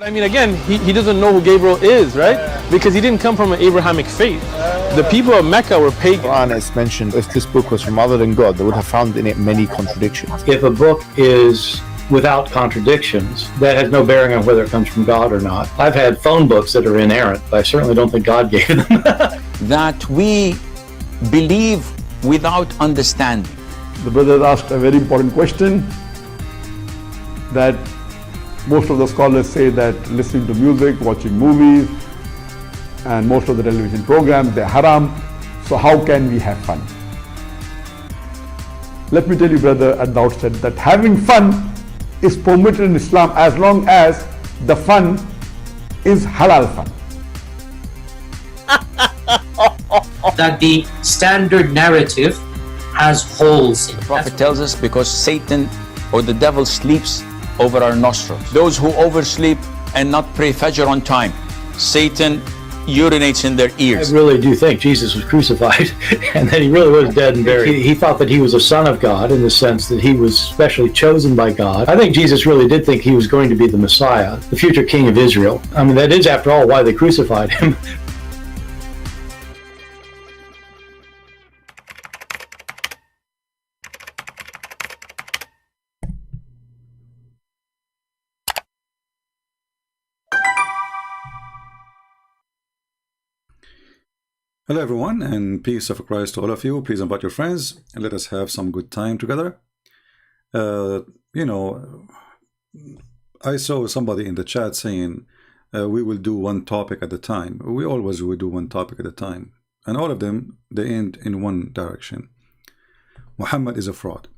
But I mean, again, he doesn't know who Gabriel is, right? Because he didn't come from an Abrahamic faith. The people of Mecca were pagan. Quran is mentioned, if this book was from other than God, they would have found in it many contradictions. If a book is without contradictions, that has no bearing on whether it comes from God or not. I've had phone books that are inerrant, but I certainly don't think God gave them. That we believe without understanding. The brother asked a very important question, that most of the scholars say that listening to music, watching movies, and most of the television programs, they're haram. So how can we have fun? Let me tell you, brother, at the outset, that having fun is permitted in Islam as long as the fun is halal fun. That the standard narrative has holes in it. The Prophet tells us because Satan or the devil sleeps over our nostrils. Those who oversleep and not pray Fajr on time, Satan urinates in their ears. I really do think Jesus was crucified and that he really was dead and buried. He thought that he was a son of God in the sense that he was specially chosen by God. I think Jesus really did think he was going to be the Messiah, the future king of Israel. I mean, that is, after all, why they crucified him. Hello everyone, and peace of Christ to all of you. Please invite your friends and let us have some good time together. I saw somebody in the chat saying we will do one topic at a time. We always will do one topic at a time, and all of them, they end in one direction. Muhammad is a fraud.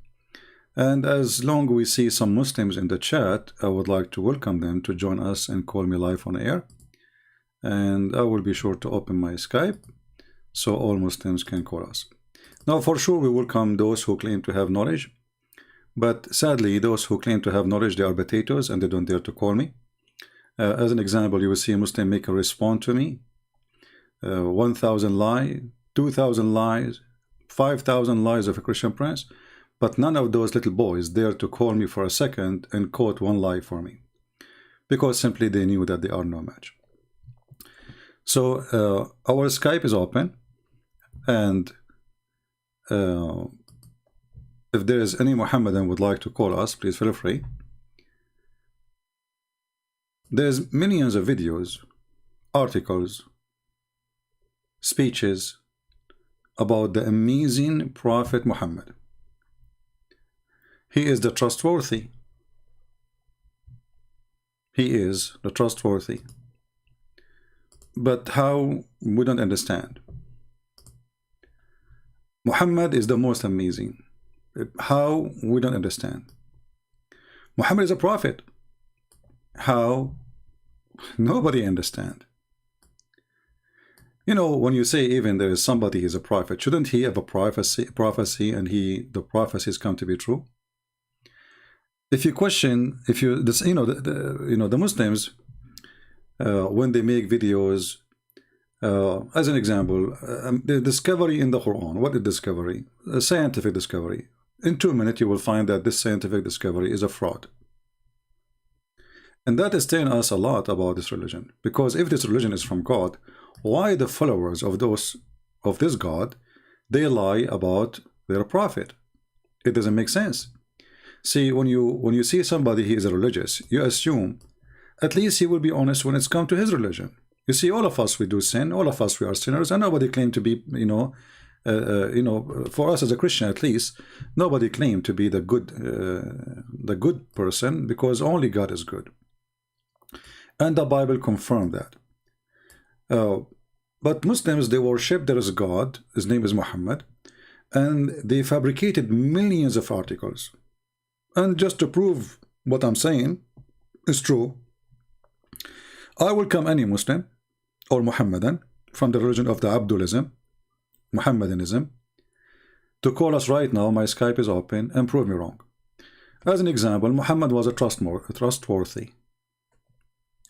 And as long as we see some Muslims in the chat, I would like to welcome them to join us and call me live on air. And I will be sure to open my Skype so all Muslims can call us. Now, for sure, we welcome those who claim to have knowledge, but sadly, those who claim to have knowledge, they are potatoes and they don't dare to call me. As an example, you will see a Muslim make a response to me. 1,000 lies, 2,000 lies, 5,000 lies of a Christian prince, but none of those little boys dare to call me for a second and quote one lie for me, because simply they knew that they are no match. So our Skype is open. And if there is any Muhammadan would like to call us, please feel free. There's millions of videos, articles, speeches about the amazing Prophet Muhammad. He is the trustworthy. He is the trustworthy. But how? We don't understand. Muhammad is the most amazing. How? We don't understand. Muhammad is a prophet. How? Nobody understand. You know, when you say even there is somebody who is a prophet, shouldn't he have a prophecy and the prophecies come to be true? If you question, if you this, the Muslims, when they make videos, as an example, the discovery in the Quran. What is discovery? A scientific discovery. In 2 minutes, you will find that this scientific discovery is a fraud. And that is telling us a lot about this religion. Because if this religion is from God, why the followers of this God, they lie about their prophet? It doesn't make sense. See, when you see somebody he is a religious, you assume at least he will be honest when it's come to his religion. You see, all of us, we do sin. All of us, we are sinners, and nobody claimed to be, for us as a Christian at least, nobody claimed to be the good person, because only God is good, and the Bible confirmed that. But Muslims, they worship there is a God. His name is Muhammad, and they fabricated millions of articles. And just to prove what I'm saying is true, I welcome any Muslim or Muhammadan from the religion of the Abdulism, Muhammadanism, to call us right now. My Skype is open, and prove me wrong. As an example, Muhammad was a trustworthy.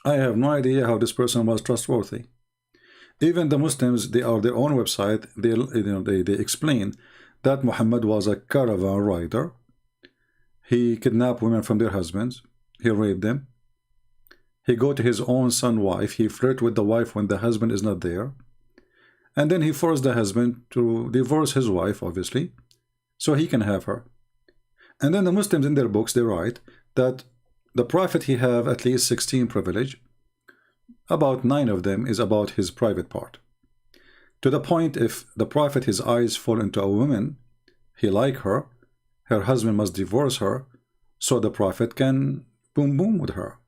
I have no idea how this person was trustworthy. Even the Muslims, they are their own website. They explain that Muhammad was a caravan rider. He kidnapped women from their husbands. He raped them. He go to his own son wife. He flirt with the wife when the husband is not there. And then he forced the husband to divorce his wife, obviously, so he can have her. And then the Muslims in their books, they write that the Prophet, he have at least 16 privilege. About 9 of them is about his private part. To the point, if the Prophet, his eyes fall into a woman, he like her, her husband must divorce her, so the Prophet can boom boom with her.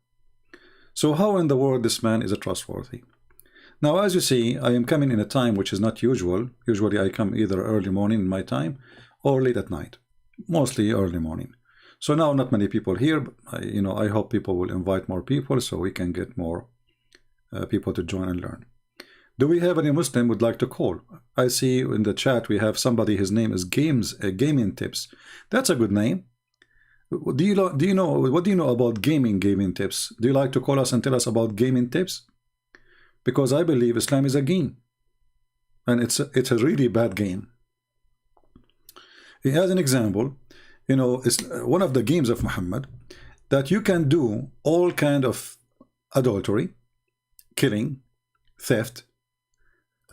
So how in the world this man is a trustworthy? Now, as you see, I am coming in a time which is not usual. Usually I come either early morning in my time or late at night, mostly early morning. So now not many people here, but I hope people will invite more people so we can get more people to join and learn. Do we have any Muslim would like to call? I see in the chat we have somebody, his name is Gaming Tips. That's a good name. What do you know about gaming tips? Do you like to call us and tell us about gaming tips? Because I believe Islam is a game, and it's a really bad game. He has an example, it's one of the games of Muhammad, that you can do all kind of adultery, killing, theft,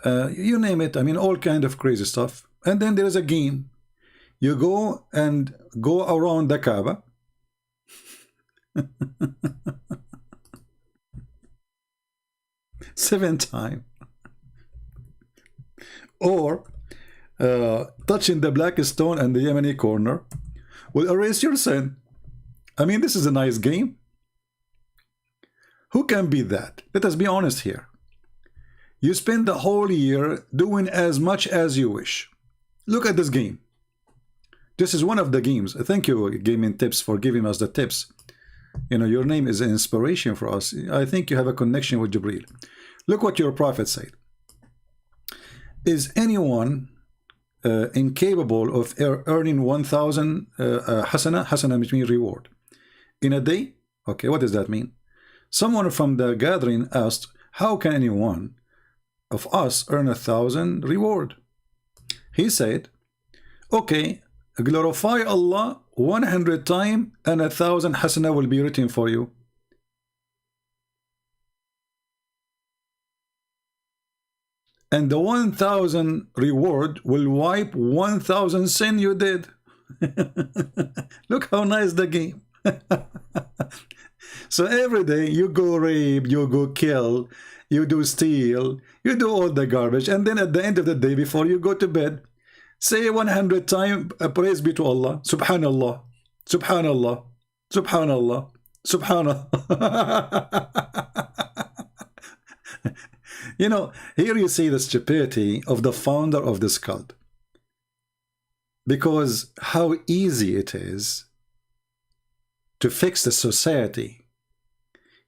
you name it. I mean, all kind of crazy stuff. And then there is a game. You go around the Kaaba. 7 times. Or touching the black stone and the Yemeni corner will erase your sin. I mean, this is a nice game. Who can beat that? Let us be honest here. You spend the whole year doing as much as you wish. Look at this game. This is one of the games. Thank you, Gaming Tips, for giving us the tips. Your name is an inspiration for us. I think you have a connection with Jibreel. Look what your Prophet said. Is anyone incapable of earning 1,000 hasana? Hasana means reward. In a day? Okay, what does that mean? Someone from the gathering asked, how can anyone of us earn 1,000 reward? He said, okay, glorify Allah 100 times and 1,000 hasana will be written for you. And the 1,000 reward will wipe 1,000 sin you did. Look how nice the game. So every day you go rape, you go kill, you do steal, you do all the garbage, and then at the end of the day, before you go to bed, say 100 times, praise be to Allah, Subhanallah, Subhanallah, Subhanallah, Subhanallah. Here you see the stupidity of the founder of this cult. Because how easy it is to fix the society.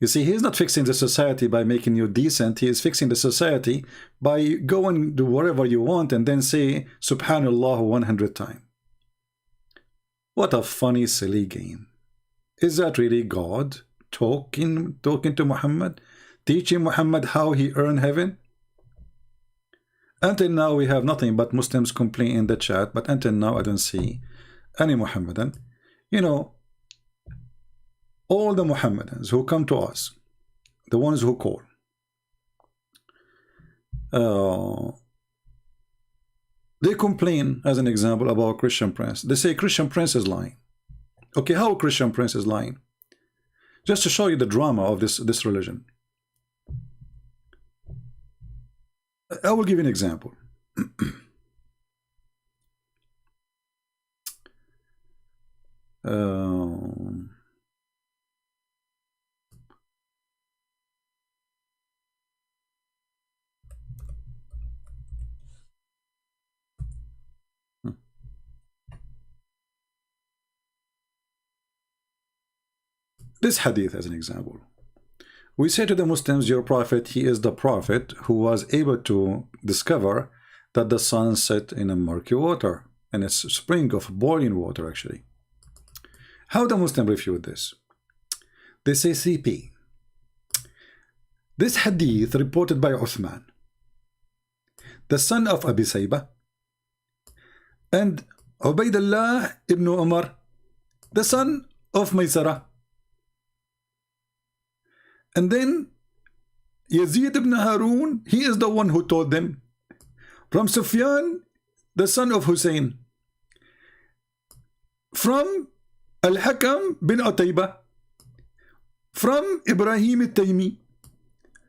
You see, he's not fixing the society by making you decent. He is fixing the society by going to wherever you want and then say Subhanallah 100 times. What a funny, silly game. Is that really God talking to Muhammad? Teaching Muhammad how he earned heaven? Until now we have nothing but Muslims complain in the chat, but until now I don't see any Muhammadan. All the Muhammadans who come to us, the ones who call, they complain, as an example, about Christian Prince. They say Christian Prince is lying. Okay, how Christian Prince is lying? Just to show you the drama of this religion. I will give you an example. This hadith as an example. We say to the Muslims, your prophet, he is the prophet who was able to discover that the sun set in a murky water, and it's a spring of boiling water actually. How the Muslim refute this? They say CP. This hadith reported by Uthman, the son of Abi Saybah, and Ubaydullah ibn Umar, the son of Maysara. And then Yazid ibn Harun, he is the one who told them. From Sufyan, the son of Hussein. From Al-Hakam bin Utaybah. From Ibrahim al-Taymi.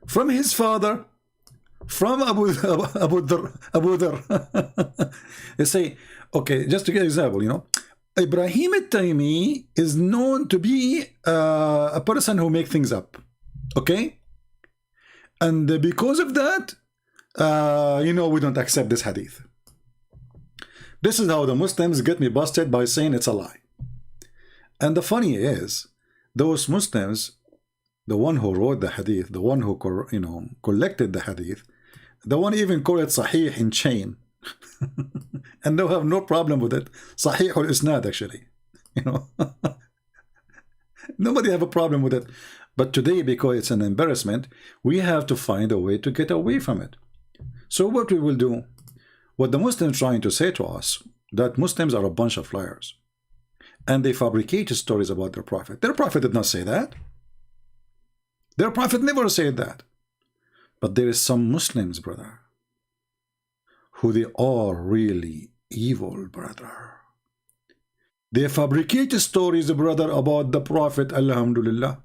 From his father. From Abu Dhar. They say, okay, just to give an example, you know, Ibrahim al-Taymi is known to be a person who makes things up. Okay? And because of that, you know, we don't accept this hadith. This is how the Muslims get me busted by saying it's a lie. And the funny is, those Muslims, the one who wrote the hadith, the one who, you know, collected the hadith, the one even called it Sahih in chain, and they have no problem with it. Sahih al-Isnad, actually, you know. Nobody have a problem with it. But today, because it's an embarrassment, we have to find a way to get away from it. So what we will do, what the Muslims trying to say to us, that Muslims are a bunch of liars. And they fabricate stories about their Prophet. Their Prophet did not say that. Their Prophet never said that. But there is some Muslims, brother, who they are really evil, brother. They fabricate stories, brother, about the Prophet, alhamdulillah.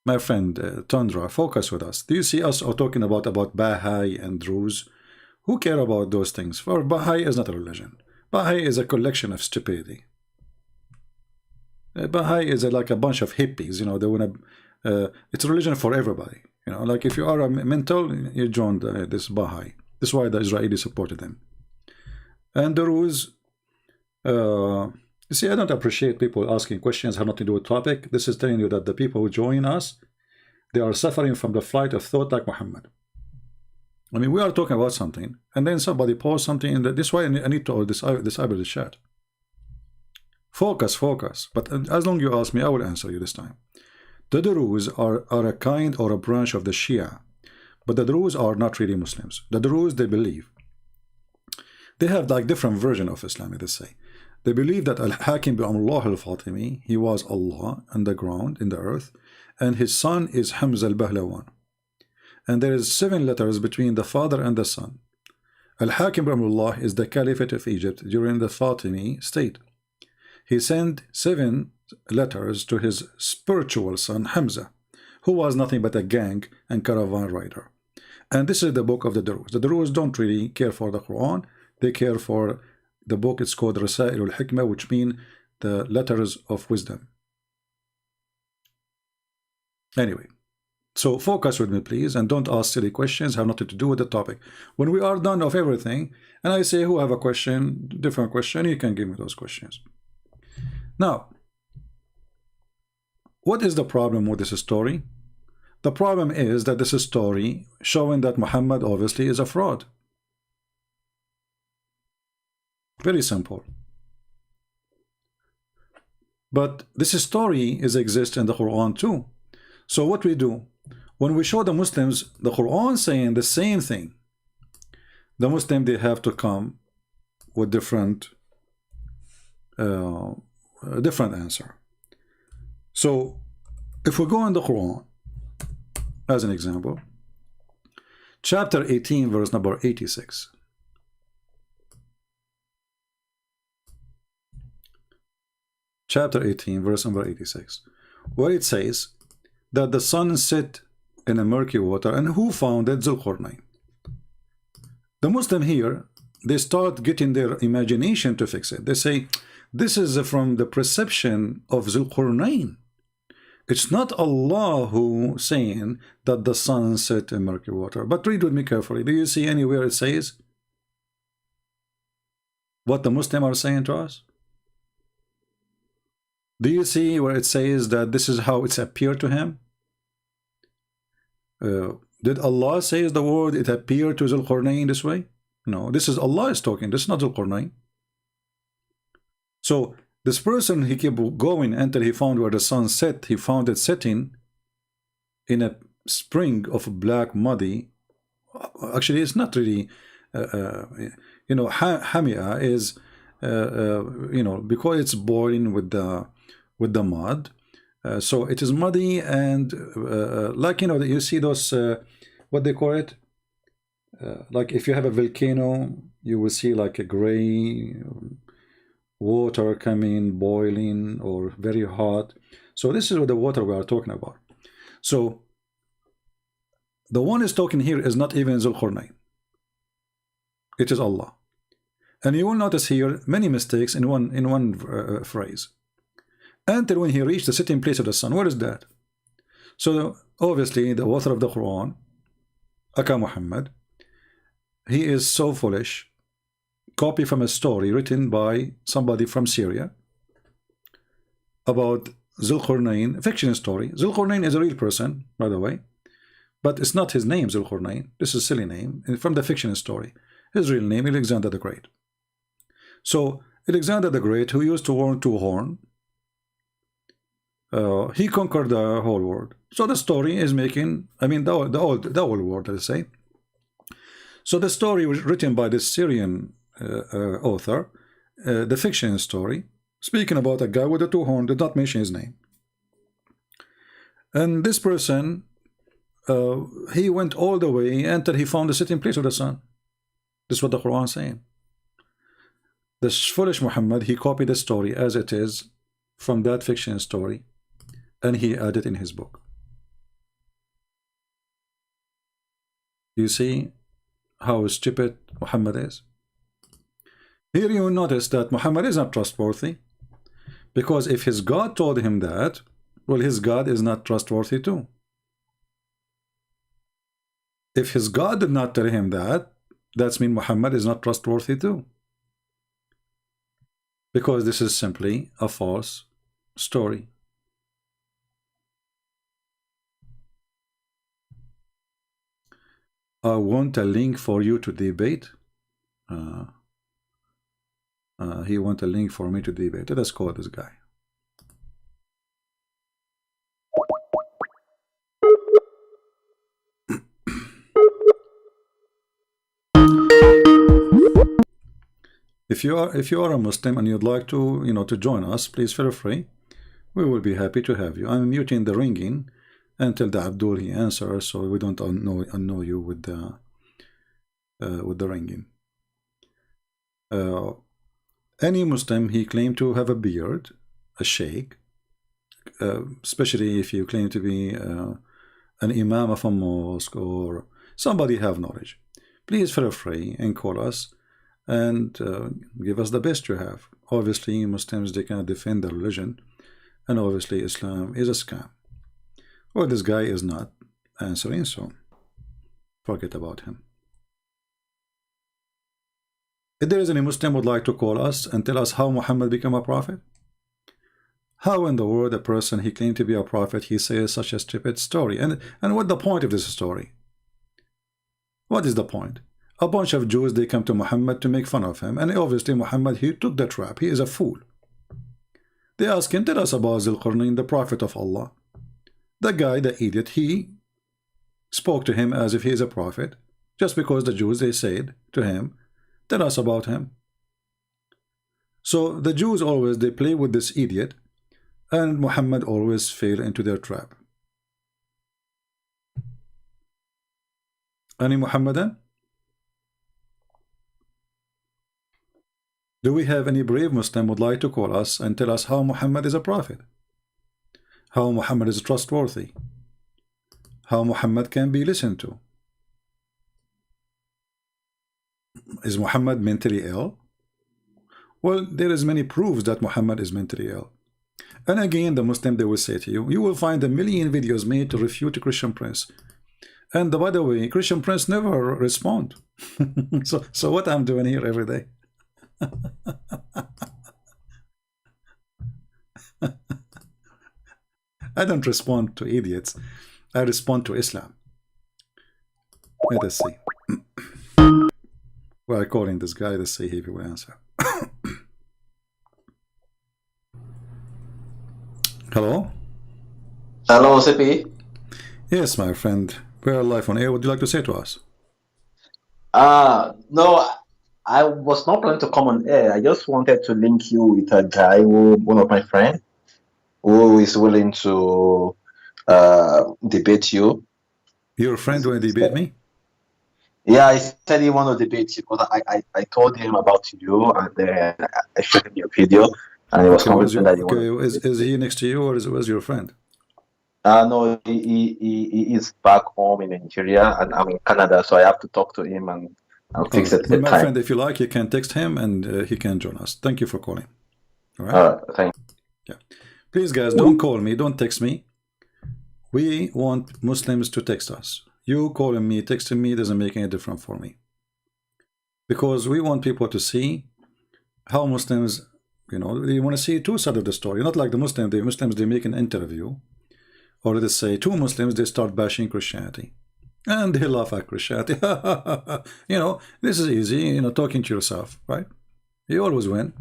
My friend Tundra, focus with us. Do you see us talking about Baha'i and Druze? Who care about those things? For Baha'i is not a religion. Baha'i is a collection of stupidity. Baha'i is like a bunch of hippies, you know. They want to. It's a religion for everybody, you know. Like if you are a mental, you join this Baha'i. This is why the Israelis supported them. And the Druze. You see, I don't appreciate people asking questions have nothing to do with topic. This is telling you that the people who join us, they are suffering from the flight of thought like Muhammad. I mean, we are talking about something, and then somebody posts something, and this way I need to disable the chat. Focus, focus. But as long as you ask me, I will answer you this time. The Druze are a kind or a branch of the Shia, but the Druze are not really Muslims. The Druze, they believe. They have like different version of Islam, let's say. They believe that Al-Hakim bin Allah al-Fatimi, he was Allah on the ground, in the earth, and his son is Hamza al-Bahlawan. And there is 7 letters between the father and the son. Al-Hakim bin Allah is the Caliphate of Egypt during the Fatimi state. He sent 7 letters to his spiritual son Hamza, who was nothing but a gang and caravan rider. And this is the book of the Druze. The Druze don't really care for the Quran. They care for the book. It's called Rasail al-Hikmah, which mean the letters of wisdom. Anyway, so focus with me, please, and don't ask silly questions, have nothing to do with the topic. When we are done of everything, and I say who have a question, different question, you can give me those questions. Now, what is the problem with this story? The problem is that this is a story showing that Muhammad obviously is a fraud. Very simple. But this story exists in the Quran too. So what we do, when we show the Muslims the Quran saying the same thing, the Muslim, they have to come with different answer. So if we go in the Quran, as an example, chapter 18, verse number 86. Chapter 18, verse number 86, where it says that the sun set in a murky water, and who founded Zulqarnain? The Muslim here, they start getting their imagination to fix it. They say, this is from the perception of Zulqarnain. It's not Allah who saying that the sun set in murky water. But read with me carefully. Do you see anywhere it says what the Muslims are saying to us? Do you see where it says that this is how it's appeared to him? Did Allah say the word it appeared to Zulqarnain this way? No, this is Allah is talking. This is not Zulqarnain. So this person, he kept going until he found where the sun set. He found it setting in a spring of black muddy. Actually, it's not really, you know, Hamia is, you know, because it's boiling with the mud. So it is muddy and like, you know, you see those what they call it, like if you have a volcano, you will see like a gray water coming, boiling, or very hot. So this is what the water we are talking about. So the one is talking here is not even Zulqarnain. It is Allah. And you will notice here many mistakes in one phrase. Until when he reached the sitting place of the sun. What is that? So obviously the author of the Quran, Aka Muhammad, he is so foolish, copy from a story written by somebody from Syria about Zulqarnain, fiction story. Zulqarnain is a real person, by the way, but it's not his name, Zulqarnain. This is a silly name from the fiction story. His real name, Alexander the Great. So Alexander the Great, who used to own 2 horns, he conquered the whole world. So the story is making, I mean, the old world, let's say. So the story was written by this Syrian author, the fiction story, speaking about a guy with a 2 horns, did not mention his name. And this person, he went all the way until he found the sitting place of the sun. This is what the Quran is saying. This foolish Muhammad, he copied the story as it is from that fiction story, and he added in his book. You see how stupid Muhammad is? Here you will notice that Muhammad is not trustworthy, because if his God told him that, well, his God is not trustworthy too. If his God did not tell him that, that means Muhammad is not trustworthy too, because this is simply a false story. I want a link for you to debate. He want a link for me to debate. Let us call this guy. If you are a Muslim and you'd like to, you know, to join us, please feel free. We will be happy to have you. I'm muting the ringing until the Abdul he answers, so we don't annoy you with the ringing. Any Muslim, he claimed to have a beard, a sheikh, especially if you claim to be an imam of a mosque or somebody have knowledge. Please feel free and call us and give us the best you have. Obviously, Muslims, they cannot defend their religion, and obviously Islam is a scam. Well, this guy is not answering, so forget about him. If there is any Muslim would like to call us and tell us how Muhammad became a prophet, how in the world a person he claimed to be a prophet, he says such a stupid story, and what the point of this story? What is the point? A bunch of Jews, they come to Muhammad to make fun of him, and obviously Muhammad, he took the trap. He is a fool. They ask him, tell us about Zulqarnain, the prophet of Allah. The guy, the idiot, he spoke to him as if he is a prophet, just because the Jews, they said to him, tell us about him. So the Jews always, they play with this idiot, and Muhammad always fell into their trap. Any Muhammadan? Do we have any brave Muslim would like to call us and tell us how Muhammad is a prophet? How Muhammad is trustworthy? How Muhammad can be listened to? Is Muhammad mentally ill? Well, there is many proofs that Muhammad is mentally ill. And again, the Muslim, they will say to you, you will find a million videos made to refute Christian Prince. And by the way, Christian Prince never respond. so what I'm doing here every day? I don't respond to idiots. I respond to Islam. Let us see. We're calling this guy. Let's see if he will answer. Hello? Hello, CP. Yes, my friend. We are live on air. What would you like to say to us? No, I was not planning to come on air. I just wanted to link you with a guy, one of my friends. who is willing to debate you. Your friend will debate me? Yeah, he said he want to debate you because I told him about you and I showed him your video and he was Okay, confident that you want to is he next to you or was your friend? No, he is back home in Nigeria and I'm in Canada, so I have to talk to him and fix it at Well, the my time. friend, if you like, you can text him and he can join us. Thank you for calling. All right. All right, thank you. Yeah. Please, guys, don't call me. Don't text me. We want Muslims to text us. You calling me, texting me doesn't make any difference for me. Because we want people to see how Muslims, you know, they want to see two sides of the story. Not like the Muslims, they make an interview. Or let's say two Muslims, they start bashing Christianity. And they laugh at Christianity. You know, this is easy, you know, talking to yourself, right? You always win.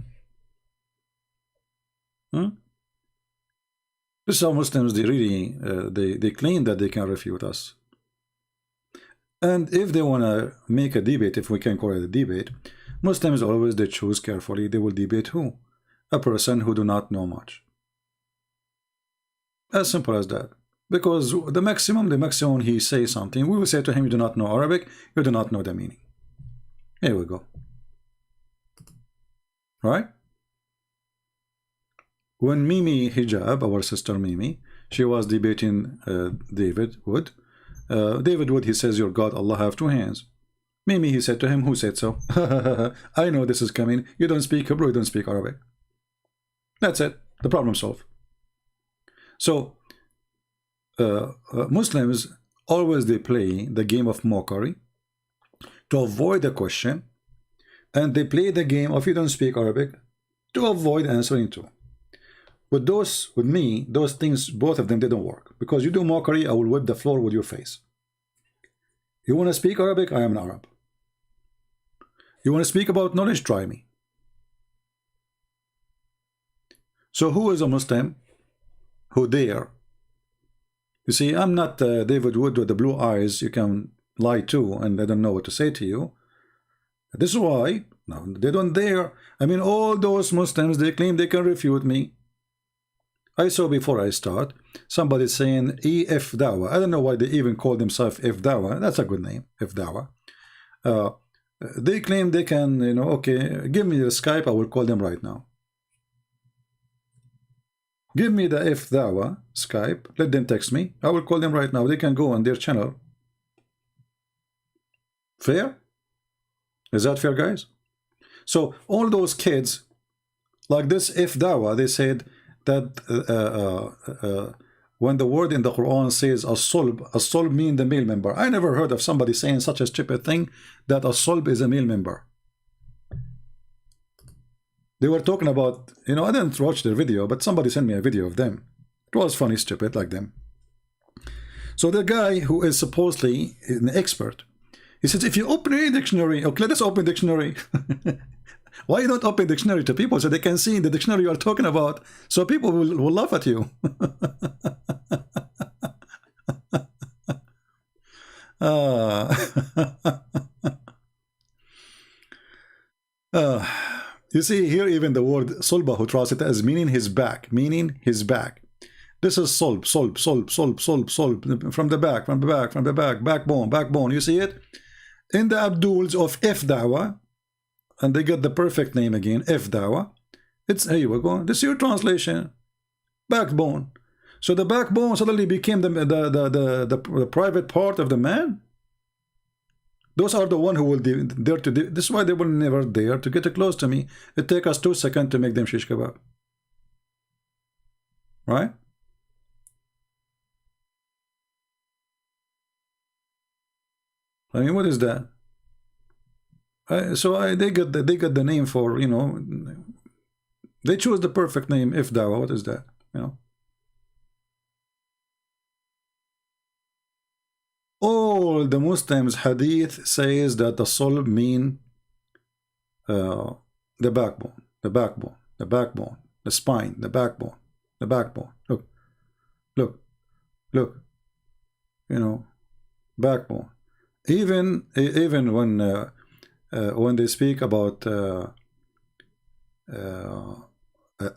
This is how Muslims, they really, they claim that they can refute us. And if they want to make a debate, if we can call it a debate, Muslims always, they choose carefully. They will debate who? A person who do not know much. As simple as that. Because the maximum he says something, we will say to him, you do not know Arabic, you do not know the meaning. Here we go. Right? When Mimi Hijab, our sister Mimi, she was debating David Wood. David Wood, he says, your God, Allah have two hands. Mimi, he said to him, who said so? I know this is coming. You don't speak Hebrew, you don't speak Arabic. That's it. The problem solved. So, Muslims always they play the game of mockery to avoid the question, and they play the game of you don't speak Arabic to avoid answering too. With me, those things, both of them, they don't work. Because you do mockery, I will whip the floor with your face. You want to speak Arabic? I am an Arab. You want to speak about knowledge? Try me. So who is a Muslim who dare? You see, I'm not David Wood with the blue eyes you can lie to and I don't know what to say to you. This is why no, they don't dare. I mean, all those Muslims, they claim they can refute me. I saw before I start somebody saying EF Dawa. I don't know why they even call themselves F Dawa. That's a good name, F Dawa. They claim they can, you know, okay, give me the Skype, I will call them right now. Give me the F Dawa Skype, let them text me, I will call them right now. They can go on their channel. Fair? Is that fair, guys? So all those kids like this F Dawa, they said that when the word in the Quran says as-sulb mean the male member. I never heard of somebody saying such a stupid thing, that as-sulb is a male member. They were talking about, you know, I didn't watch their video, but somebody sent me a video of them. It was funny, stupid, like them. So the guy who is supposedly an expert, he says, if you open a dictionary, okay, let us open dictionary. Why you don't open dictionary to people so they can see in the dictionary you are talking about, so people will laugh at you. You see here even the word sulba, who translates it as meaning his back, This is sulb, from the back, backbone. You see it? In the Abduls of F Dawa, and they get the perfect name again, F Dawa. It's, here we go. This is your translation. Backbone. So the backbone suddenly became the private part of the man. Those are the one who will dare to do. This is why they will never dare to get close to me. It takes us 2 seconds to make them shish kebab. Right? I mean, what is that? They got the name for, you know, they chose the perfect name, If Dawa. What is that? You know, all the Muslims hadith says that the sulb mean the backbone, the spine, the backbone. Look, you know, backbone. Even when they speak about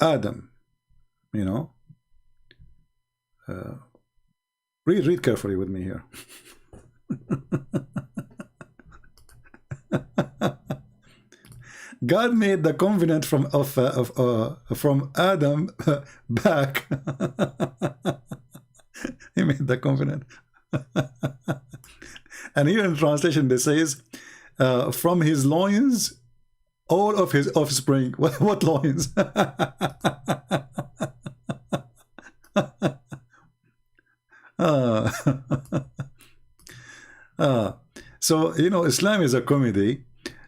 Adam, you know, read carefully with me here. God made the covenant from Adam back. He made the covenant. And here in translation it says, from his loins, all of his offspring. What loins? So, you know, Islam is a comedy,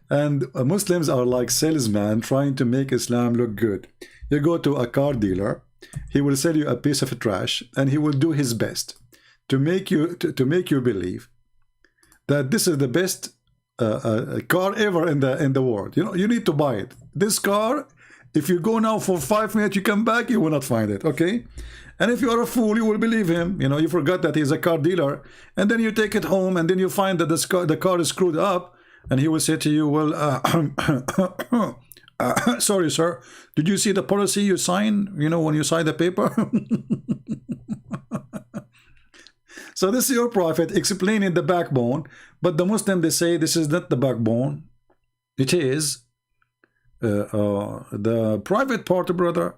and Muslims are like salesmen trying to make Islam look good. You go to a car dealer, he will sell you a piece of trash, and he will do his best to make you believe that this is the best car ever in the world. You know, you need to buy it. This car, if you go now for 5 minutes, you come back, you will not find it. Okay. And if you are a fool, you will believe him. You know, you forgot that he's a car dealer, and then you take it home, and then you find that the car is screwed up, and he will say to you, well, sorry, sir, did you see the policy you sign, you know, when you sign the paper? So this is your prophet explaining the backbone, but the Muslim, they say this is not the backbone. It is the private part, brother.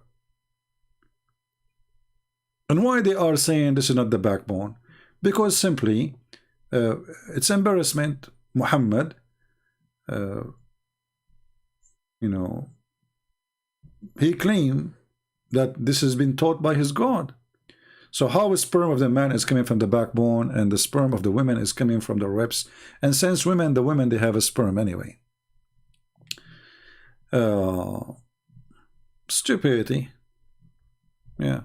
And why they are saying this is not the backbone? Because simply, it's embarrassment. Muhammad, you know, he claimed that this has been taught by his God. So how the sperm of the man is coming from the backbone, and the sperm of the women is coming from the ribs? And since the women, they have a sperm anyway. Stupidity. Yeah.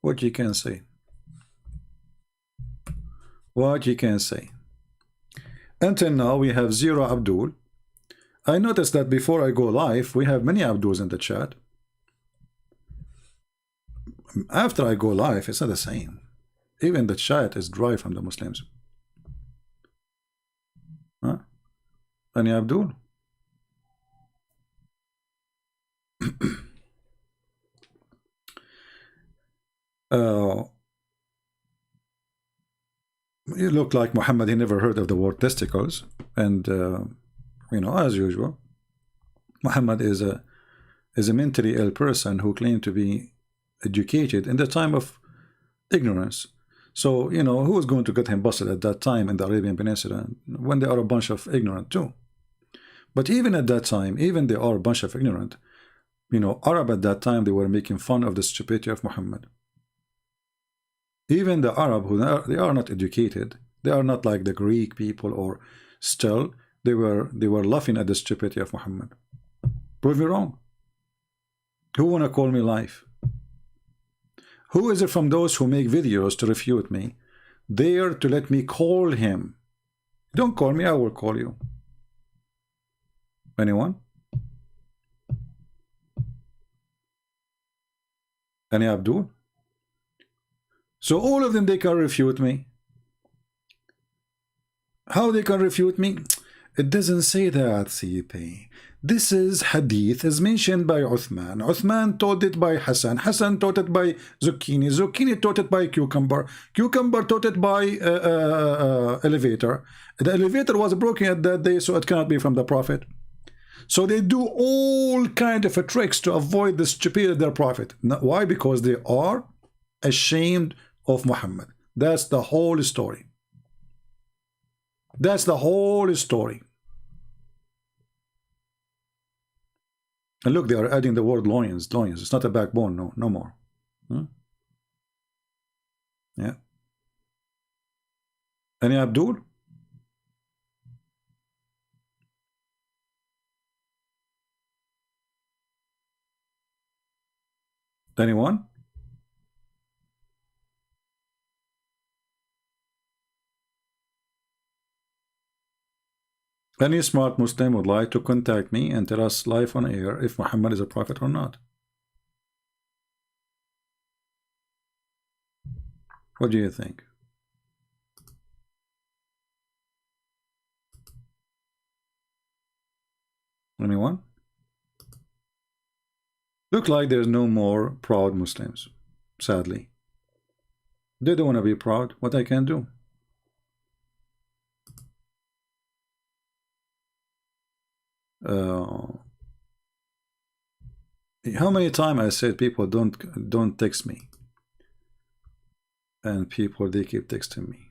What you can say. What you can say. Until now, we have 0 Abdul. I noticed that before I go live, we have many Abduls in the chat. After I go live, it's not the same. Even the chat is dry from the Muslims. Huh? Any Abdul? You look like Muhammad, he never heard of the word testicles. And, you know, as usual, Muhammad is a mentally ill person who claimed to be educated in the time of ignorance. So, you know, who was going to get him busted at that time in the Arabian Peninsula when they are a bunch of ignorant too? But even at that time, even they are a bunch of ignorant, you know, Arab at that time, they were making fun of the stupidity of Muhammad. Even the Arab, they are not educated, they are not like the Greek people, or still they were laughing at the stupidity of Muhammad. Prove me wrong. Who wanna call me live? Who is it from those who make videos to refute me, dare to let me call him? Don't call me, I will call you. Anyone? Any Abdul? So all of them, they can refute me. How they can refute me? It doesn't say that, CP. This is hadith, is mentioned by Uthman. Uthman taught it by Hassan. Hassan taught it by Zucchini. Zucchini taught it by Cucumber. Cucumber taught it by Elevator. The elevator was broken at that day, so it cannot be from the Prophet. So they do all kind of tricks to avoid the stupidity of their Prophet. Why? Because they are ashamed of Muhammad. That's the whole story. That's the whole story. And look, they are adding the word loins. Loins. It's not a backbone. No more. Yeah. Any Abdul? Anyone? Any smart Muslim would like to contact me and tell us live on air if Muhammad is a prophet or not. What do you think? Anyone? Look like there's no more proud Muslims, sadly. They don't want to be proud. What I can do? How many times I said people don't text me, and people they keep texting me.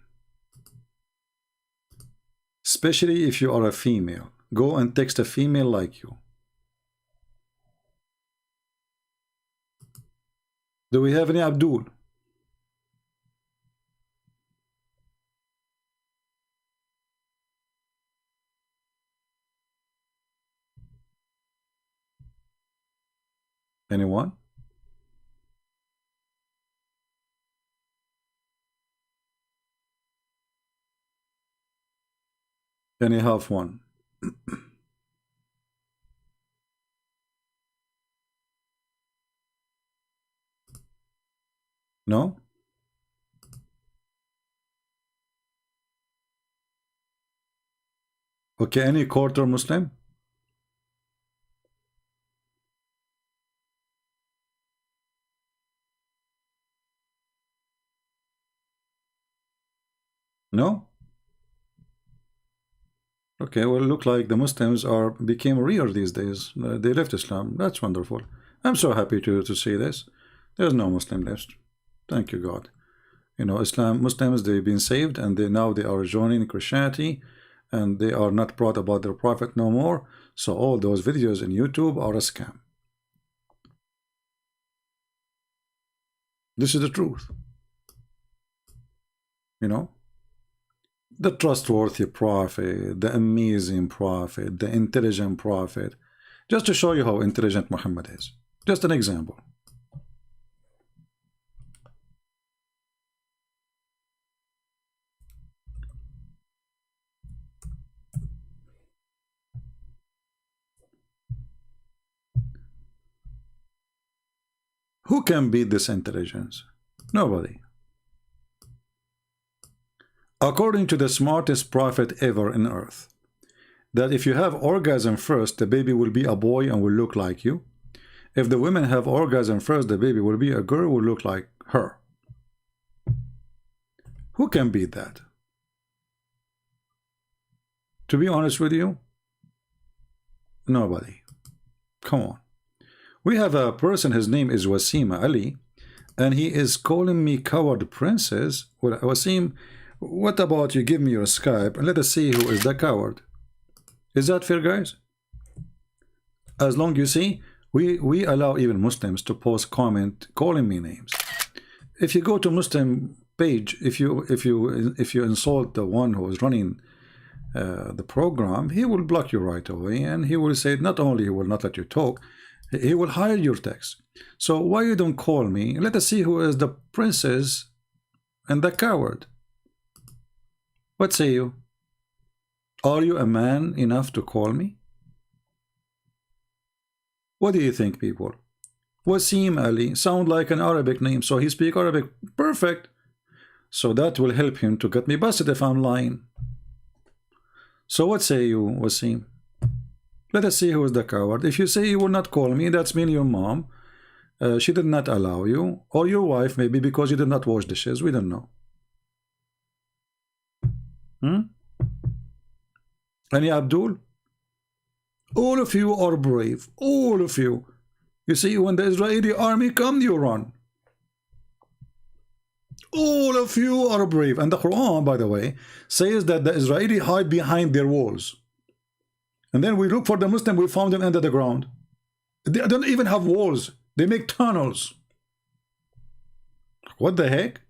Especially if you are a female, go and text a female like you. Do we have any Abdul? Anyone? Any half one? No? Okay, any quarter Muslim? No? Okay, well, look like the Muslims became rare these days. They left Islam. That's wonderful. I'm so happy to see this. There's no Muslim left. Thank you, God. You know, Muslims, they've been saved, and now they are joining Christianity, and they are not proud about their prophet no more. So all those videos in YouTube are a scam. This is the truth. You know? The trustworthy prophet, the amazing prophet, the intelligent prophet. Just to show you how intelligent Muhammad is. Just an example. Who can beat this intelligence? Nobody. According to the smartest prophet ever in earth, that if you have orgasm first, the baby will be a boy and will look like you. If the women have orgasm first, the baby will be a girl, will look like her. Who can beat that? To be honest with you, nobody. Come on. We have a person, his name is Wasim Ali, and he is calling me coward princess. Well, Wasim, what about you give me your Skype and let us see who is the coward? Is that fair, guys? As long you see, we allow even Muslims to post comment calling me names. If you go to Muslim page, if you insult the one who is running the program, he will block you right away, and he will say not only he will not let you talk, he will hide your text. So why you don't call me? Let us see who is the princess and the coward. What say you? Are you a man enough to call me? What do you think, people? Wasim Ali sound like an Arabic name, so he speak Arabic perfect. So that will help him to get me busted if I'm lying. So what say you, Wasim? Let us see who is the coward. If you say you will not call me, that's mean your mom. She did not allow you, or your wife maybe because you did not wash dishes. We don't know. Any Abdul? All of you are brave. All of you. You see, when the Israeli army come, you run. All of you are brave. And the Quran, by the way, says that the Israeli hide behind their walls. And then we look for the Muslim, we found them under the ground. They don't even have walls. They make tunnels. What the heck?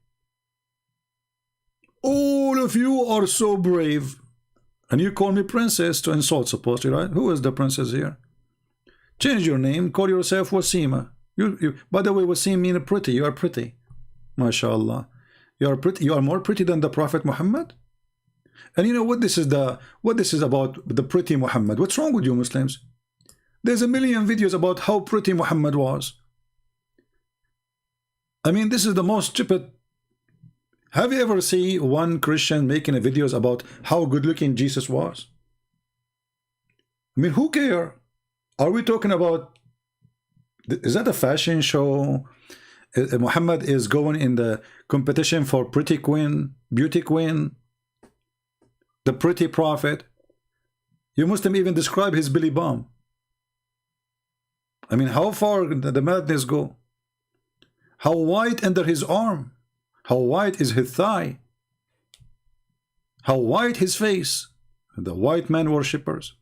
All of you are so brave. And you call me princess to insult, supposedly, right? Who is the princess here? Change your name. Call yourself Wasima. By the way, Wasim means pretty. You are pretty. MashaAllah. You are pretty. You are more pretty than the Prophet Muhammad. And you know what this is about, the pretty Muhammad. What's wrong with you Muslims? There's a million videos about how pretty Muhammad was. I mean, this is the most stupid. Have you ever seen one Christian making videos about how good looking Jesus was? I mean, who care? Are we talking about, is that a fashion show? Muhammad is going in the competition for pretty queen, beauty queen, the pretty prophet. You Muslim even describe his belly bump. I mean, how far the madness go? How wide under his arm? How wide is his thigh? How white his face? The white man worshippers.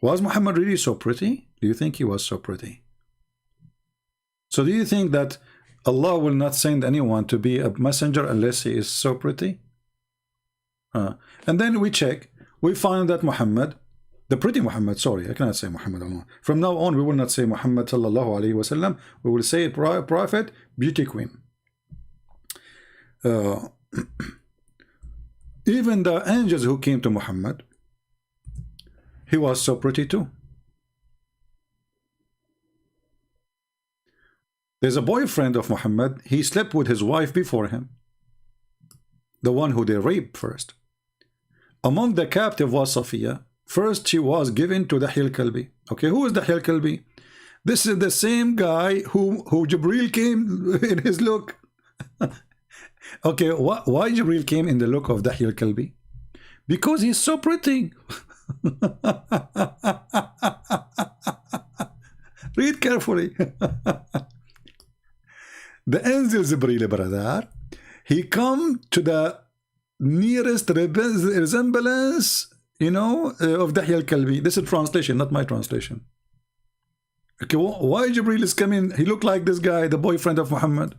Was Muhammad really so pretty? Do you think he was so pretty? So do you think that Allah will not send anyone to be a messenger unless he is so pretty? And then we check, we find that Muhammad, the pretty Muhammad, sorry, I cannot say Muhammad alone. From now on, we will not say Muhammad sallallahu alaihi wasallam. We will say prophet, beauty queen. Even the angels who came to Muhammad, he was so pretty too. There's a boyfriend of Muhammad, he slept with his wife before him, the one who they raped first. Among the captive was Safiya. First she was given to Dahil Kalbi. Okay, who is Dahil Kalbi? This is the same guy who Jibreel came in his look. Okay, why Jibreel came in the look of Dahil Kalbi? Because he's so pretty. Read carefully. The angel Jibreel, brother, he come to the nearest resemblance, you know, of Dahil Kalbi. This is translation, not my translation. Okay, why Jibreel is coming? He looked like this guy, the boyfriend of Muhammad.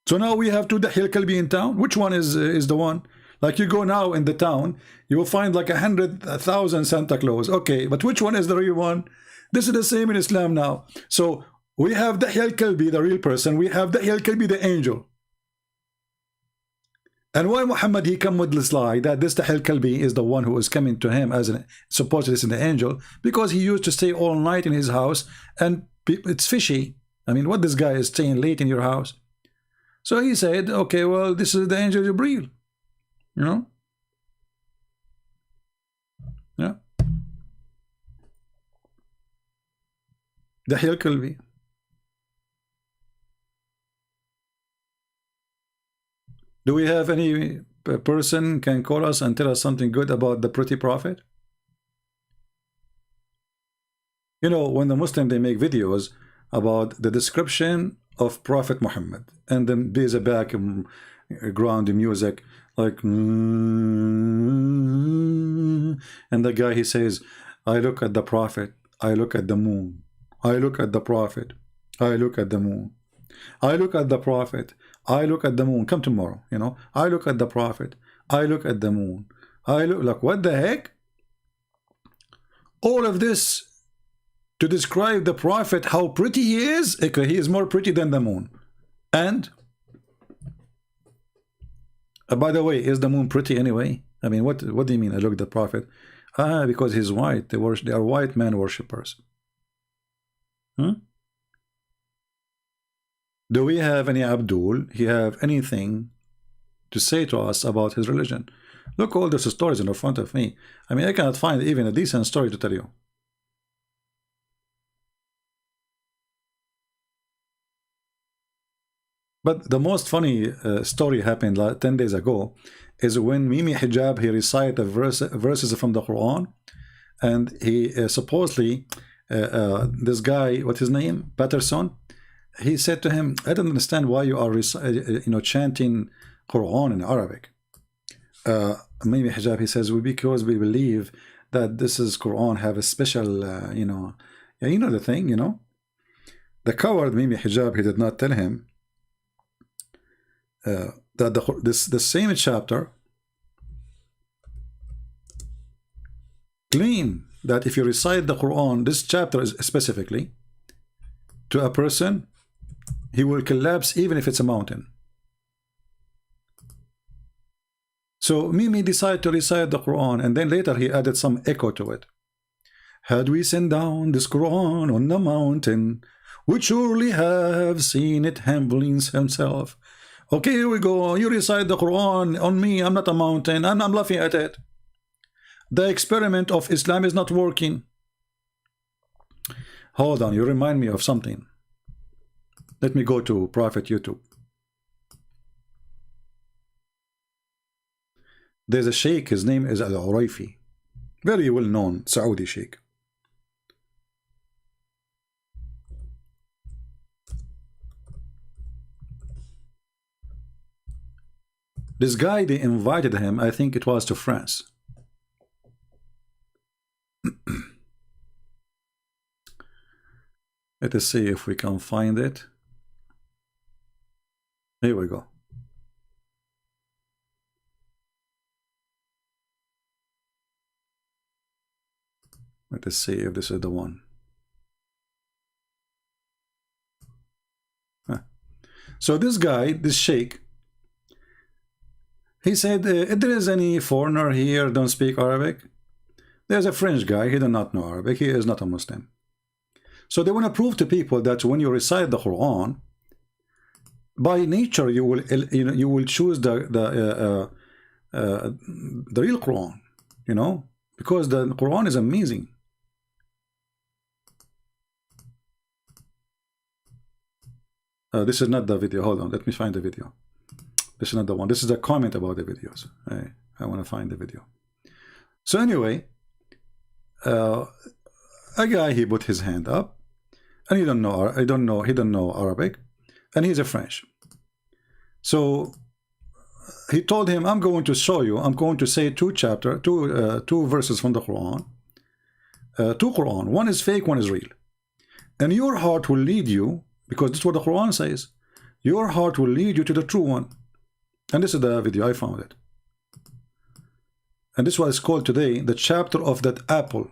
So now we have two Dahil Kalbi in town. Which one is the one? Like you go now in the town, you will find like 100,000 Santa Claus. Okay, but which one is the real one? This is the same in Islam now. So we have Dahil Kalbi, the real person. We have Dahil Kalbi, the angel. And why Muhammad he come with this lie that this Dahil Kalbi is the one who is coming to him as an supposedly is an angel? Because he used to stay all night in his house, and it's fishy. I mean, what this guy is staying late in your house? So he said, okay, well, this is the angel Jibreel. You know? Yeah. Dahil Kalbi. Do we have any person can call us and tell us something good about the pretty prophet? You know, when the Muslim they make videos about the description of Prophet Muhammad, and then there's a background music like, and the guy he says, I look at the prophet, I look at the moon, I look at the prophet, I look at the moon, I look at the prophet, I look at the moon. Come tomorrow, you know. I look at the prophet, I look at the moon, I look like, what the heck? All of this to describe the prophet, how pretty he is. Okay, he is more pretty than the moon. And by the way, is the moon pretty anyway? I mean, what do you mean? I look at the prophet. Because he's white. They are white man worshippers. Do we have any Abdul? He have anything to say to us about his religion? Look, all those stories in front of me. I mean, I cannot find even a decent story to tell you. But the most funny story happened like 10 days ago is when Mimi Hijab, he recited verses from the Quran, and he supposedly, this guy, what's his name? Patterson, he said to him, I don't understand why you are chanting Quran in Arabic. Mimi Hijab, he says, because we believe that this is Quran have a special, the thing, you know. The coward Mimi Hijab, he did not tell him that the same chapter claim that if you recite the Quran, this chapter is specifically to a person, he will collapse even if it's a mountain. So Mimi decided to recite the Quran, and then later he added some echo to it. Had we sent down this Quran on the mountain, would surely have seen it humbling himself. Okay, here we go. You recite the Quran on me. I'm not a mountain, and I'm laughing at it. The experiment of Islam is not working. Hold on, you remind me of something. Let me go to Prophet YouTube. There's a sheikh, his name is Al-Uraifi. Very well known Saudi sheikh. This guy, they invited him, I think it was to France. Let us see if we can find it. Here we go. Let us see if this is the one. So this guy, this sheikh, he said, if there is any foreigner here don't speak Arabic, there's a French guy, he does not know Arabic, he is not a Muslim. So they want to prove to people that when you recite the Quran, by nature you will choose the real Quran, you know, because the Quran is amazing. This is not the video. Hold on, let me find the video. This is not the one. This is a comment about the videos. I want to find the video. So anyway, a guy, he put his hand up, and he don't know Arabic, and he's a French. So he told him, I'm going to show you, I'm going to say two verses from the Quran. Two Quran. One is fake, one is real. And your heart will lead you, because this is what the Quran says. Your heart will lead you to the true one. And this is the video, I found it. And this is what is called today the chapter of that apple.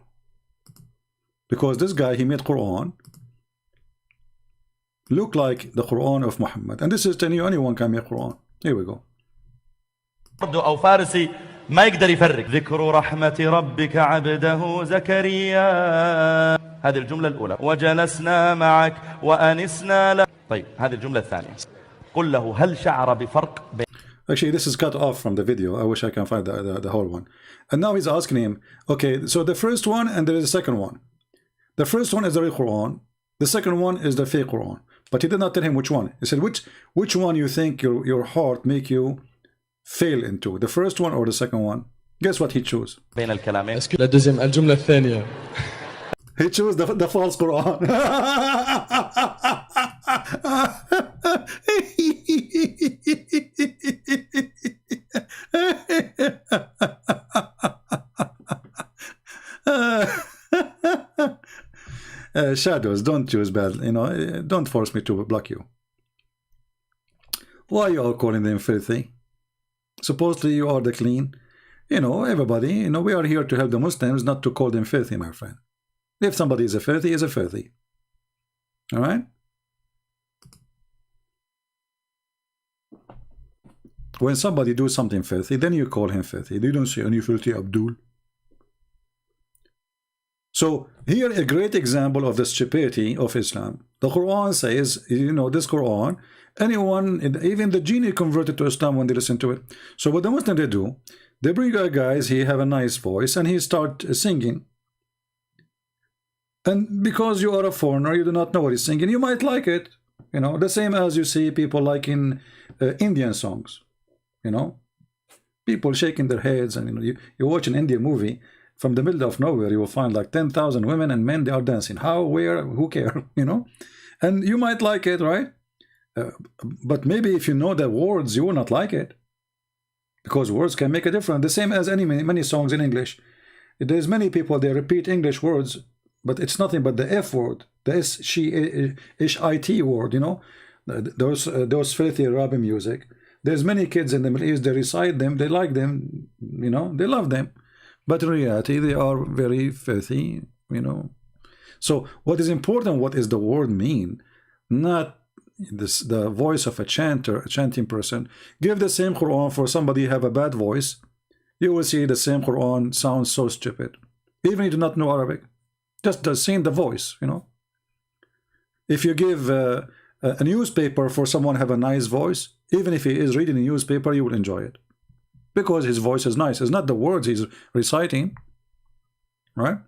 Because this guy, he made Quran look like the Quran of Muhammad. And this is telling you anyone can make Quran. Here we go. أو فارسي ما يقدر يفرق ذكر رحمة ربك عبده زكريا. هذه الجملة الأولى وجلسنا معك وأنسنا له. طيب هذه الجملة الثانية قل له هل شعر بفرق بين. Actually, this is cut off from the video. I wish I can find the whole one. And now he's asking him, okay, so the first one and there is a second one. The first one is the real Quran. The second one is the fake Quran. But he did not tell him which one. He said, which one you think your heart make you fail into, the first one or the second one? Guess what he chose? بين الكلامين. La deuxième, الجملة الثانية. He chose the false Quran. Shadows, don't choose bad, you know, don't force me to block you. Why are you all calling them filthy? Supposedly you are the clean. You know, everybody, you know, we are here to help the Muslims, not to call them filthy, my friend. If somebody is a filthy, he is a filthy. All right? When somebody do something filthy, then you call him filthy. They don't say, any filthy Abdul. So here a great example of the stupidity of Islam. The Quran says, you know, this Quran, anyone, even the genie converted to Islam when they listen to it. So what the Muslims they do, they bring a guys, he have a nice voice and he start singing. And because you are a foreigner, you do not know what he's singing, you might like it. You know, the same as you see people like in Indian songs. You know, people shaking their heads, and you know, you watch an Indian movie, from the middle of nowhere you will find like 10,000 women and men, they are dancing. How, where, who care, you know? And you might like it, right? But maybe if you know the words, you will not like it, because words can make a difference. The same as many songs in English. There's many people, they repeat English words, but it's nothing but the F word, the S, she, ish, it word, you know, those filthy Arabic music. There's many kids in the Middle East, they recite them, they like them, you know, they love them. But in reality, they are very filthy, you know. So what is important, what is the word mean? Not this, the voice of a chanting person. Give the same Quran for somebody have a bad voice. You will see the same Quran sounds so stupid. Even you do not know Arabic. Just seeing the voice, you know. If you give a newspaper for someone have a nice voice, even if he is reading a newspaper, you will enjoy it. Because his voice is nice. It's not the words he's reciting, right?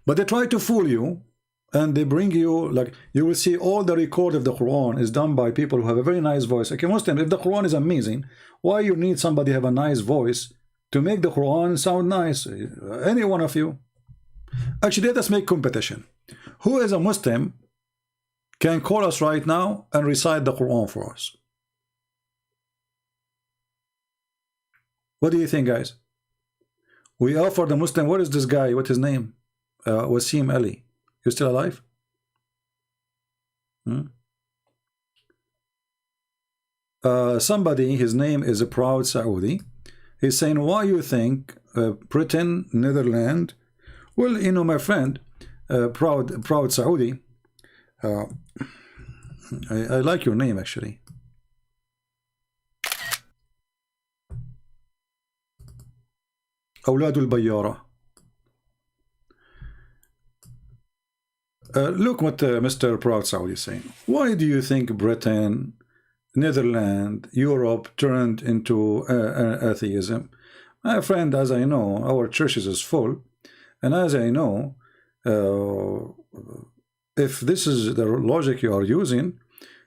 But they try to fool you, and they bring you, like, you will see all the record of the Quran is done by people who have a very nice voice. Okay, Muslim, if the Quran is amazing, why you need somebody have a nice voice to make the Quran sound nice? Any one of you. Actually, let us make competition. Who is a Muslim can call us right now and recite the Quran for us? What do you think, guys? We offer the Muslim. What is this guy? What's his name? Wasim Ali. You still alive? Somebody, his name is a proud Saudi. He's saying, why you think Britain, Netherlands? Well, you know, my friend, proud Saudi. I like your name, actually. أولاد البيارة. Look what Mr. Proud Saudi is saying. Why do you think Britain, Netherlands, Europe turned into atheism? My friend, as I know, our churches is full, and as I know, if this is the logic you are using,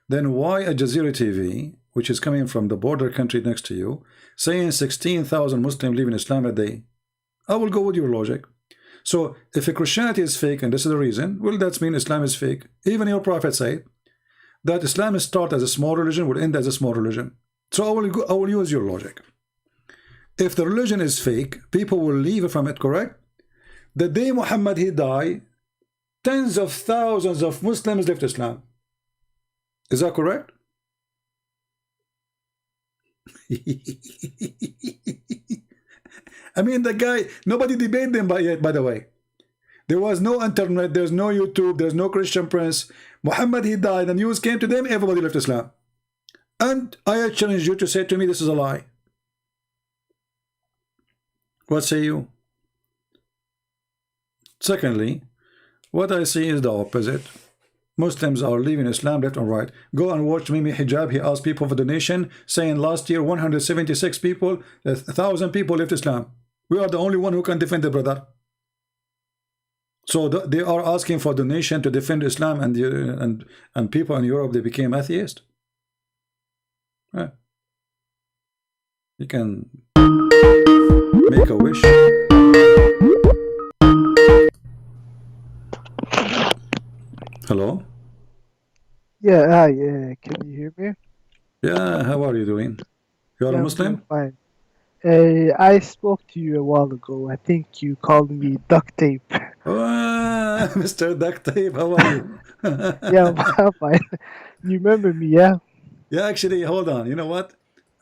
then why Al Jazeera TV, which is coming from the border country next to you, saying 16,000 Muslims live in Islam a day? I will go with your logic. So if Christianity is fake, and this is the reason, well, that means Islam is fake. Even your prophet said that Islam start as a small religion, will end as a small religion. So I will use your logic. If the religion is fake, people will leave from it, correct? The day Muhammad he died, tens of thousands of Muslims left Islam. Is that correct? I mean, the guy, nobody debated them by the way. There was no internet, there's no YouTube, there's no Christian Prince. Muhammad he died, the news came to them, everybody left Islam. And I challenge you to say to me this is a lie. What say you? Secondly, what I see is the opposite. Muslims are leaving Islam left and right. Go and watch Mimi Hijab. He asked people for donation, saying last year 176 people, 1,000 people left Islam. We are the only one who can defend the brother. So they are asking for donation to defend Islam, and people in Europe, they became atheist. Yeah. You can make a wish. Hello? Yeah, hi, can you hear me? Yeah, how are you doing? You are a Muslim? I'm fine. I spoke to you a while ago. I think you called me duct tape. Oh, Mr. Duct Tape, how are you? Yeah, I'm fine. You remember me, yeah? Yeah, actually, hold on. You know what?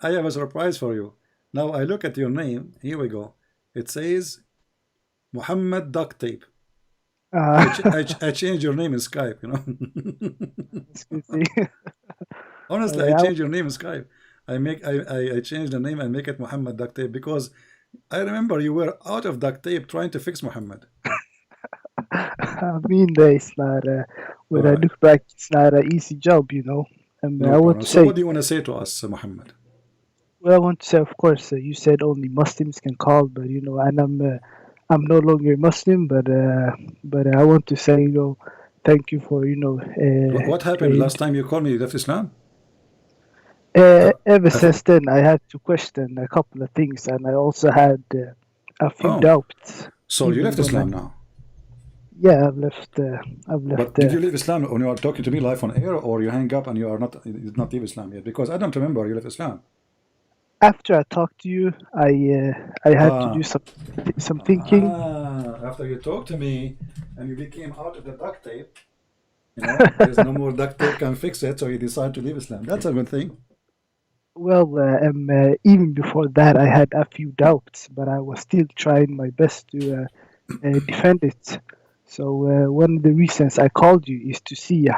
I have a surprise for you. Now I look at your name. Here we go. It says Muhammad Duct Tape. I changed your name in Skype, you know. Honestly, I changed your name in Skype. I changed the name and make it Muhammad Duct Tape because I remember you were out of duct tape trying to fix Muhammad. I mean, it's not. When I look back, it's not an easy job, you know. And No I want to so say, what do you want to say to us, Muhammad? well, I want to say, of course, you said only Muslims can call, but you know, and I'm no longer Muslim, but I want to say, you know, thank you for, you know. What happened last time you called me? You left Islam? Ever since then, I had to question a couple of things, and I also had a few doubts. So you even left when Islam now? Yeah, I've left. But did you leave Islam when you are talking to me live on air, or you hang up and you are not leave Islam yet? Because I don't remember you left Islam. After I talked to you, I had to do some thinking. After you talked to me and you became out of the duct tape, you know, there's no more duct tape can fix it, so you decide to leave Islam. That's a good thing. Well, even before that, I had a few doubts, but I was still trying my best to defend it. So one of the reasons I called you is to see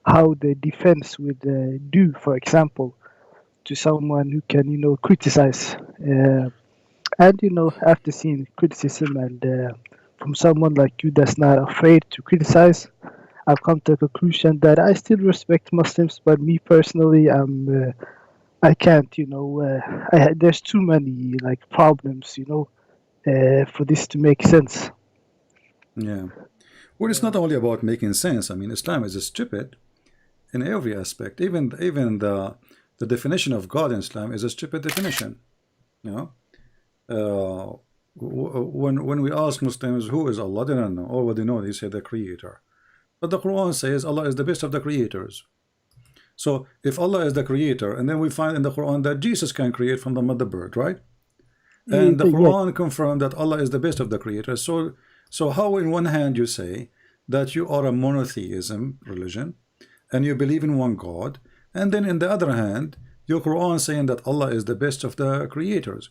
how the defense would do, for example, to someone who can, you know, criticize. And, you know, after seeing criticism and from someone like you that's not afraid to criticize, I've come to the conclusion that I still respect Muslims, but me personally, I can't, you know, there's too many, like, problems, you know, for this to make sense. Yeah. Well, it's not only about making sense. I mean, Islam is stupid in every aspect. Even the definition of God in Islam is a stupid definition. You know, when we ask Muslims who is Allah, they don't know. All what they know, they say the Creator. But the Quran says Allah is the best of the creators. So if Allah is the Creator, and then we find in the Quran that Jesus can create from the mother bird, right? And the Quran confirmed that Allah is the best of the creators. So how in one hand you say that you are a monotheism religion and you believe in one God, and then in the other hand your Quran saying that Allah is the best of the creators,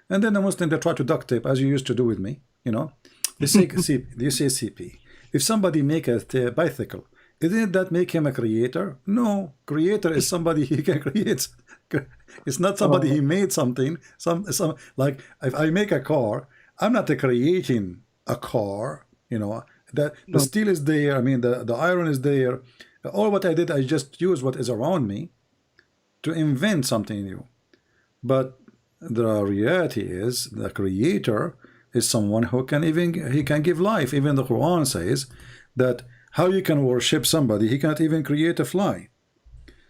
and then the Muslim they try to duct tape as you used to do with me, you know, they say you say CP. If somebody make a bicycle, didn't that make him a creator? No, creator is somebody he can create. It's not somebody he made something. Some like if I make a car, I'm not creating a car. You know, the steel is there. I mean, the iron is there. All what I did, I just use what is around me to invent something new. But the reality is, the creator is someone who can he can give life. Even the Quran says that how you can worship somebody, he cannot even create a fly.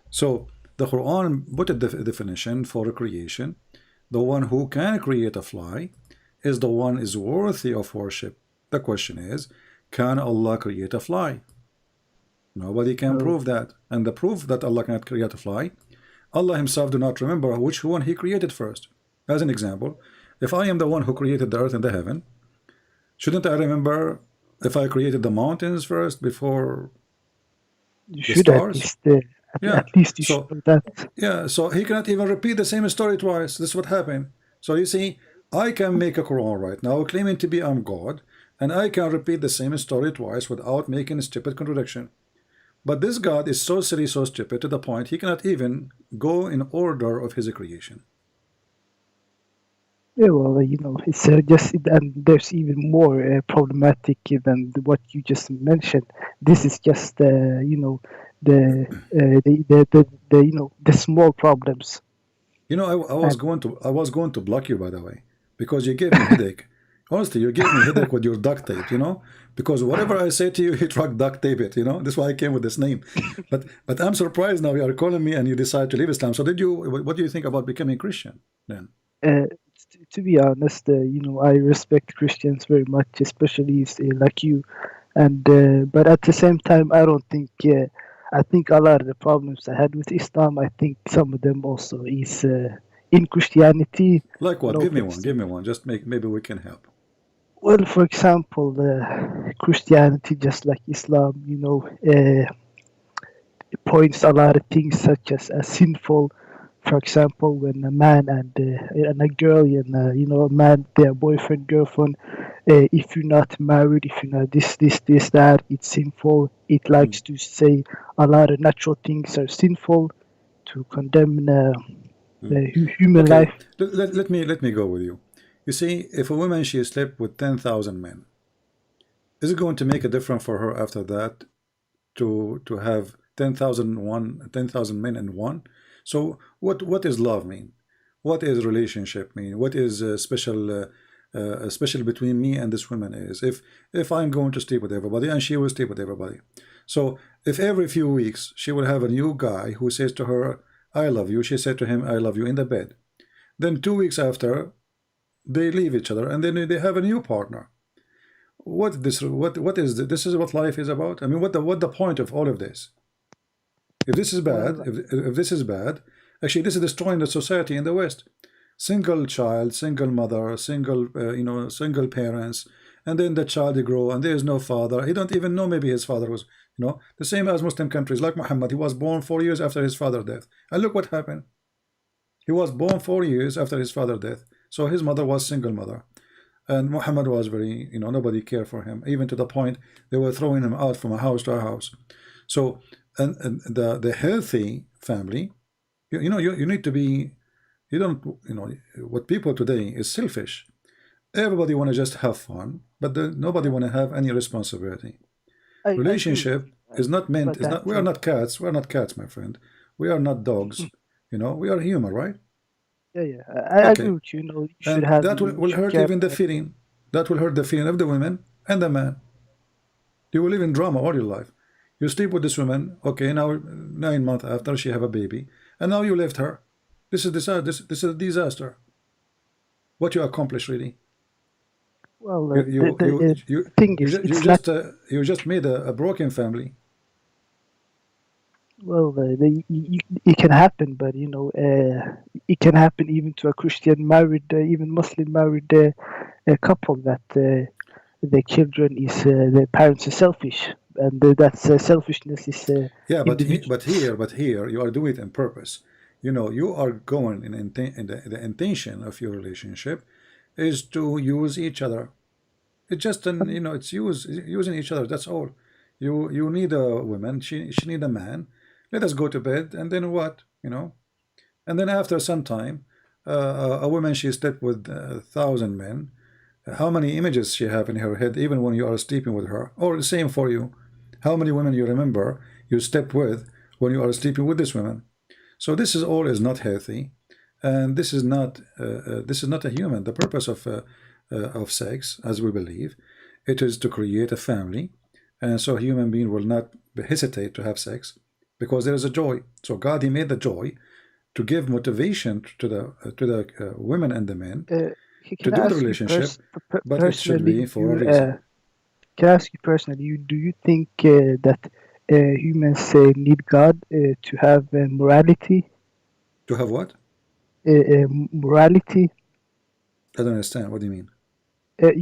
So the Quran put a definition for creation. The one who can create a fly is the one is worthy of worship. The question is, can Allah create a fly? Nobody can prove that. And the proof that Allah cannot create a fly, Allah himself do not remember which one he created first. As an example, if I am the one who created the earth and the heaven, shouldn't I remember if I created the mountains first before you the should stars? at least you should know that. Yeah, so he cannot even repeat the same story twice. This is what happened. So you see, I can make a Quran right now claiming to be I'm God, and I can repeat the same story twice without making a stupid contradiction. But this God is so silly, so stupid to the point he cannot even go in order of his creation. Yeah, well, you know, it's just, and there's even more problematic than what you just mentioned. This is just, you know, the you know, the small problems. You know, I was going to block you, by the way, because you gave me headache. Honestly, you gave me headache with your duct tape, you know, because whatever I say to you, you try to duct tape it, you know. That's why I came with this name. But I'm surprised now you are calling me and you decide to leave Islam. So what do you think about becoming Christian then? To be honest, you know, I respect Christians very much, especially like you. And but at the same time, I don't think. I think a lot of the problems I had with Islam, I think some of them also is in Christianity. Like what? You know, Give me one. Give me one. Just maybe we can help. Well, for example, Christianity, just like Islam, you know, it points a lot of things such as sinful. For example, when a man and a girl, and you know, a man, their boyfriend, girlfriend, if you're not married, if you're not this, that, it's sinful. It likes to say a lot of natural things are sinful, to condemn human life. Let me go with you. You see, if a woman she slept with 10,000 men, is it going to make a difference for her after that to have 10,000 men in one? So what is love mean? What is relationship mean? What is special between me and this woman is? If I'm going to sleep with everybody and she will sleep with everybody. So if every few weeks she will have a new guy who says to her, I love you, she said to him, I love you in the bed. Then 2 weeks after, they leave each other and then they have a new partner. What is this is what life is about? I mean, what the point of all of this? If this is bad, if this is bad, actually this is destroying the society in the West. Single child, single mother, single you know, single parents, and then the child grow and there is no father. He don't even know maybe his father was, you know, the same as Muslim countries like Muhammad. He was born 4 years after his father's death, and look what happened. He was born 4 years after his father's death, so his mother was single mother, and Muhammad was very, you know, nobody cared for him, even to the point they were throwing him out from a house to a house. So and the healthy family, you know, you need to be, you don't, you know, what people today is selfish. Everybody want to just have fun, but nobody want to have any responsibility. Relationship is not meant, is not, we are not cats, my friend. We are not dogs, you know, we are human, right? Yeah, I agree with you. You know, you should have. That will hurt even the feeling. That will hurt the feeling of the women and the man. You will live in drama all your life. You sleep with this woman, okay, now 9 months after she have a baby, and now you left her. This is this is a disaster. What you accomplish really? Well, You thing is, it's not. you just made a broken family. Well, it can happen, but it can happen even to a Christian married, even Muslim married couple that the children is the parents are selfish, and that's selfishness is. Yeah, but here you are doing it on purpose. You know, you are going in the intention of your relationship is to use each other. It's just it's using each other. That's all. You need a woman. She need a man. Let us go to bed, and then what? And then after some time, a woman she slept with 1,000 men. How many images she have in her head, even when you are sleeping with her? Or the same for you. How many women you remember you slept with when you are sleeping with this woman? So this is all is not healthy, and this is not a human. The purpose of sex, as we believe, it is to create a family, and so a human being will not hesitate to have sex because there is a joy. So God, He made the joy to give motivation to the women and the men to do the relationship, but it should be for a reason. Can I ask you personally? Do you think that humans need God to have morality? To have what? Morality. I don't understand. What do you mean? If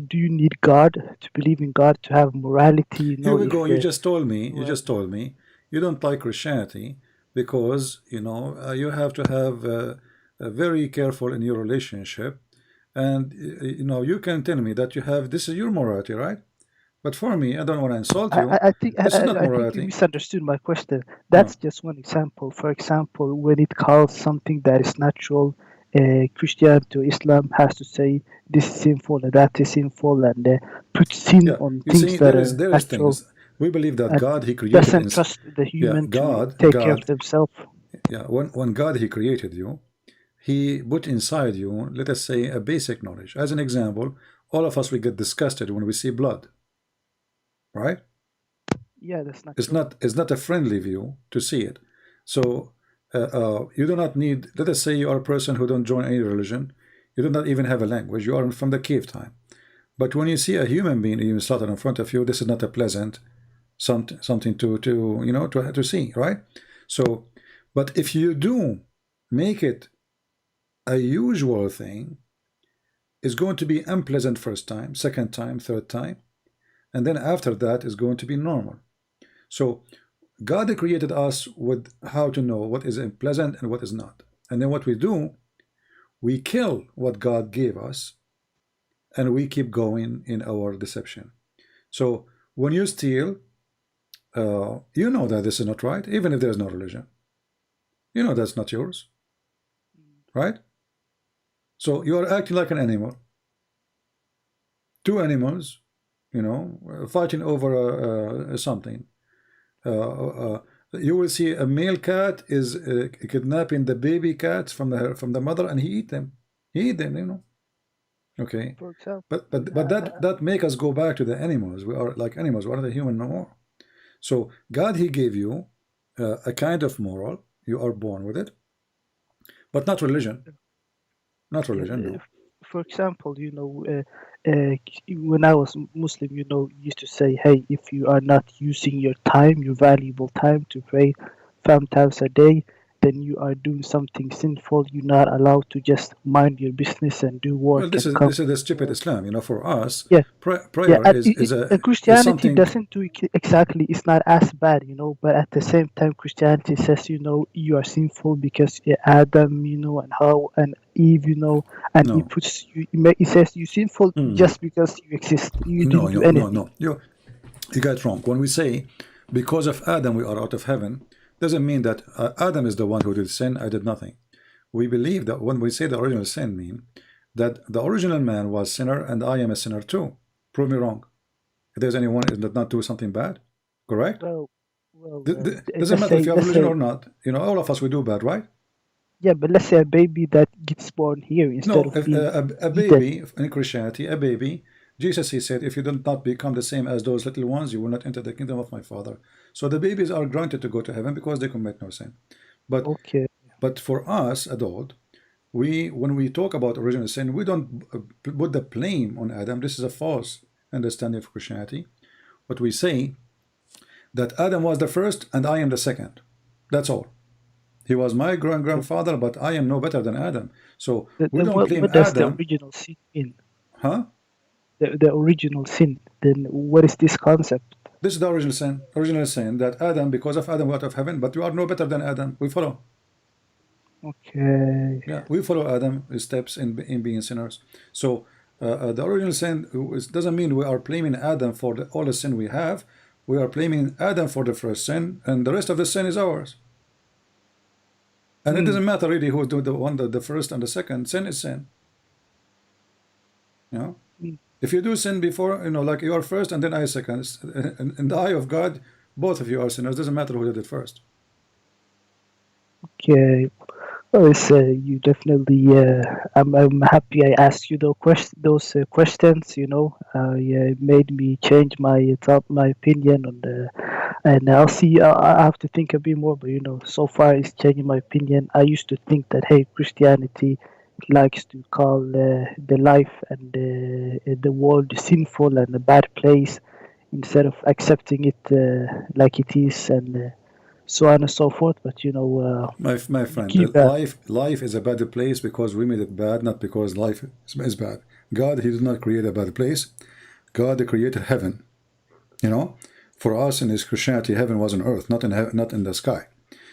do you need God to believe in God to have morality? Here we go. You just told me. You just told me you don't like Christianity because you have to have very careful in your relationship, and you can tell me that you have this is your morality, right? But for me, I don't want to insult you. I think this is not I morality. think you misunderstood my question. That's just one example. For example, when it calls something that is natural, Christianity or Islam has to say this is sinful and that is sinful, and put sin on things that are natural. Things. We believe that God, He created doesn't trust the human to take care of themselves. Yeah, when God, He created you, He put inside you, let us say, a basic knowledge. As an example, all of us, we get disgusted when we see blood. Right? Yeah, that's not. It's not a friendly view to see it. So you do not need. Let us say you are a person who don't join any religion. You do not even have a language. You are from the cave time. But when you see a human being even slaughtered in front of you, this is not a pleasant something to see, right? So, but if you do make it a usual thing, it's going to be unpleasant first time, second time, third time. And then after that is going to be normal. So God created us with how to know what is pleasant and what is not. And then what we do, we kill what God gave us, and we keep going in our deception. So when you steal, you know that this is not right, even if there's no religion. You know that's not yours, right? So you are acting like an animal. Two animals, fighting over something. You will see a male cat is kidnapping the baby cats from the mother, and he eat them. Okay. For example, but that make us go back to the animals. We are like animals. We are not human no more. So God, He gave you a kind of moral. You are born with it, but not religion. Not religion. No. For example, when I was Muslim, used to say, hey, if you are not using your time, your valuable time to pray 5 times a day, then you are doing something sinful. You're not allowed to just mind your business and do work. Well, this is the stupid Islam. For us, prayer Christianity is doesn't do exactly. It's not as bad, But at the same time, Christianity says, you are sinful because Adam, and Hawa and Eve, and no. He puts you. He says you're sinful just because you exist. You didn't do anything. No. You got it wrong. When we say because of Adam we are out of heaven, doesn't mean that Adam is the one who did sin. I did nothing. We believe that when we say the original sin, mean that the original man was sinner and I am a sinner too. Prove me wrong. If there's anyone that did not do something bad, correct? Doesn't matter if you have religion or not. All of us, we do bad, right? Yeah, but let's say a baby that gets born here instead of a baby in Christianity, a baby Jesus, he said, if you do not become the same as those little ones, you will not enter the kingdom of my Father. So the babies are granted to go to heaven because they commit no sin. But Okay. but for us, adult, when we talk about original sin, we don't put the blame on Adam. This is a false understanding of Christianity. But we say that Adam was the first and I am the second. That's all. He was my grandfather, but I am no better than Adam. So we don't claim What does the Adam. original sin mean? Huh? The original sin. Then what is this concept? This is the original sin. Original sin that Adam, because of Adam, went out of heaven, but we are no better than Adam. We follow. Okay. Yeah, we follow Adam's steps in being sinners. So the original sin doesn't mean we are blaming Adam for all the sin we have. We are blaming Adam for the first sin, and the rest of the sin is ours. And it doesn't matter really who do the first and the second. Sin is sin. You know, if you do sin before, like you are first and then I second, in the eye of God, both of you are sinners. Doesn't matter who did it first. Okay. Well, it's, you definitely. I'm happy I asked you those questions. Yeah, it made me change my thought, my opinion on the. And I'll see. I have to think a bit more, but so far it's changing my opinion. I used to think that hey, Christianity likes to call the life and the world sinful and a bad place, instead of accepting it like it is and so on and so forth. But my friend, life is a bad place because we made it bad, not because life is bad. God, he did not create a bad place. God created heaven. For us in his Christianity, heaven was on earth, not in the sky.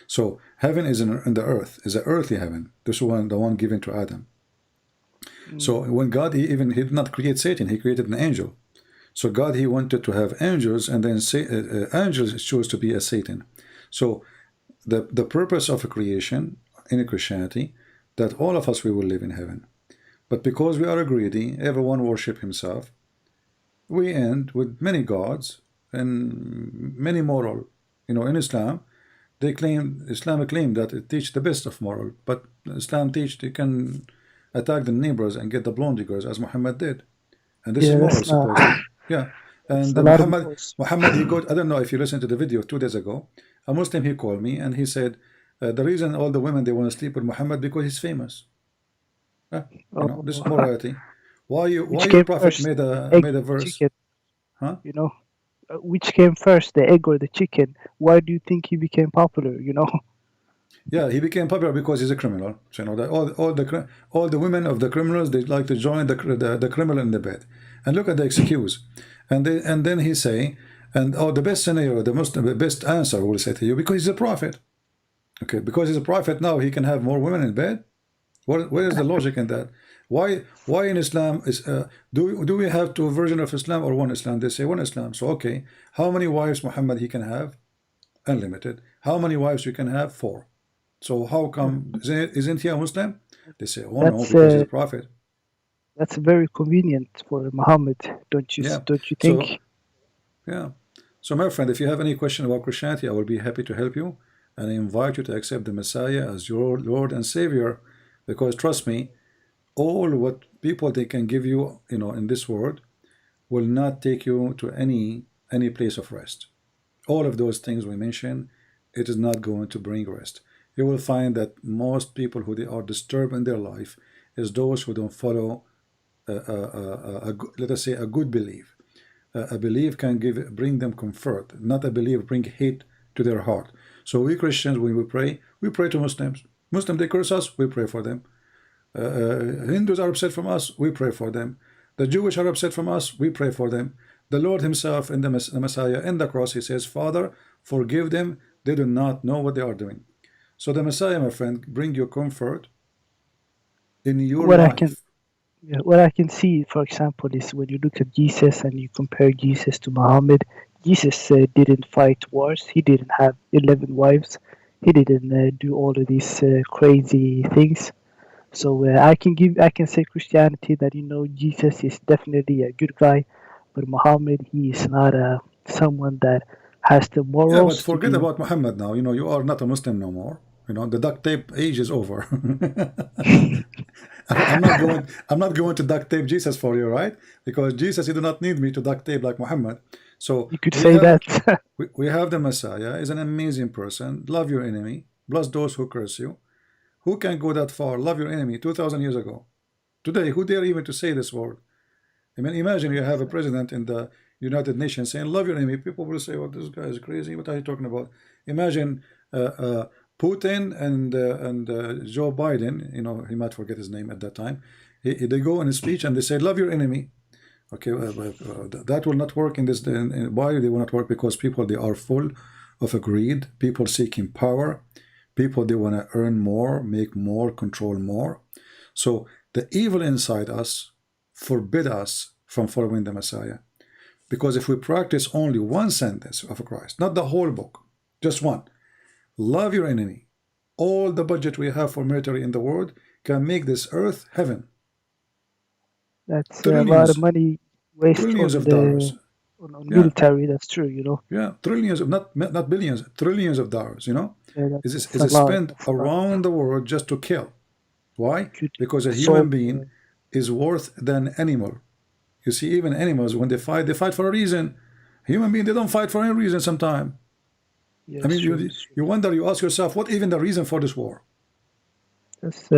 So heaven is in the earth, is an earthly heaven. This one, the one given to Adam. So when God, he did not create Satan, he created an angel. So God, he wanted to have angels, and then angels chose to be a Satan. So the purpose of a creation in Christianity, that all of us, we will live in heaven. But because we are greedy, everyone worship himself, we end with many gods and many moral. In Islam, Islam claim that it teach the best of moral, but Islam teach you can attack the neighbors and get the blonde girls as Muhammad did, and this is moral supposedly. Yeah, and Muhammad, he got. I don't know if you listened to the video 2 days ago. A Muslim, he called me and he said the reason all the women they want to sleep with Muhammad because he's famous. This is morality. Why your prophet first, made a verse? Chicken, huh? Which came first, the egg or the chicken? Why do you think he became popular? Yeah, he became popular because he's a criminal. So that all the women of the criminals, they like to join the criminal in the bed. And look at the excuse. And then he say, the best scenario, the best answer will say to you, because he's a prophet. Okay, because he's a prophet, now he can have more women in bed. Where is the logic in that? Why in Islam is do we have 2 versions of Islam or one Islam? They say one Islam. So okay, how many wives Muhammad he can have? Unlimited. How many wives you can have? 4. So how come isn't he a Muslim? They say, no, because he's a prophet. That's very convenient for Muhammad, don't you think? So, yeah. So my friend, if you have any question about Christianity, I will be happy to help you, and I invite you to accept the Messiah as your Lord and Savior, because trust me, all what people they can give you, in this world, will not take you to any place of rest. All of those things we mentioned, it is not going to bring rest. You will find that most people who they are disturbed in their life is those who don't follow let us say a good belief. A belief can bring them comfort, not a belief bring hate to their heart. So we Christians, when we pray to Muslims. Muslims, they curse us, we pray for them. Hindus are upset from us, we pray for them. The Jewish are upset from us, we pray for them. The Lord himself in the Messiah in the cross, he says, Father, forgive them, they do not know what they are doing. So the Messiah, my friend, bring you comfort in your life. What I can see, for example, is when you look at Jesus and you compare Jesus to Muhammad. Jesus didn't fight wars. He didn't have 11 wives. He didn't do all of these crazy things. So I can say Christianity that Jesus is definitely a good guy, but Muhammad, he is not someone that has the morals. Yeah, but forget about Muhammad now. You are not a Muslim no more. The duct tape age is over. I'm not going. I'm not going to duct tape Jesus for you, right? Because Jesus, you do not need me to duct tape like Muhammad. So You could say that. we have the Messiah is an amazing person. Love your enemy, bless those who curse you. Who can go that far? Love your enemy 2,000 years ago. Today, who dare even to say this word? I mean, imagine you have a president in the United Nations saying, love your enemy. People will say, well, this guy is crazy. What are you talking about? Imagine Putin and Joe Biden, you know, he might forget his name at that time. They go in a speech and they say, love your enemy. Okay, that will not work in this. Why they will not work? Because people, they are full of greed. People seeking power. People, they want to earn more, make more, control more. So the evil inside us forbid us from following the Messiah. Because if we practice only one sentence of Christ, not the whole book, just one, love your enemy, all the budget we have for military in the world can make this earth heaven. That's Trillions, a lot of money wasted trillions on of dollars. on Yeah. military. That's true, you know. Yeah, trillions of not billions, trillions of dollars. You know, Yeah, is that's a lot. spent That's a lot. around the world just to kill. Why? Could Because a solve, human being is worth than animal. You see, even animals, when they fight for a reason. Human being, they don't fight for any reason sometimes. yeah, I mean, it's true, it's true. you wonder, you ask yourself, what even the reason for this war? That's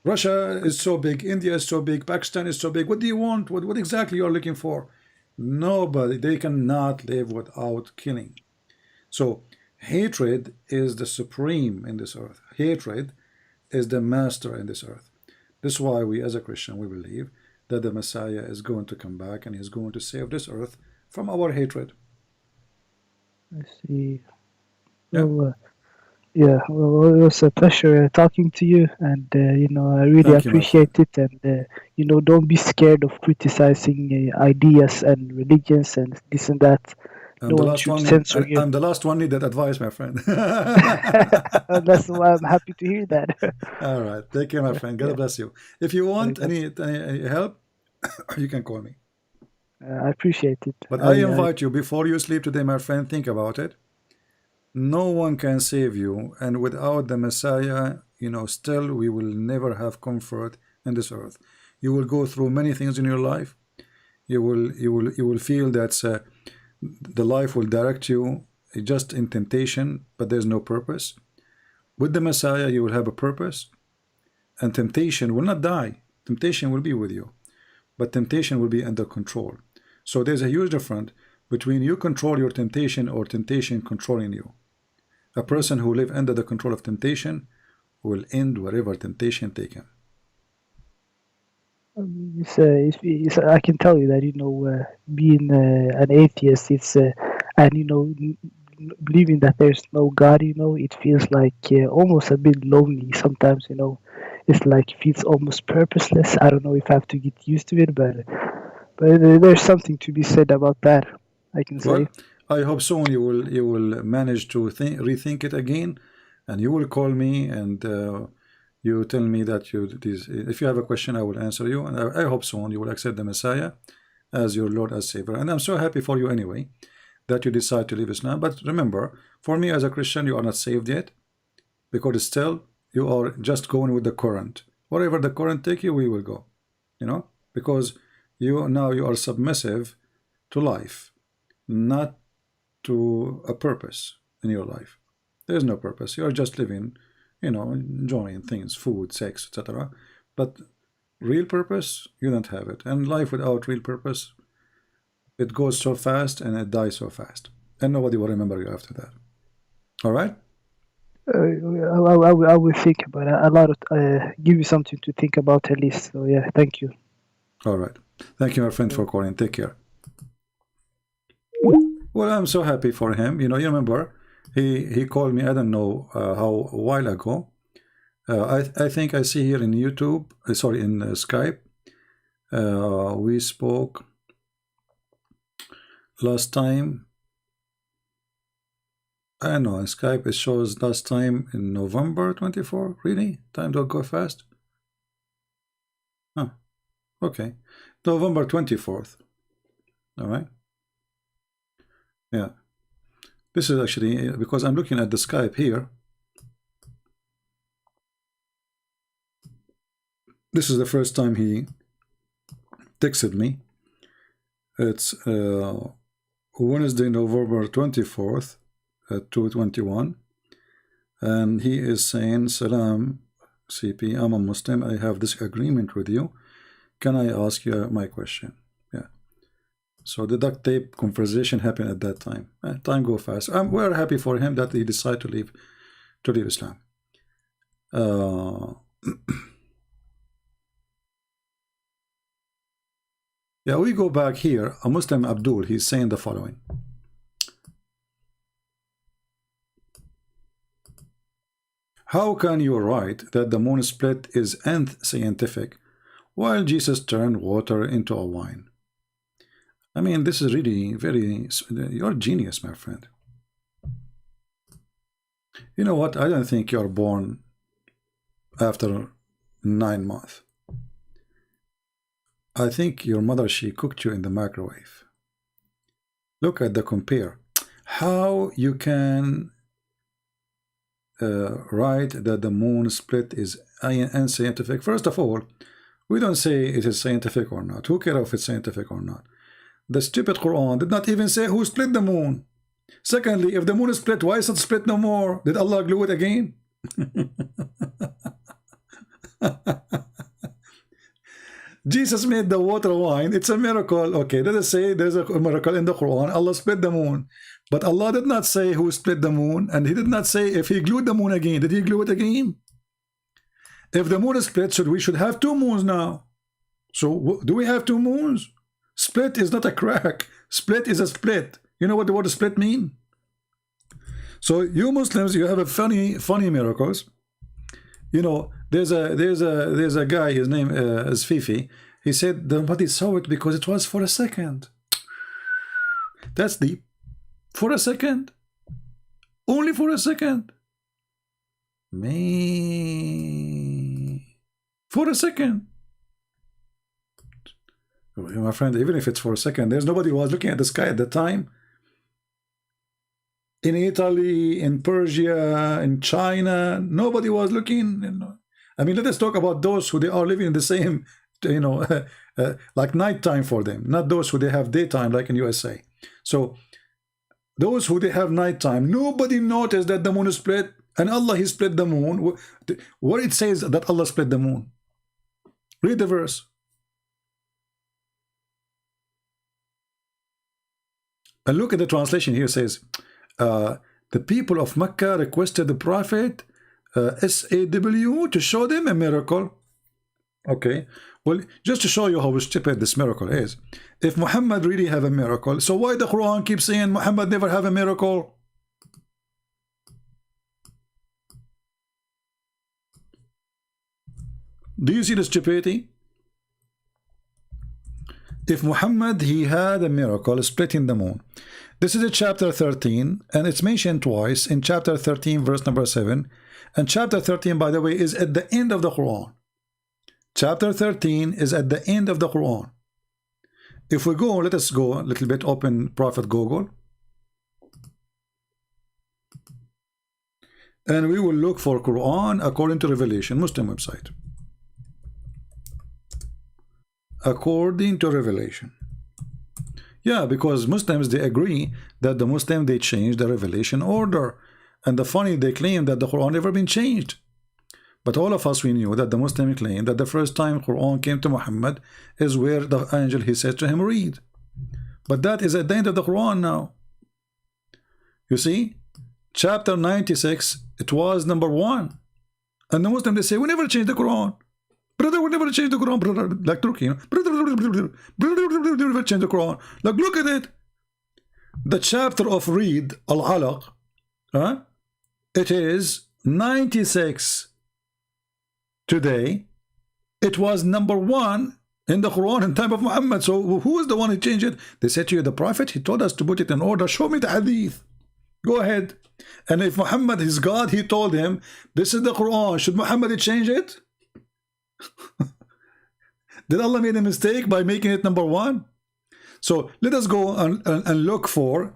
Russia is so big, India is so big, Pakistan is so big. What do you want? What exactly you are looking for? Nobody, they cannot live without killing. So hatred is the supreme in this earth. Hatred is the master in this earth. This is why we as a Christian, we believe that the Messiah is going to come back and he's going to save this earth from our hatred. I see. Yeah. Well, yeah. Well, it was a pleasure talking to you, and you know, I really Thank you, my friend. appreciate it. And you know, don't be scared of criticizing ideas and religions and this and that. No one should censor you. I'm the last one needed advice, my friend. That's why I'm happy to hear that. All right, take care, my friend. God bless you. If you want any help, you can call me. I appreciate it. But I invite you, before you sleep today, my friend, think about it. No one can save you, and without the Messiah, you know, still we will never have comfort in this earth. You will go through many things in your life. You will feel that the life will direct you just in temptation, but there's no purpose. With the Messiah, you will have a purpose, and temptation will not die. Temptation will be with you, but temptation will be under control. So there's a huge difference between you control your temptation or temptation controlling you. A person who lives under the control of temptation will end wherever temptation take him. I can tell you that, you know, being an atheist, and you know, believing that there's no God, you know, it feels like almost a bit lonely sometimes. You know, it's like it feels almost purposeless. I don't know if I have to get used to it, but there's something to be said about that, I can say. Well, I hope soon you will manage to rethink it again, and you will call me and you tell me that if you have a question, I will answer you, and I hope soon you will accept the Messiah as your Lord, as Savior. And I'm so happy for you anyway that you decide to leave Islam. But remember, for me as a Christian, you are not saved yet, because still you are just going with the current. Wherever the current take you, we will go. You know, because you are submissive to life, not to a purpose in your life. There is no purpose. You are just living, you know, enjoying things, food, sex, etc. But real purpose, you don't have it. And life without real purpose, it goes so fast and it dies so fast, and nobody will remember you after that. All right. I will think about it. A lot of give you something to think about at least. So yeah, thank you. All right. Thank you, my friend, for calling. Take care. Well, I'm so happy for him. You know, you remember he called me, I don't know how, a while ago. I think I see here in YouTube, sorry, in Skype. We spoke last time. I don't know, in Skype it shows last time in November 24. Really? Time don't go fast? Huh. Okay. November 24th. All right. Yeah. This is actually, because I'm looking at the Skype here. This is the first time he texted me. It's Wednesday, November 24th at 2:21, and he is saying, Salam CP, I'm a Muslim, I have this agreement with you, can I ask you my question? Yeah. So the duct tape conversation happened at that time. Time go fast. We're happy for him that he decided to leave Islam. Yeah, we go back here. A Muslim Abdul, he's saying the following. How can you write that the moon split is unscientific while Jesus turned water into a wine? I mean, this is really very... You're a genius, my friend. You know what? I don't think you're born after 9 months. I think your mother, she cooked you in the microwave. Look at the compare. How you can write that the moon split is unscientific? First of all, we don't say it is scientific or not. Who cares if it's scientific or not? The stupid Quran did not even say who split the moon. Secondly, if the moon is split, why is it split no more? Did Allah glue it again? Jesus made the water wine. It's a miracle. Okay, let us say there's a miracle in the Quran. Allah split the moon. But Allah did not say who split the moon, and he did not say if he glued the moon again. Did he glue it again? If the moon is split, we should have 2 moons now. So do we have 2 moons? Split is not a crack. Split is a split. You know what the word split mean? So you Muslims, you have a funny miracles. You know, there's a guy, his name is Fifi. He said nobody saw it because it was for a second. That's deep. For a second. Only for a second. Me. For a second. My friend, even if it's for a second, there's nobody who was looking at the sky at the time. In Italy, in Persia, in China, nobody was looking. You know. I mean, let us talk about those who they are living in the same, you know, like nighttime for them, not those who they have daytime like in USA. So those who they have nighttime, nobody noticed that the moon is split, and Allah, he split the moon. What it says that Allah split the moon? Read the verse. And look at the translation here. It says, the people of Mecca requested the Prophet SAW to show them a miracle. Okay, well, just to show you how stupid this miracle is. If Muhammad really have a miracle, so why the Quran keeps saying Muhammad never have a miracle? Do you see the stupidity? If Muhammad, he had a miracle splitting the moon. This is a chapter 13, and it's mentioned twice in chapter 13, verse number 7. And chapter 13, by the way, is at the end of the Quran. Chapter 13 is at the end of the Quran. If we go, let us go a little bit, open Prophet Google. And we will look for Quran according to Revelation, Muslim website. According to Revelation. Yeah, because Muslims, they agree that the Muslim, they changed the revelation order. And the funny, they claim that the Quran never been changed. But all of us, we knew that the Muslim claim that the first time Quran came to Muhammad is where the angel, he said to him, read. But that is at the end of the Quran now. You see, chapter 96, it was number 1. And the Muslim, they say, we never changed the Quran. Brother, we never change the Quran, brother. Like Turkey, you know? Brother, never change the Quran. Like, look at it. The chapter of Read, Al-Alaq, it is 96 today. It was number 1 in the Quran in time of Muhammad. So who is the one who changed it? They said to you, the Prophet, he told us to put it in order. Show me the hadith. Go ahead. And if Muhammad is God, he told him, this is the Quran. Should Muhammad change it? Did Allah make a mistake by making it number 1? So let us go and look for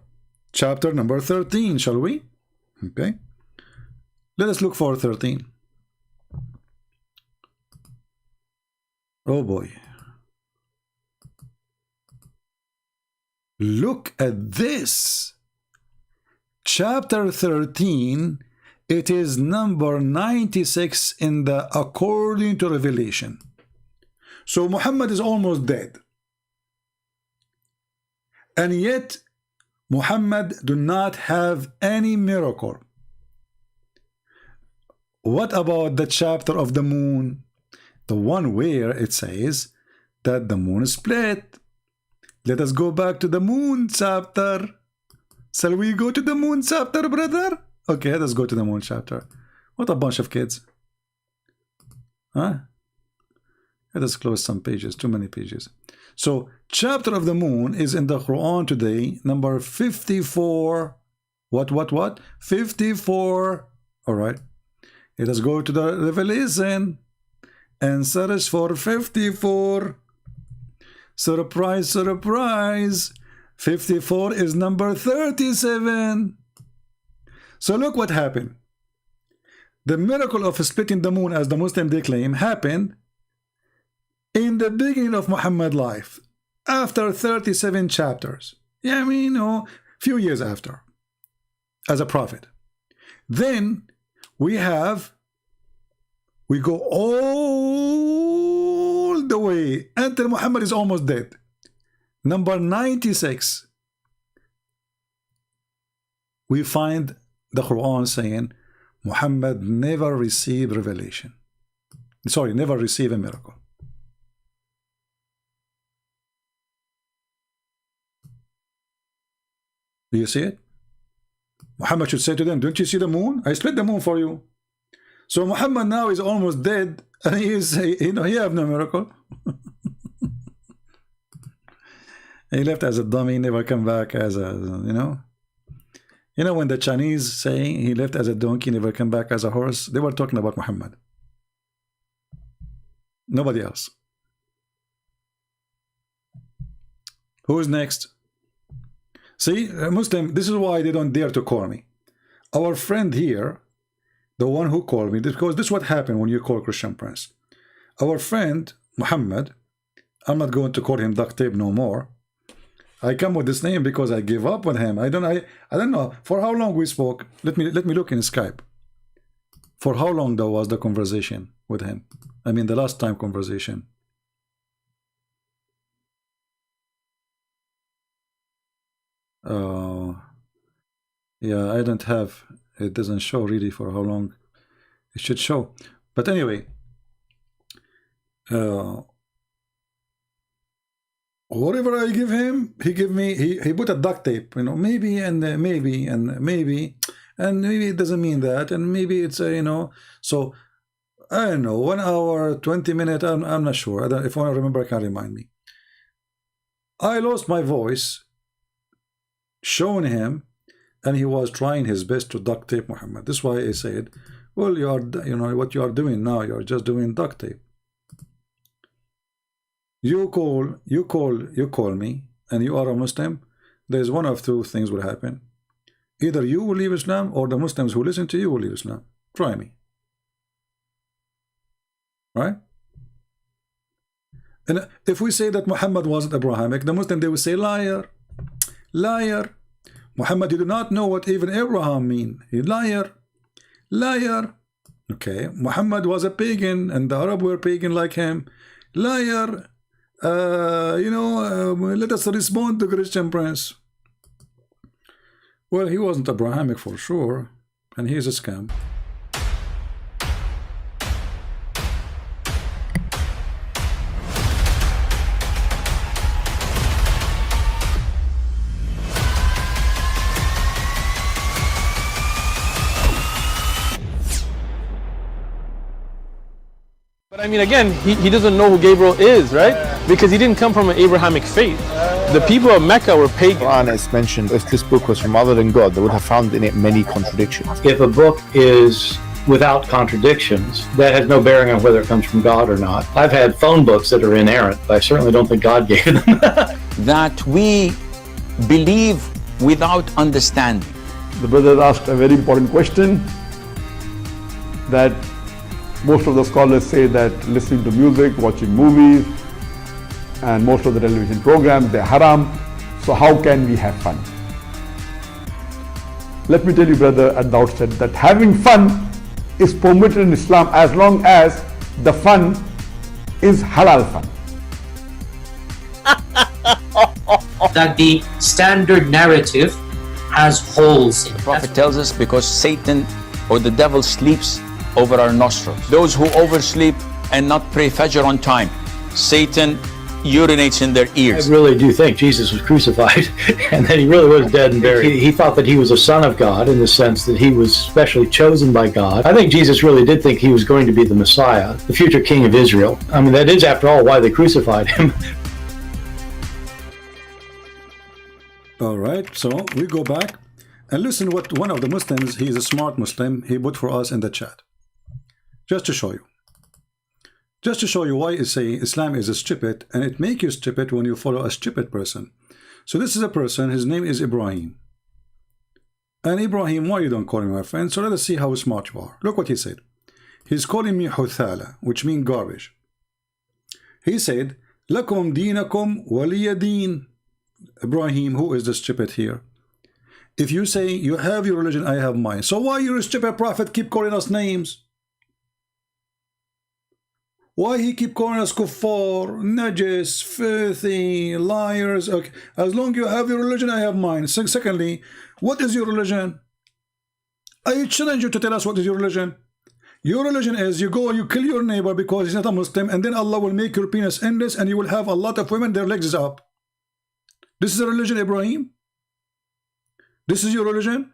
chapter number 13, shall we? Okay. Let us look for 13. Oh boy. Look at this. Chapter 13, it is number 96 in the according to Revelation. So Muhammad is almost dead. And yet Muhammad do not have any miracle. What about the chapter of the moon? The one where it says that the moon is split. Let us go back to the moon chapter. Shall we go to the moon chapter, brother? Okay, let's go to the moon chapter. What a bunch of kids. Huh? Let us close some pages, too many pages. So, chapter of the moon is in the Quran today, number 54. What? 54. All right. Let us go to the Revelation and search for 54. Surprise, surprise. 54 is number 37. So look what happened. The miracle of splitting the moon, as the Muslim they claim, happened in the beginning of Muhammad's life, after 37 chapters. Yeah, I mean, few years after, as a prophet. Then we go all the way until Muhammad is almost dead. Number 96, we find the Quran saying Muhammad never received revelation. Sorry, never received a miracle. Do you see it? Muhammad should say to them, don't you see the moon? I split the moon for you. So Muhammad now is almost dead, and he have no miracle. He left as a dummy, never come back as a, when the Chinese say he left as a donkey, never come back as a horse, they were talking about Muhammad. Nobody else. Who's next? See, Muslim, this is why they don't dare to call me. Our friend here, the one who called me, because this is what happened when you call Christian Prince. Our friend, Muhammad, I'm not going to call him duct tape no more. I come with this name because I give up on him. I don't know for how long we spoke. Let me look in Skype. For how long there was the conversation with him? I mean the last time conversation. Yeah, I don't have, it doesn't show really for how long it should show. But anyway, whatever I give him, he give me, he put a duct tape, maybe and maybe and maybe, and maybe it doesn't mean that, and maybe it's so I don't know, 1 hour, 20 minutes, I'm not sure. If I remember, I can remind me. I lost my voice showing him, and he was trying his best to duct tape Muhammad. This is why I said, well, you are, what you are doing now, you are just doing duct tape. You call me, and you are a Muslim. There's one of two things will happen. Either you will leave Islam, or the Muslims who listen to you will leave Islam. Try me. Right? And if we say that Muhammad wasn't Abrahamic, the Muslim, they will say, liar. Liar. Muhammad, you do not know what even Abraham mean. You liar. Liar. Okay. Muhammad was a pagan, and the Arab were pagan like him. Liar. Let us respond to Christian Prince. Well, he wasn't Abrahamic for sure, and he's a scam. But I mean, again, he doesn't know who Gabriel is, right? Because he didn't come from an Abrahamic faith. The people of Mecca were pagan. Quran is mentioned, if this book was from other than God, they would have found in it many contradictions. If a book is without contradictions, that has no bearing on whether it comes from God or not. I've had phone books that are inerrant, but I certainly don't think God gave them. That we believe without understanding. The brother asked a very important question, that Most of the scholars say that listening to music, watching movies, and most of the television programs, they're haram. So how can we have fun? Let me tell you, brother, at the outset that having fun is permitted in Islam as long as the fun is halal fun. That the standard narrative has holes in it. The Prophet tells us because Satan or the devil sleeps over our nostrils. Those who oversleep and not pray Fajr on time, Satan urinates in their ears. I really do think Jesus was crucified and that he really was dead and buried. He thought that he was a son of God in the sense that he was specially chosen by God. I think Jesus really did think he was going to be the Messiah, the future king of Israel. I mean, that is, after all, why they crucified him. All right, so we go back and listen what one of the Muslims, he is a smart Muslim, he put for us in the chat. Just to show you. Just to show you why it's saying Islam is a stupid, and it makes you stupid when you follow a stupid person. So this is a person, his name is Ibrahim. And Ibrahim, why you don't call him my friend? So let us see how smart you are. Look what he said. He's calling me Huthala, which means garbage. He said, Lakum dinakum waliya deen. Ibrahim, who is the stupid here? If you say you have your religion, I have mine. So why you stupid prophet keep calling us names? Why he keep calling us kuffar, najis, filthy, liars? Okay. As long as you have your religion, I have mine. Secondly, what is your religion? I challenge you to tell us what is your religion. Your religion is you go and you kill your neighbor because he's not a Muslim, and then Allah will make your penis endless and you will have a lot of women, their legs is up. This is a religion, Ibrahim? This is your religion?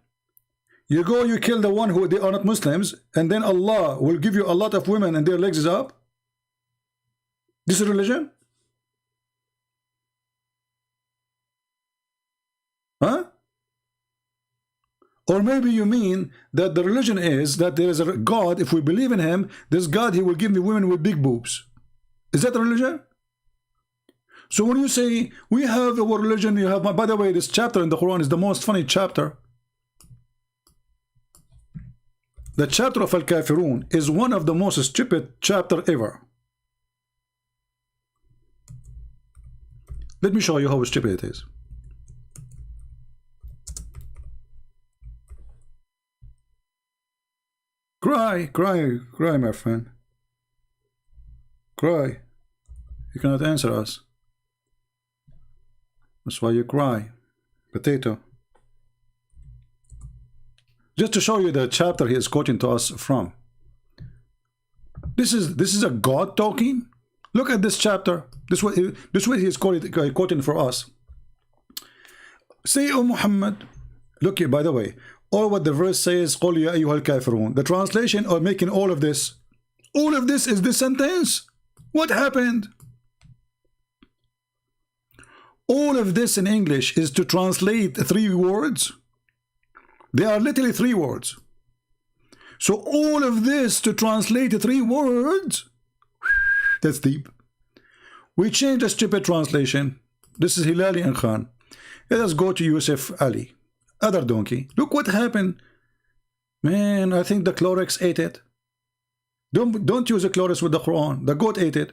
You go, you kill the one who they are not Muslims, and then Allah will give you a lot of women and their legs is up? This is religion? Huh? Or maybe you mean that the religion is that there is a God, if we believe in him, this God, he will give me women with big boobs. Is that a religion? So when you say, we have our religion, you have my... By the way, this chapter in the Quran is the most funny chapter. The chapter of Al-Kafirun is one of the most stupid chapter ever. Let me show you how stupid it is. Cry, cry, cry, my friend. Cry. You cannot answer us. That's why you cry. Potato. Just to show you the chapter he is quoting to us from. This is a God talking. Look at this chapter. This way he is quoting for us. Say, O Muhammad. Look here, by the way. All what the verse says, قُلْ يَا أَيُّهَا الْكَافِرُونَ. The translation or making all of this. All of this is this sentence. What happened? All of this in English is to translate 3 words. They are literally 3 words. So all of this to translate 3 words. That's deep. We changed the stupid translation. This is Hilali and Khan. Let us go to Yusuf Ali. Other donkey. Look what happened. Man, I think the Clorox ate it. Don't use the Clorox with the Quran. The goat ate it.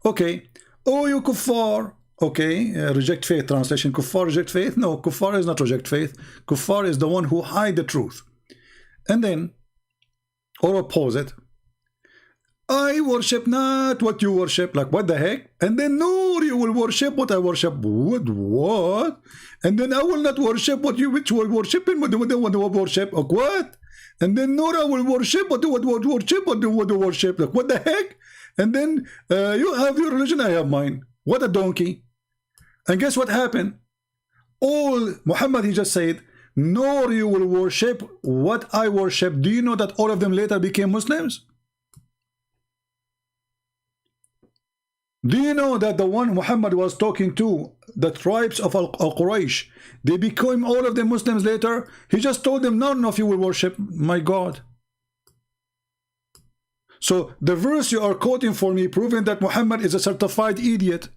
Okay. Oh, you kuffar. Okay. Reject faith translation. Kuffar reject faith. No, kuffar is not reject faith. Kuffar is the one who hide the truth. And then, or oppose it. I worship not what you worship. Like, what the heck? And then, no, you will worship what I worship. What? And then I will not worship what you which will worship and what you worship. Like, what? And then, no, I will worship what you worship. Like, what the heck? And then, you have your religion, I have mine. What a donkey. And guess what happened? All, Muhammad, he just said, nor you will worship what I worship. Do you know that all of them later became Muslims? Do you know that the one Muhammad was talking to, the tribes of Al-Quraysh, they became all of them Muslims later? He just told them, none of you will worship my God. So the verse you are quoting for me, proving that Muhammad is a certified idiot.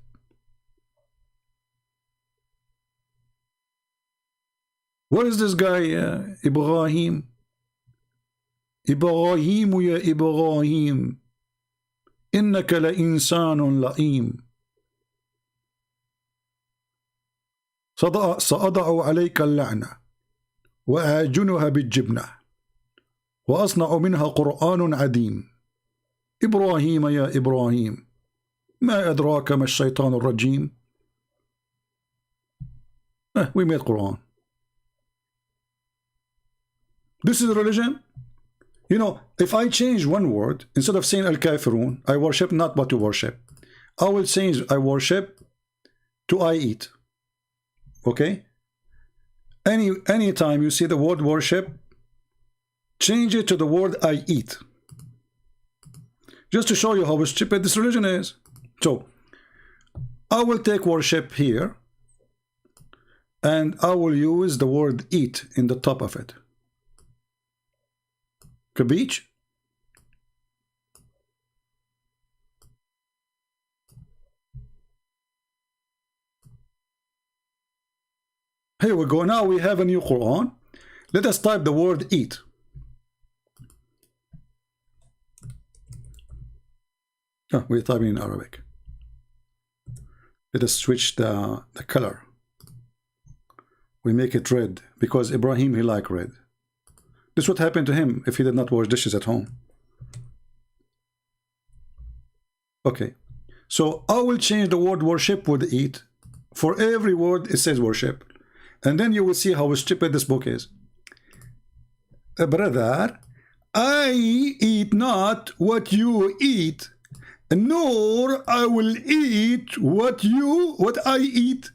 What is this guy, Ibrahim? إبراهيم يا إبراهيم إنك لإنسان لئيم سأضع عليك اللعنة وأعجنها بالجبنة وأصنع منها قرآن عديم إبراهيم يا إبراهيم ما أدراك ما الشيطان الرجيم. We made Quran. This is religion. You know, if I change one word, instead of saying Al-Kafirun, I worship not what you worship. I will change I worship to I eat. Okay? Any time you see the word worship, change it to the word I eat. Just to show you how stupid this religion is. So, I will take worship here, and I will use the word eat in the top of it. Capiche? Here we go. Now we have a new Quran. Let us type the word eat. Oh, we're typing in Arabic. Let us switch the color. We make it red because Ibrahim, he liked red. This would happen to him if he did not wash dishes at home. Okay. So I will change the word worship with eat. For every word it says worship. And then you will see how stupid this book is. Brother, I eat not what you eat, nor I will eat what I eat,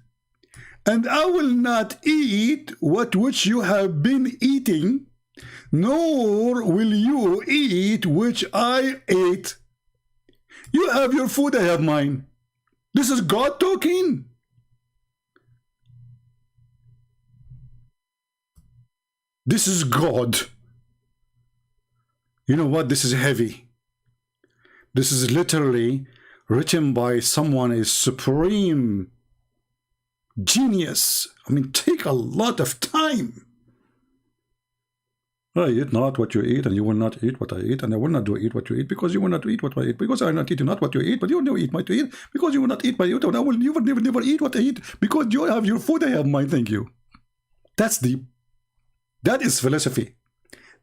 and I will not eat which you have been eating, nor will you eat which I ate. You have your food, I have mine. This is God talking. This is God. You know what? This is heavy. This is literally written by someone is supreme genius. I mean, take a lot of time. I eat not what you eat, and you will not eat what I eat, and I will not do eat what you eat, because you will not eat what I eat, because I will not eat not what you eat, but you will never eat what you eat, because you will not eat my eat, and I will never eat what I eat, because you have your food, I have mine. Thank you. That's deep. That is philosophy.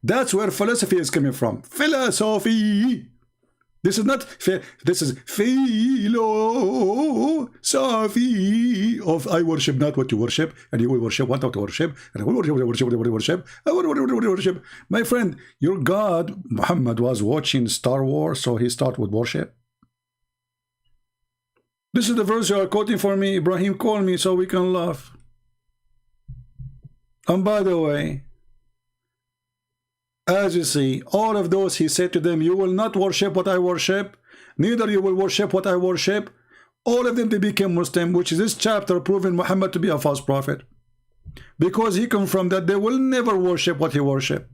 That's where philosophy is coming from. Philosophy. This is not, this is philosophy of I worship not what you worship, and you will worship what not to worship, and I will worship what you worship, I will worship. My friend, your God, Muhammad, was watching Star Wars, so he started with worship. This is the verse you are quoting for me. Ibrahim, call me so we can laugh. And by the way, as you see, all of those he said to them, you will not worship what I worship, neither you will worship what I worship. All of them, they became Muslim, which is this chapter proving Muhammad to be a false prophet. Because he confirmed that they will never worship what he worship.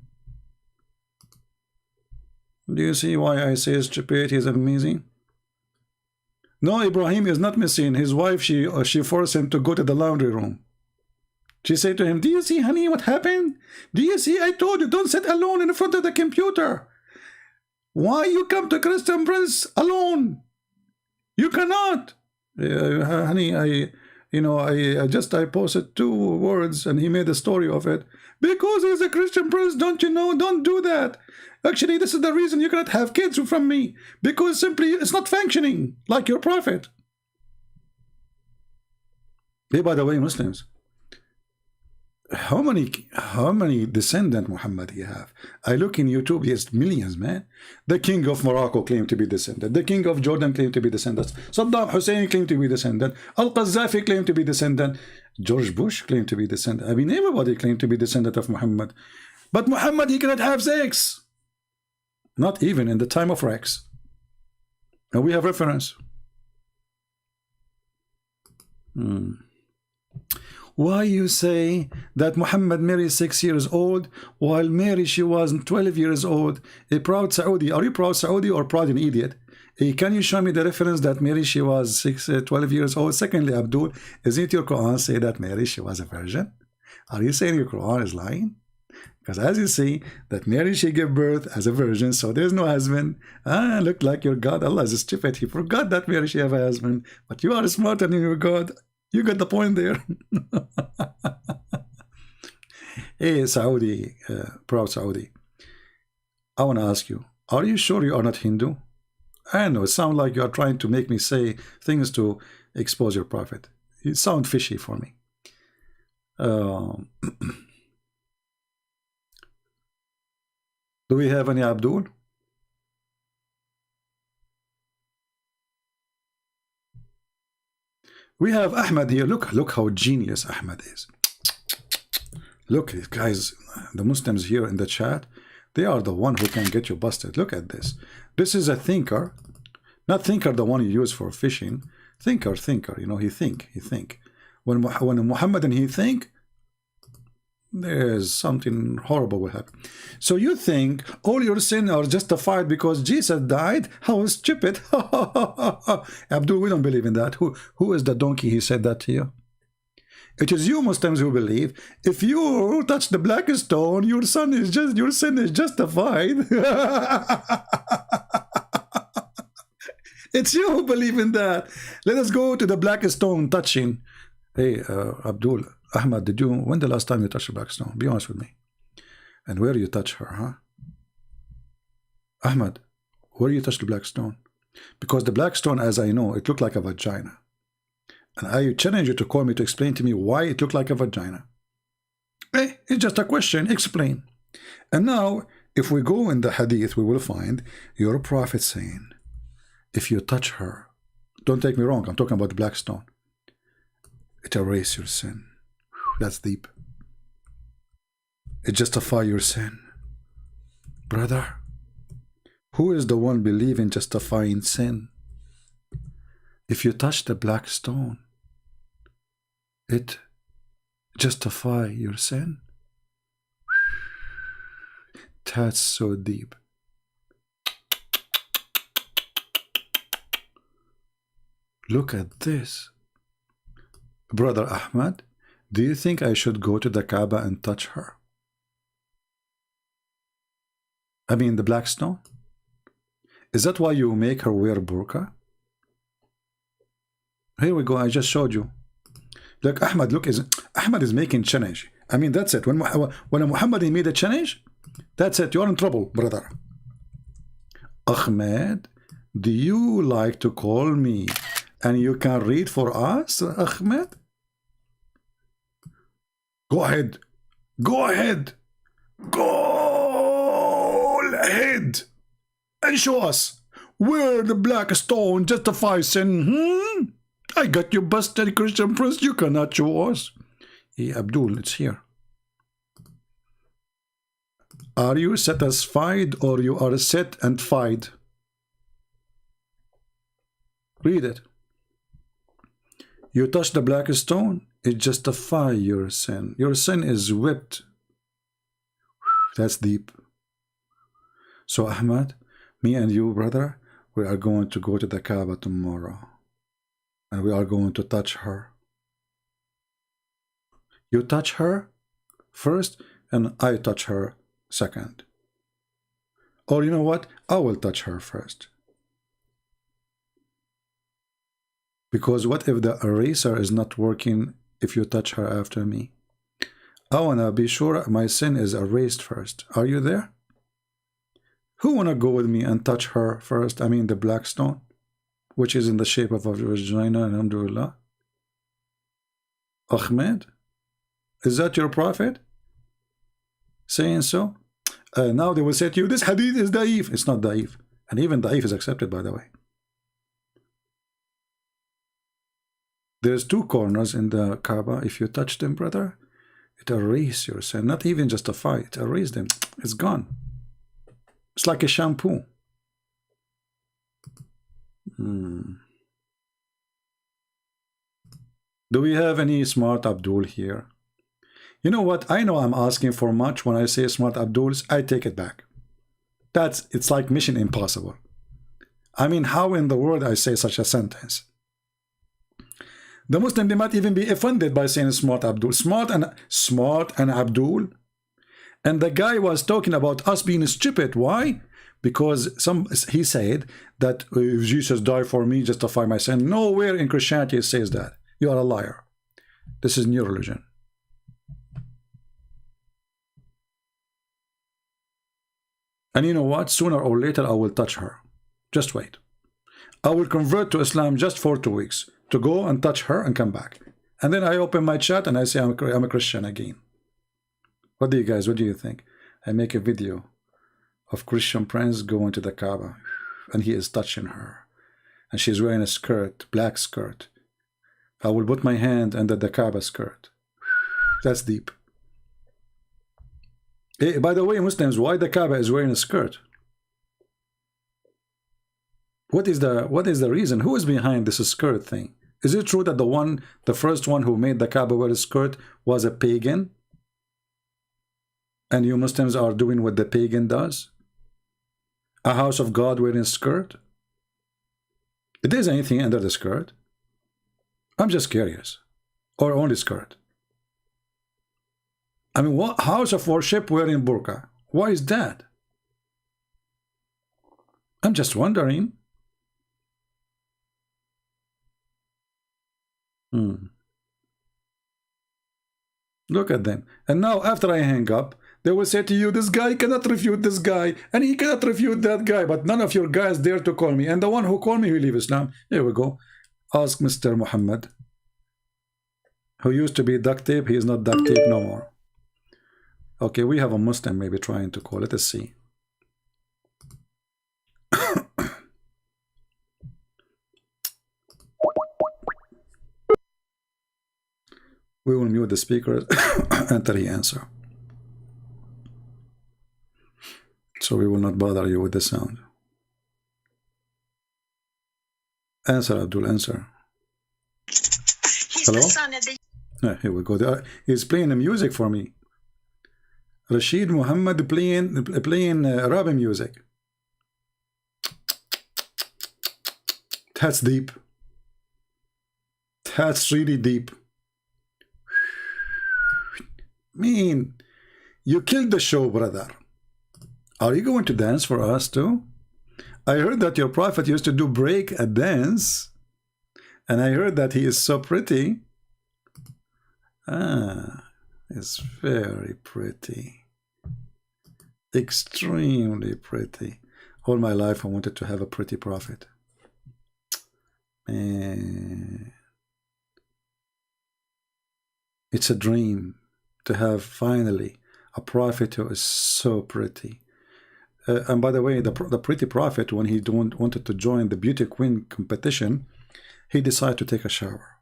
Do you see why I say stupidity is amazing? No, Ibrahim is not missing. His wife, she forced him to go to the laundry room. She said to him, do you see, honey, what happened? Do you see, I told you, don't sit alone in front of the computer. Why you come to Christian Prince alone? You cannot. Honey, I posted 2 words and he made a story of it. Because he's a Christian Prince, don't you know? Don't do that. Actually, this is the reason you cannot have kids from me. Because simply it's not functioning like your prophet. Hey, by the way, Muslims, how many descendants Muhammad he have? I look in YouTube, he has millions, man. The king of Morocco claimed to be descendant. The king of Jordan claimed to be descendant. Saddam Hussein claimed to be descendant. Al-Qaddafi claimed to be descendant. George Bush claimed to be descendant. I mean, everybody claimed to be descendant of Muhammad. But Muhammad, he cannot have sex. Not even in the time of Rex. And we have reference. Why you say that Muhammad married 6 years old, while Mary, she was 12 years old, a proud Saudi? Are you proud Saudi or proud an idiot? Can you show me the reference that Mary, she was 12 years old? Secondly, Abdul, isn't your Quran say that Mary, she was a virgin? Are you saying your Quran is lying? Because as you see, that Mary, she gave birth as a virgin, so there's no husband. Look like your God. Allah is stupid. He forgot that Mary, she have a husband. But you are smarter than your God. You got the point there. Hey, Saudi, proud Saudi. I want to ask you, are you sure you are not Hindu? I know, it sounds like you are trying to make me say things to expose your prophet. You sound fishy for me. Do we have any Abdul? We have Ahmed here. Look how genius Ahmed is. Look, guys, the Muslims here in the chat, they are the one who can get you busted. Look at this. This is a thinker. Not thinker, the one you use for fishing. Thinker. You know, he think. When Muhammad and he think, there's something horrible will happen. So you think all your sins are justified because Jesus died? How stupid. Abdul, we don't believe in that. Who is the donkey he said that to you? It is you Muslims who believe if you touch the black stone, your sin is justified. It's you who believe in that. Let us go to the black stone touching. Hey, Abdul, Ahmad, when the last time you touched the black stone? Be honest with me. And where you touch her, huh? Ahmad, where you touch the black stone? Because the black stone, as I know, it looked like a vagina. And I challenge you to call me to explain to me why it looked like a vagina. Hey, it's just a question. Explain. And now, if we go in the hadith, we will find your prophet saying, if you touch her, don't take me wrong, I'm talking about the black stone, it erases your sin. That's deep. It justifies your sin. Brother, who is the one believing justifying sin? If you touch the black stone, it justifies your sin. That's so deep. Look at this. Brother Ahmad, do you think I should go to the Kaaba and touch her? I mean the black stone? Is that why you make her wear burqa? Here we go, I just showed you. Look, Ahmad, Ahmad is making challenge. I mean, that's it. When Muhammad made a challenge, that's it. You're in trouble, brother. Ahmed, do you like to call me and you can read for us, Ahmed? Go ahead. Go ahead. Go ahead and show us where the black stone justifies sin. I got you busted, Christian Prince. You cannot show us. Hey, Abdul, it's here. Are you satisfied or you are set and fied? Read it. You touch the black stone, it justifies your sin. Your sin is whipped. That's deep. So Ahmad, me and you, brother, we are going to go to the Kaaba tomorrow. And we are going to touch her. You touch her first, and I touch her second. Or you know what? I will touch her first. Because what if the eraser is not working if you touch her after me? I want to be sure my sin is erased first. Are you there? Who want to go with me and touch her first? I mean the black stone, which is in the shape of a vagina, alhamdulillah. Ahmed, is that your prophet saying so? Now they will say to you, this hadith is da'if. It's not da'if. And even da'if is accepted, by the way. There's two corners in the Kaaba. If you touch them, brother, it erases your sin. Not even justify it. Erase them. It's gone. It's like a shampoo. Do we have any smart Abdul here? You know what? I know I'm asking for much when I say smart Abduls. I take it back. It's like mission impossible. I mean, how in the world I say such a sentence? The Muslim, they might even be offended by saying smart Abdul. Smart and Abdul. And the guy was talking about us being stupid. Why? Because he said that if Jesus died for me, justify my sin. Nowhere in Christianity it says that. You are a liar. This is new religion. And you know what? Sooner or later I will touch her. Just wait. I will convert to Islam just for 2 weeks to go and touch her and come back. And then I open my chat and I say I'm a Christian again. What do you think? I make a video of Christian prince going to the Kaaba and he is touching her. And she's wearing a skirt, black skirt. I will put my hand under the Kaaba skirt. That's deep. Hey, by the way, Muslims, why the Kaaba is wearing a skirt? What is the reason? Who is behind this skirt thing? Is it true that the first one who made the Kaaba wear a skirt was a pagan? And you Muslims are doing what the pagan does? A house of God wearing a skirt? If there's anything under the skirt, I'm just curious. Or only skirt? I mean, what house of worship wearing burqa? Why is that? I'm just wondering. Look at them. And now after I hang up, they will say to you, this guy cannot refute this guy, and he cannot refute that guy, but none of your guys dare to call me. And the one who called me will leave Islam. Here we go. Ask Mr. Muhammad, who used to be duct tape. He is not duct tape no more. Okay, we have a Muslim maybe trying to call it. Let's see. We will mute the speaker until he answers. So we will not bother you with the sound. Answer, Abdul, answer. Hello? Here we go. He's playing the music for me. Rashid Muhammad playing rap music. That's deep. That's really deep. Mean, you killed the show, brother. Are you going to dance for us too? I heard that your prophet used to do break a dance, and I heard that he is so pretty. It's very pretty. Extremely pretty. All my life I wanted to have a pretty prophet. Man. It's a dream to have finally a prophet who is so pretty. And by the way, the pretty prophet, when he wanted to join the beauty queen competition, he decided to take a shower.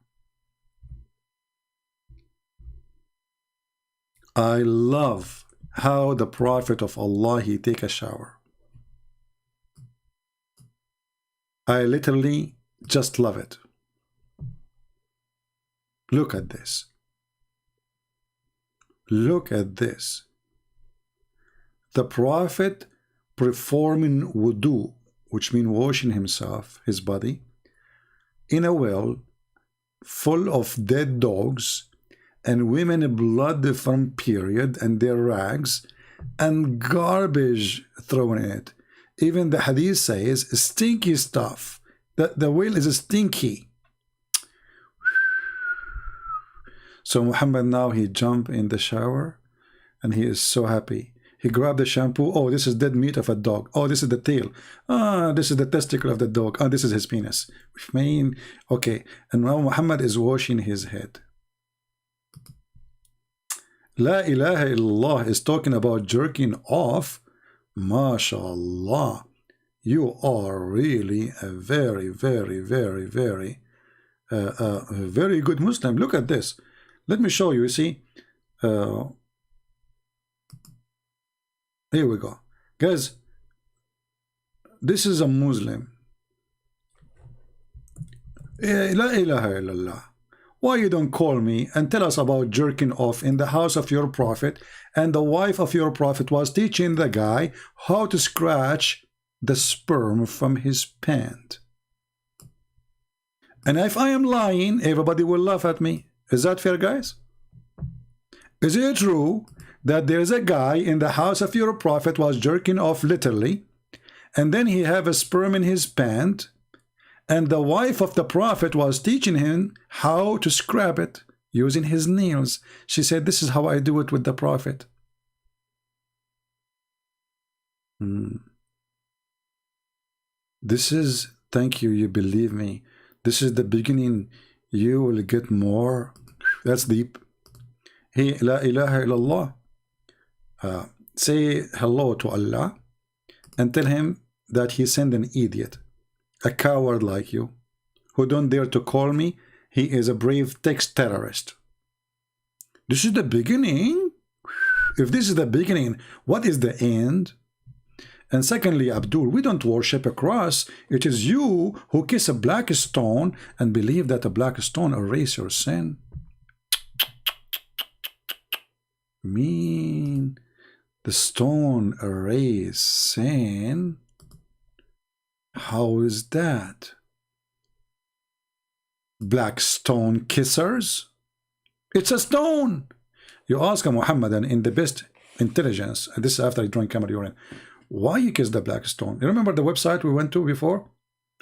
I love how the prophet of Allah, he take a shower. I literally just love it. Look at this. Look at this. The prophet performing wudu, which means washing himself, his body, in a well full of dead dogs and women blood from period and their rags and garbage thrown in it. Even the hadith says stinky stuff. The well is stinky. So Muhammad now he jumped in the shower and he is so happy. He grabbed the shampoo. Oh, this is dead meat of a dog. Oh, this is the tail. Ah, this is the testicle of the dog. Ah, this is his penis. Which mean, okay. And now Muhammad is washing his head. La ilaha illallah is talking about jerking off. MashaAllah. You are really a very, very, very, very, very good Muslim. Look at this. Let me show you. You see, here we go, guys. This is a Muslim. La ilaha illallah. Why you don't call me and tell us about jerking off in the house of your prophet, and the wife of your prophet was teaching the guy how to scratch the sperm from his pant? And if I am lying, everybody will laugh at me. Is that fair, guys? Is it true that there's a guy in the house of your prophet was jerking off literally, and then he have a sperm in his pant, and the wife of the prophet was teaching him how to scrub it using his nails. She said, this is how I do it with the prophet. This is, thank you, you believe me. This is the beginning. You will get more. That's deep. Hey, la ilaha illallah. Say hello to Allah and tell him that he sent an idiot, a coward like you, who don't dare to call me. He is a brave text terrorist. This is the beginning. If this is the beginning, what is the end? And secondly, Abdul, we don't worship a cross. It is you who kiss a black stone and believe that a black stone erases your sin. Mean the stone erase sin? How is that? Black stone kissers? It's a stone. You ask a Muhammadan in the best intelligence, and this is after he drank camel urine, why you kiss the black stone? You remember the website we went to before?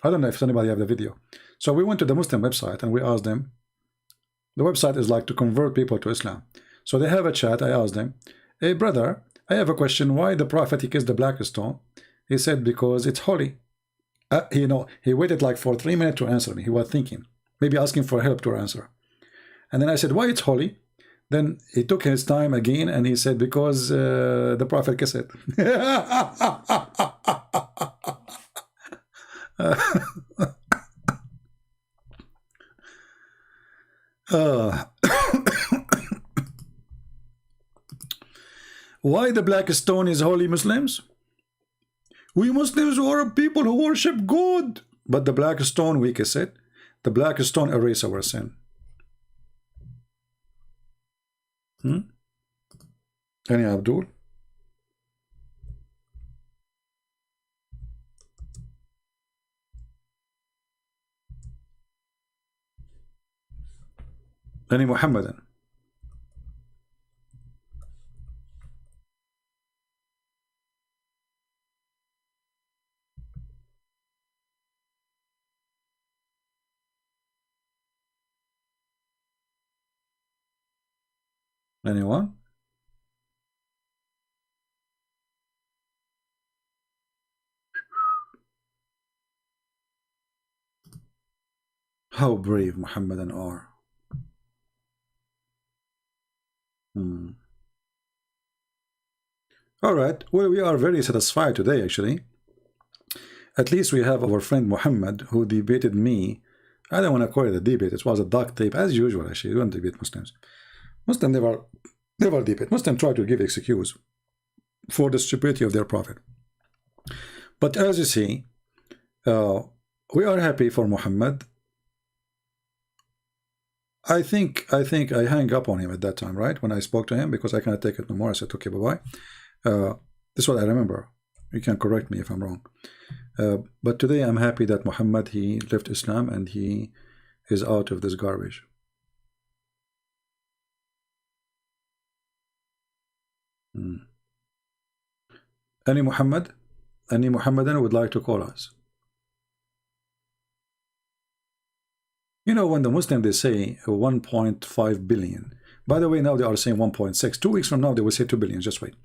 I don't know if anybody have the video. So we went to the Muslim website and we asked them. The website is like to convert people to Islam. So they have a chat. I asked them, hey brother, I have a question. Why the prophet he kissed the black stone? He said because it's holy. You know, he waited like for 3 minutes to answer me. He was thinking, maybe asking for help to answer. And then I said, why it's holy? Then he took his time again and he said, because the prophet kissed it. Why the black stone is holy, Muslims? We Muslims are people who worship God. But the black stone, we kiss it. The black stone erases our sin. Any Abdul? Any Muhammadan? Anyone? How brave Muhammadan are. All right. Well, we are very satisfied today, actually. At least we have our friend Muhammad who debated me. I don't want to call it a debate. It was a duct tape, as usual, actually. We don't debate Muslims. Muslims never debate. Muslims try to give excuse for the stupidity of their prophet. But as you see, we are happy for Muhammad. I think I hung up on him at that time, right? When I spoke to him, because I cannot take it no more. I said, okay, bye-bye. This is what I remember. You can correct me if I'm wrong. But today I'm happy that Muhammad, he left Islam and he is out of this garbage. Any Muhammad? Any Muhammadan would like to call us? You know, when the Muslims, they say 1.5 billion. By the way, now they are saying 1.6. 2 weeks from now, they will say 2 billion. Just wait.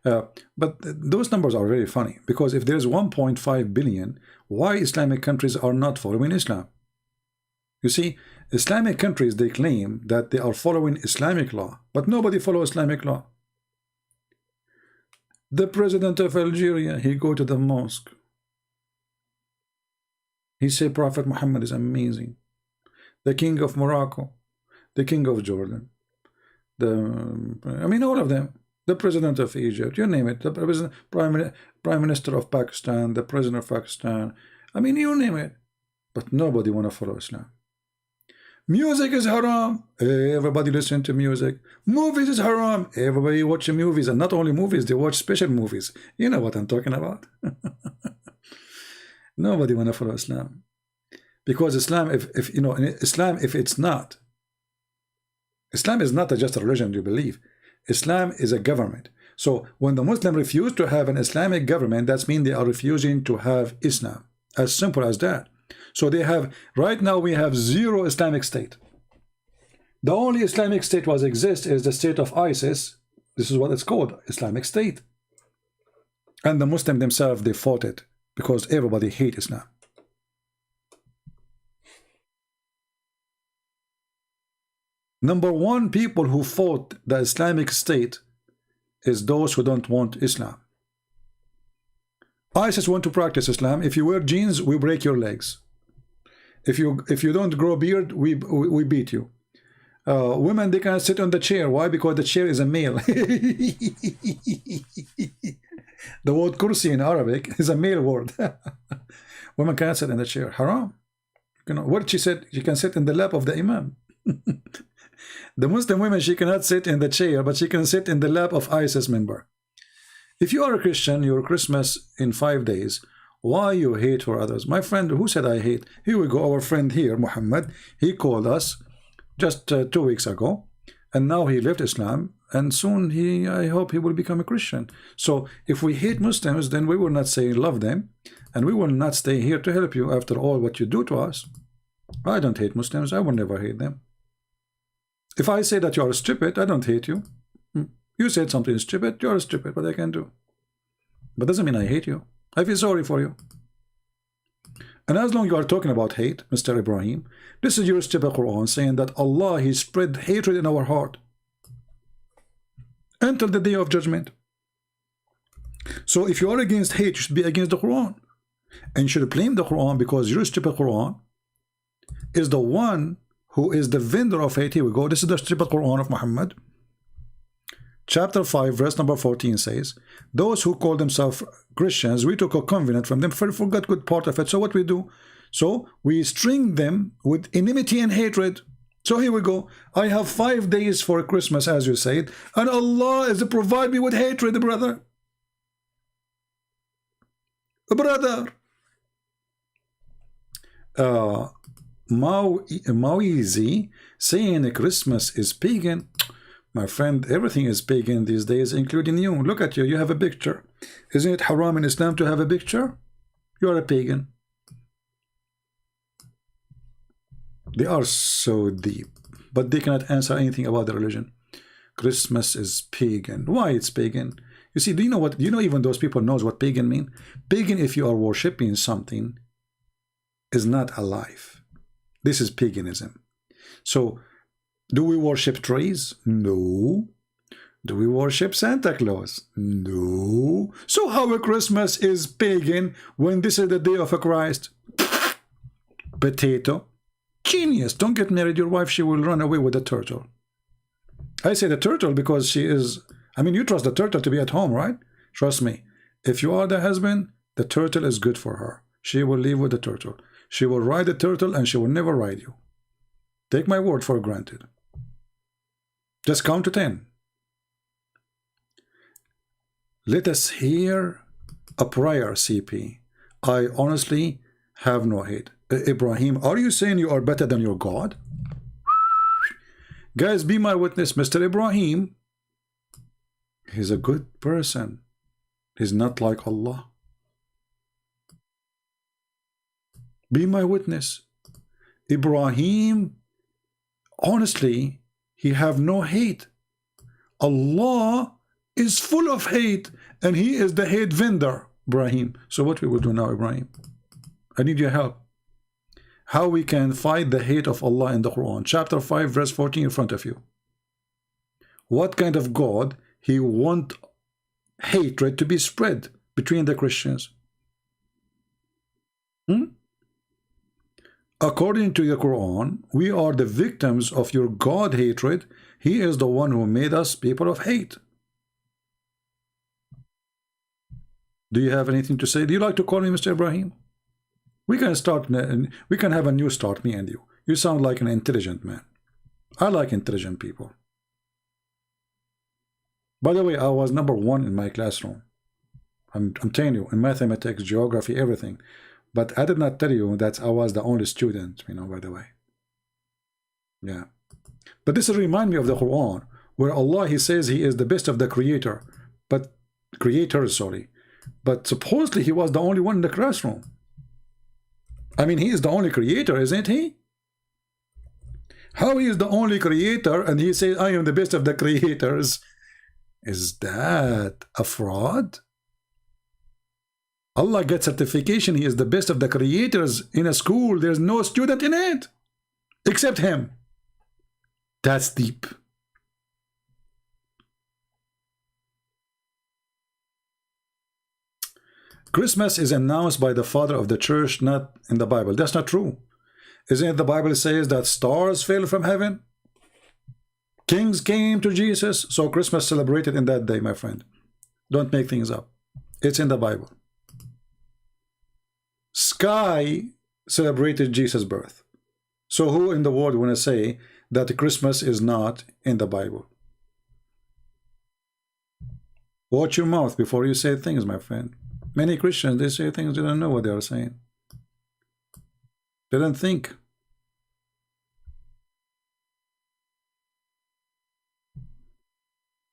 But those numbers are very funny, because if there's 1.5 billion, why Islamic countries are not following Islam? You see, Islamic countries, they claim that they are following Islamic law, but nobody follows Islamic law. The president of Algeria, he go to the mosque. He say Prophet Muhammad is amazing. The king of Morocco, the king of Jordan, I mean all of them. The president of Egypt, you name it. The president, prime minister of Pakistan, the president of Pakistan. I mean, you name it. But nobody want to follow Islam. Music is haram. Everybody listen to music. Movies is haram. Everybody watch movies, and not only movies, they watch special movies. You know what I'm talking about. Nobody want to follow Islam, because Islam, if you know, Islam, if it's not, Islam is not just a religion you believe. Islam is a government. So when the Muslim refuse to have an Islamic government, that means they are refusing to have Islam. As simple as that. So they have, right now we have 0 Islamic state. The only Islamic state was exists is the state of ISIS. This is what it's called, Islamic State. And the Muslim themselves, they fought it because everybody hates Islam. Number one, people who fought the Islamic State is those who don't want Islam. ISIS want to practice Islam. If you wear jeans, we break your legs. If you don't grow a beard, we beat you. Women, they cannot sit on the chair. Why? Because the chair is a male. The word kursi in Arabic is a male word. Women cannot sit in the chair. Haram. You know what she said? She can sit in the lap of the imam. The Muslim women, she cannot sit in the chair, but she can sit in the lap of ISIS member. If you are a Christian, your Christmas in 5 days, why you hate for others? My friend, who said I hate? Here we go, our friend here, Muhammad, he called us just 2 weeks ago, and now he left Islam, and soon I hope he will become a Christian. So if we hate Muslims, then we will not say love them, and we will not stay here to help you after all what you do to us. I don't hate Muslims, I will never hate them. If I say that you are stupid, I don't hate you. You said something stupid, you are stupid, what I can do. But doesn't mean I hate you. I feel sorry for you. And as long as you are talking about hate, Mr. Ibrahim, this is your stupid Quran saying that Allah, He spread hatred in our heart until the day of judgment. So if you are against hate, you should be against the Quran. And you should blame the Quran because your stupid Quran is the one who is the vendor of hate. Here we go. This is the stupid Quran of Muhammad. Chapter 5, verse number 14 says, those who call themselves Christians, we took a covenant from them, forgot good part of it. So what we do? So we string them with enmity and hatred. So here we go. I have 5 days for Christmas, as you said, and Allah is to provide me with hatred, brother. Brother. Maoizi saying Christmas is pagan. My friend, everything is pagan these days, including you. Look at you, you have a picture. Isn't it haram in Islam to have a picture? You are a pagan. They are so deep, but they cannot answer anything about the religion. Christmas is pagan. Why it's pagan? You see, do you know what? Do you know even those people knows what pagan mean? Pagan, if you are worshipping something, is not alive. This is paganism. So, do we worship trees? No. Do we worship Santa Claus? No. So how a Christmas is pagan when this is the day of a Christ? Potato. Genius. Don't get married. Your wife, she will run away with the turtle. I say the turtle because she is, I mean, you trust the turtle to be at home, right? Trust me. If you are the husband, the turtle is good for her. She will live with the turtle. She will ride the turtle and she will never ride you. Take my word for granted. Just count to 10. Let us hear a prayer, CP. I honestly have no hate. Ibrahim, are you saying you are better than your God? Guys, be my witness. Mr. Ibrahim, he's a good person. He's not like Allah. Be my witness. Ibrahim, honestly, he have no hate. Allah is full of hate, and He is the hate vendor, Ibrahim. So what we will do now, Ibrahim? I need your help. How we can fight the hate of Allah in the Quran. Chapter 5, verse 14 in front of you. What kind of God He want hatred to be spread between the Christians? According to the Quran, we are the victims of your God hatred. He is the one who made us people of hate. Do you have anything to say? Do you like to call me Mr. Ibrahim? We can start. We can have a new start, me and you. You sound like an intelligent man. I like intelligent people. By the way, I was number 1 in my classroom. I'm telling you, in mathematics, geography, everything. But I did not tell you that I was the only student, you know, by the way. Yeah. But this reminds me of the Quran. where Allah, he says he is the best of the creators, sorry. But supposedly he was the only one in the classroom. I mean, he is the only creator, isn't he? How he is the only creator and he says, I am the best of the creators? Is that a fraud? Allah gets certification, he is the best of the creators in a school. There's no student in it except him. That's deep. Christmas is announced by the father of the church, not in the Bible. That's not true. Isn't it the Bible says that stars fell from heaven? Kings came to Jesus. So Christmas celebrated in that day, my friend. Don't make things up. It's in the Bible. Sky celebrated Jesus' birth. So who in the world want to say that Christmas is not in the Bible? Watch your mouth before you say things, my friend. Many Christians, they say things they don't know what they are saying. They don't think.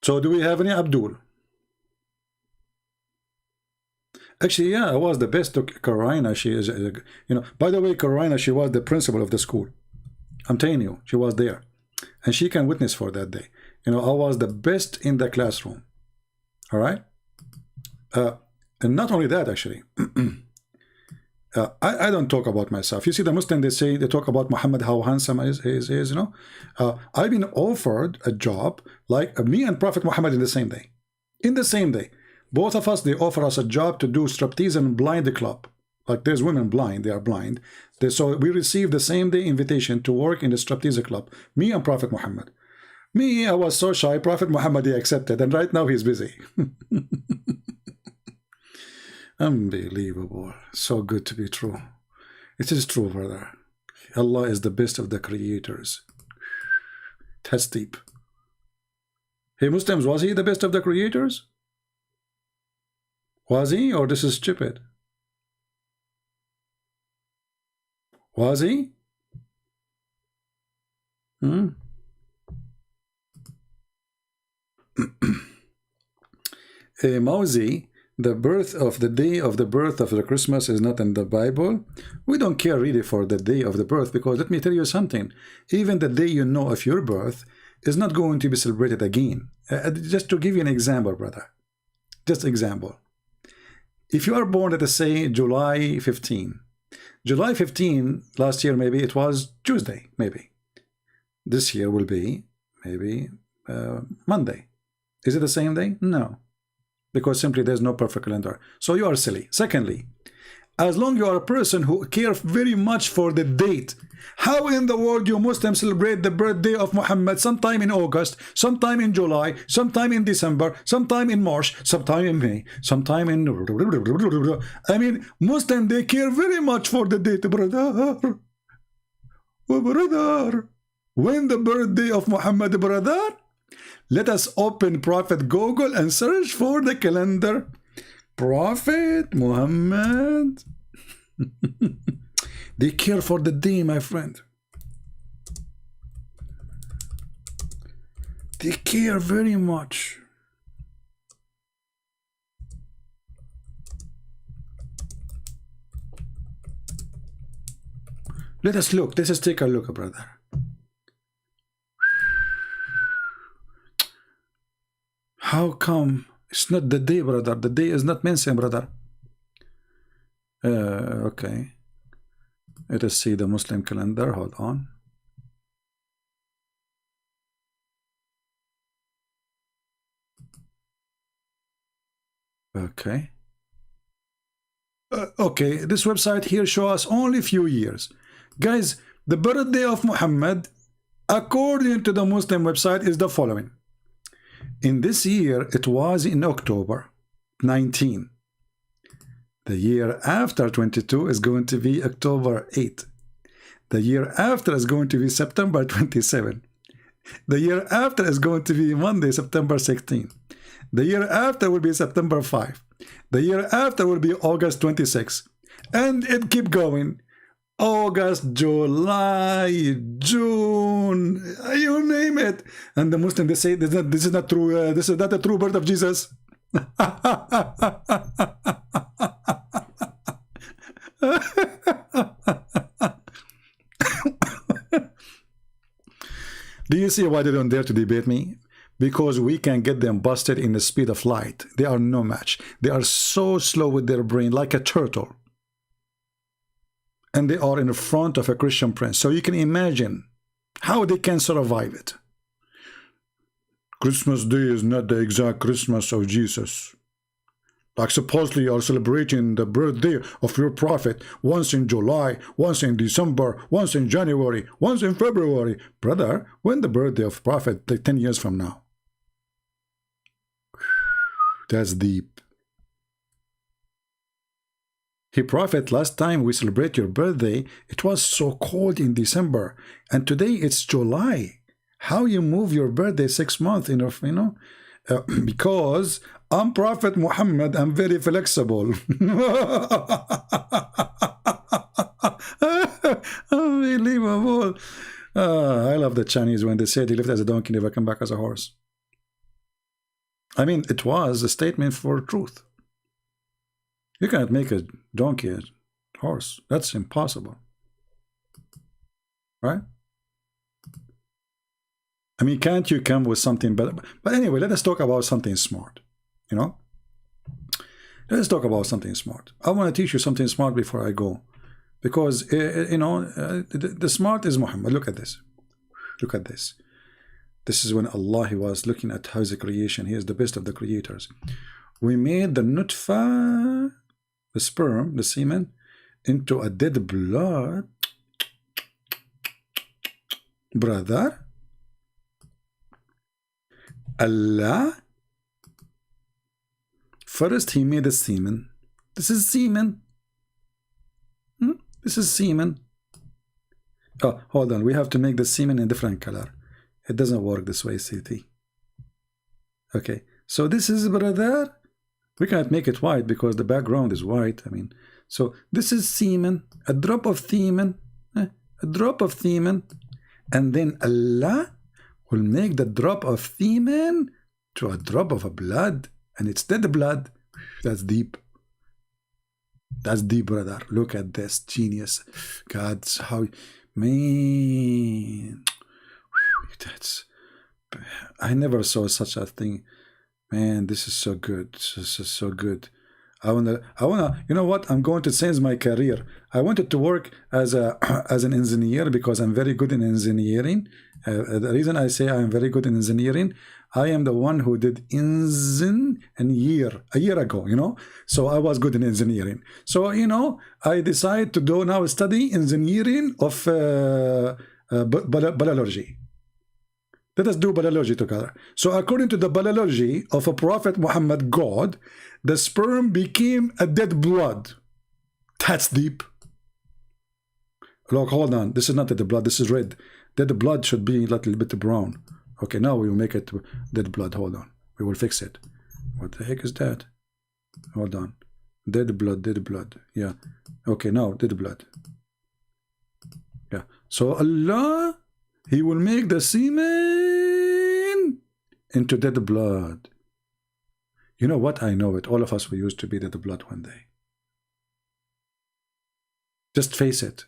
So do we have any Abdul? Actually, yeah, I was the best to Karina. She is, by the way, Karina, she was the principal of the school. I'm telling you, she was there. And she can witness for that day. I was the best in the classroom. All right? And not only that, actually. I don't talk about myself. You see, the Muslim, they talk about Muhammad, how handsome he is, I've been offered a job like me and Prophet Muhammad in the same day. In the same day. Both of us, they offer us a job to do striptease and blind club. Like there's women blind, they are blind. So we received the same day invitation to work in the striptease club. Me and Prophet Muhammad. Me, I was so shy. Prophet Muhammad, he accepted. And right now he's busy. Unbelievable. So good to be true. It is true, brother. Allah is the best of the creators. That's deep. Hey, Muslims, was he the best of the creators? Was he, or this is stupid? Was he? Mauzi, the day of the birth of the Christmas is not in the Bible. We don't care really for the day of the birth, because let me tell you something. Even the day of your birth is not going to be celebrated again. Just to give you an example, brother. Just example. If you are born, let us say, July 15. July 15, last year maybe it was Tuesday, maybe. This year will be maybe Monday. Is it the same day? No. Because simply there's no perfect calendar. So you are silly. Secondly, as long you are a person who cares very much for the date, how in the world you Muslims celebrate the birthday of Muhammad sometime in August, sometime in July, sometime in December, sometime in March, sometime in May, sometime in... I mean, Muslims, they care very much for the date, brother. Oh, brother. When the birthday of Muhammad, brother? Let us open Prophet Google and search for the calendar. Prophet Muhammad. They care for the day, my friend. They care very much. Let us look. Let us take a look, brother. How come it's not the day, brother? The day is not mentioned, brother. Okay. Let us see the Muslim calendar. Hold on. Okay. Okay, this website here shows us only few years. Guys, the birthday of Muhammad, according to the Muslim website, is the following. In this year, it was in October 19. The year after 22 is going to be October 8. The year after is going to be September 27. The year after is going to be Monday, September 16. The year after will be September 5. The year after will be August 26. And it keep going. August, July, June, you name it. And the Muslims, they say this is not true. This is not the true birth of Jesus. Do you see why they don't dare to debate me? Because we can get them busted in the speed of light. They are no match. They are so slow with their brain, like a turtle. And they are in front of a Christian prince. So you can imagine how they can survive it. Christmas Day is not the exact Christmas of Jesus. Like supposedly you are celebrating the birthday of your prophet once in July, once in December, once in January, once in February. Brother, when the birthday of prophet, like 10 years from now? That's deep. Hey prophet, last time we celebrate your birthday, it was so cold in December, and today it's July. How you move your birthday 6 months, because I'm Prophet Muhammad, I'm very flexible. Unbelievable. I love the Chinese when they said he lived as a donkey, never come back as a horse. I mean, it was a statement for truth. You cannot make a donkey a horse. That's impossible. Right? I mean, can't you come with something better? But anyway, let us talk about something smart. Let us talk about something smart. I want to teach you something smart before I go. Because, the smart is Muhammad. Look at this. Look at this. This is when Allah was looking at his creation. He is the best of the creators. We made the nutfa, the sperm, the semen, into a dead blood. Brother, Allah, first he made the semen. This is semen. This is semen. Oh, hold on. We have to make the semen in different color. It doesn't work this way, CT. Okay. So this is, brother, we can't make it white because the background is white. I mean, so this is semen, a drop of semen, a drop of semen, and then Allah will make the drop of semen to a drop of a blood, and it's dead blood. That's deep. That's deep, brother. Look at this genius. God's how, man. That's, I never saw such a thing. Man, this is so good. This is so good. I wanna, you know what? I'm going to change my career. I wanted to work as an engineer because I'm very good in engineering. The reason I say I'm very good in engineering, I am the one who did engine a year ago, So I was good in engineering. So, I decided to do now study engineering of biology. Let us do biology together. So according to the biology of a Prophet Muhammad, God, the sperm became a dead blood. That's deep. Look, hold on. This is not dead blood. This is red. Dead blood should be a little bit brown. Okay, now we will make it dead blood. Hold on. We will fix it. What the heck is that? Hold on. Dead blood, dead blood. Yeah. Okay, now dead blood. Yeah. So Allah, He will make the semen into dead blood. You know what? I know it. All of us we used to be dead blood one day. Just face it.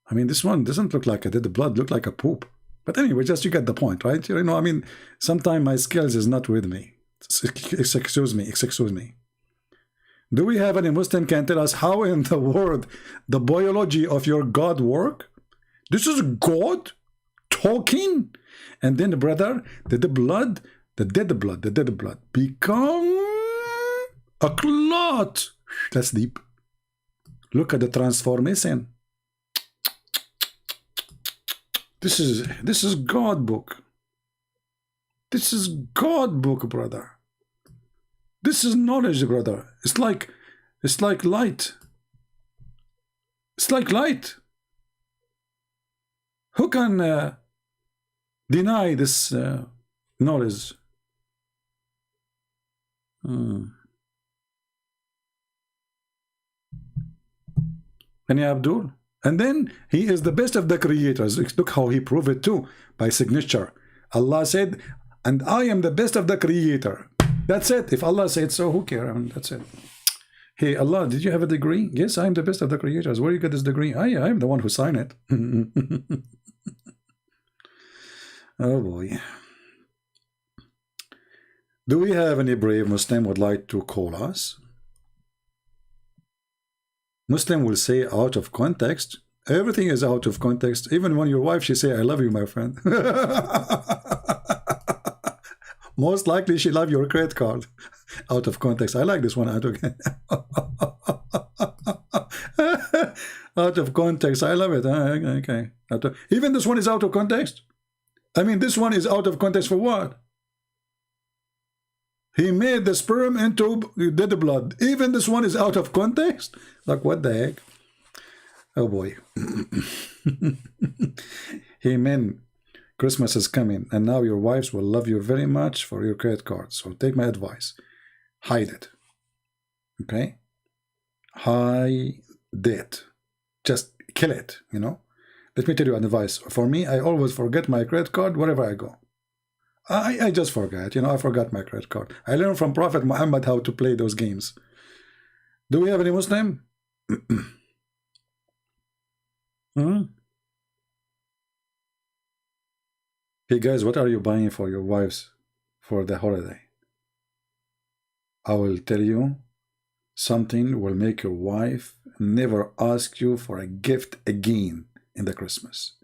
I mean, this one doesn't look like a dead blood, look like a poop. But anyway, just you get the point, right? I mean, sometimes my skills is not with me. Excuse me. Do we have any Muslim can tell us how in the world the biology of your God work? This is God talking. And then, brother, the dead blood become a clot. That's deep. Look at the transformation. This is God book. This is God book, brother. This is knowledge, brother. It's like light. It's like light. Who can deny this knowledge? And Abdul. And then he is the best of the creators. Look how he proved it too, by signature. Allah said, and I am the best of the creator. That's it. If Allah said so, who cares? I mean, that's it. Hey, Allah, did you have a degree? Yes, I am the best of the creators. Where you get this degree? I am the one who signed it. Oh boy. Do we have any brave Muslim would like to call us? Muslim will say out of context. Everything is out of context. Even when your wife, she say, I love you, my friend. Most likely she love your credit card. Out of context. I like this one out of out of context. I love it. Okay. Even this one is out of context. I mean, this one is out of context for what? He made the sperm into dead blood. Even this one is out of context? Like, what the heck? Oh boy. Amen. Christmas is coming, and now your wives will love you very much for your credit card. So take my advice. Hide it. Okay? Hide it. Just kill it, you know? Let me tell you an advice. For me, I always forget my credit card wherever I go. I just forget, you know, I forgot my credit card. I learned from Prophet Muhammad how to play those games. Do we have any Muslim? Hey guys, what are you buying for your wives for the holiday? I will tell you, something will make your wife never ask you for a gift again in the Christmas.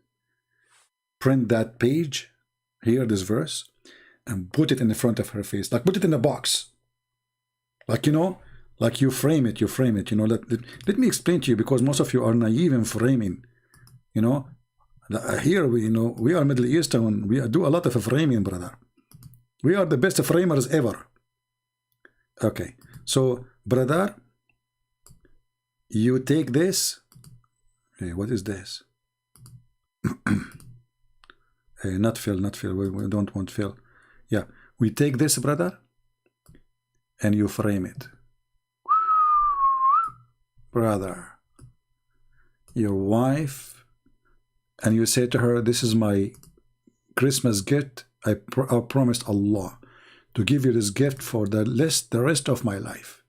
Print that page, hear this verse, and put it in the front of her face. Like, put it in a box. Like, you know, like you frame it, you know. Let me explain to you, because most of you are naive in framing, you know. Here, we are Middle Eastern. We do a lot of framing, brother. We are the best framers ever. Okay, so, brother, you take this. Hey, what is this? Hey, not Phil. We don't want Phil. Yeah, we take this, brother, and you frame it. Brother, your wife, and you say to her, this is my Christmas gift. I promised Allah to give you this gift for the rest of my life.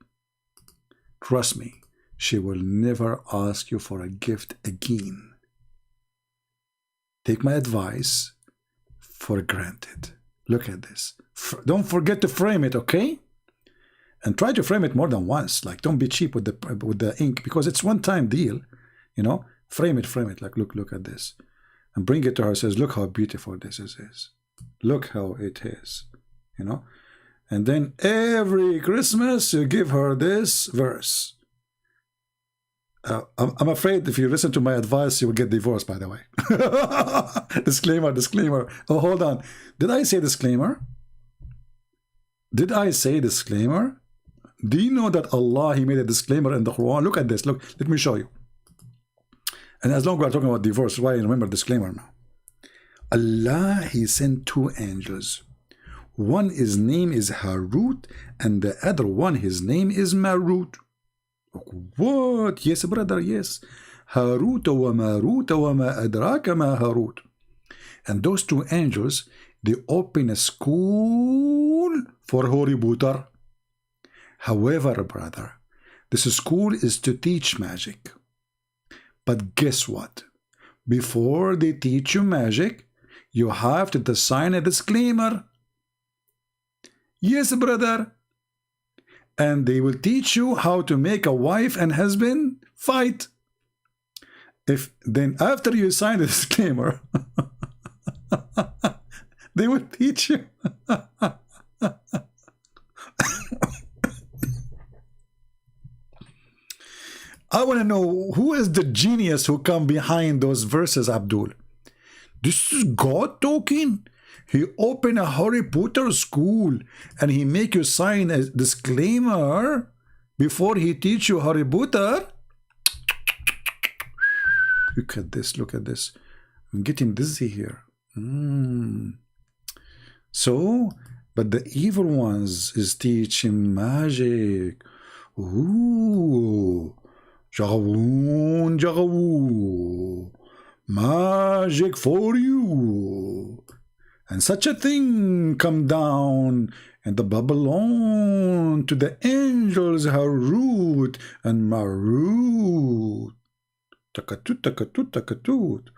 Trust me, she will never ask you for a gift again. Take my advice for granted. Look at this. Don't forget to frame it, okay? And try to frame it more than once. Like, don't be cheap with the ink, because it's one-time deal, you know. Frame it. Like, look at this, and bring it to her. Says, look how beautiful this is. Look how it is, you know. And then every Christmas you give her this verse. I'm afraid if you listen to my advice, you will get divorced, by the way. Disclaimer. Oh, hold on. Did I say disclaimer? Do you know that Allah, He made a disclaimer in the Quran? Look at this. Look, let me show you. And as long as we're talking about divorce, why remember disclaimer now? Allah, He sent two angels. One, his name is Harut, and the other one, his name is Marut. What? Yes, brother, yes. Harut wa Marut wa ma adraka ma Harut. And those two angels, they open a school for Harry Potter. However, brother, this school is to teach magic. But guess what? Before they teach you magic, you have to sign a disclaimer. Yes, brother. And they will teach you how to make a wife and husband fight. Then after you sign the disclaimer, they will teach you. I want to know, who is the genius who come behind those verses, Abdul? This is God talking. He opened a Harry Potter school and he make you sign a disclaimer before he teach you Harry Potter. Look at this. I'm getting dizzy here. So, but the evil ones is teaching magic. Ooh. Jagawoon, jagawoo. Magic for you. And such a thing come down in the Babylon to the angels Harut and Marut. Takatut, takatut, takatut.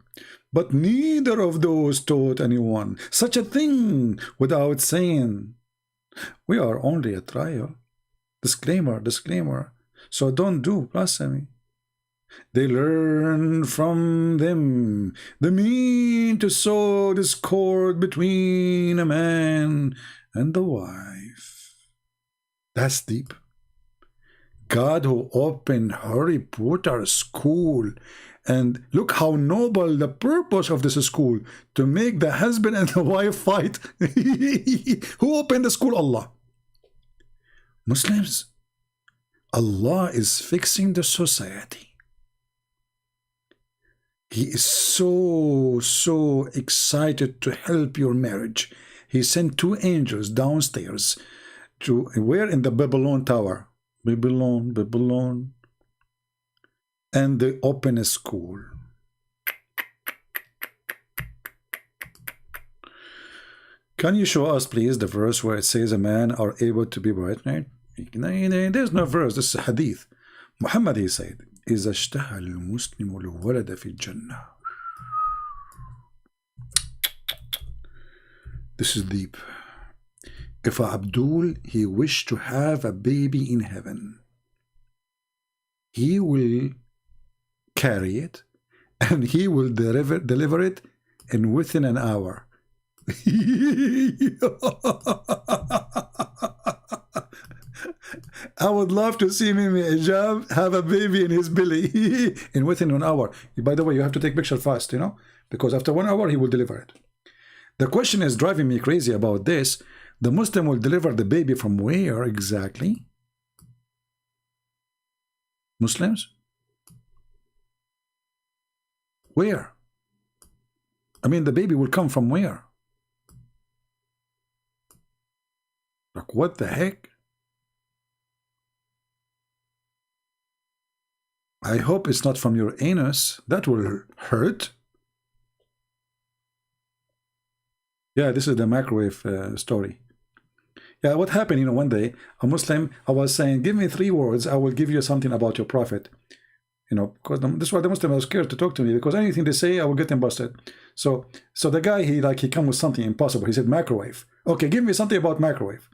But neither of those taught anyone such a thing without saying, we are only a trial. Disclaimer, disclaimer. So don't do blasphemy. They learn from them the mean to sow discord between a man and the wife. That's deep. God who opened Harry Potter school, and look how noble the purpose of this school, to make the husband and the wife fight. Who opened the school? Allah. Muslims, Allah is fixing the society. He is so excited to help your marriage. He sent 2 angels downstairs to where? In the Babylon Tower. Babylon. And they open a school. Can you show us, please, the verse where it says a man are able to be pregnant? There's no verse. This is a hadith. Muhammad, he said, إذا اشتهى المسلم الولد في الجنة. This is deep. If Abdul, he wished to have a baby in heaven, he will carry it and he will deliver it in within an hour. I would love to see Mimi Ijab have a baby in his belly in within an hour. By the way, you have to take picture fast, you know, because after 1 hour he will deliver it. The question is driving me crazy about this. The Muslim will deliver the baby from where exactly? Muslims? Where? I mean, the baby will come from where? Like, what the heck? I hope it's not from your anus. That will hurt. Yeah, this is the microwave story. Yeah, what happened, you know, one day, a Muslim, I was saying, give me 3 words, I will give you something about your prophet. You know, because this is why the Muslim was scared to talk to me, because anything they say, I will get them busted. So the guy, he come with something impossible. He said microwave. Okay, give me something about microwave.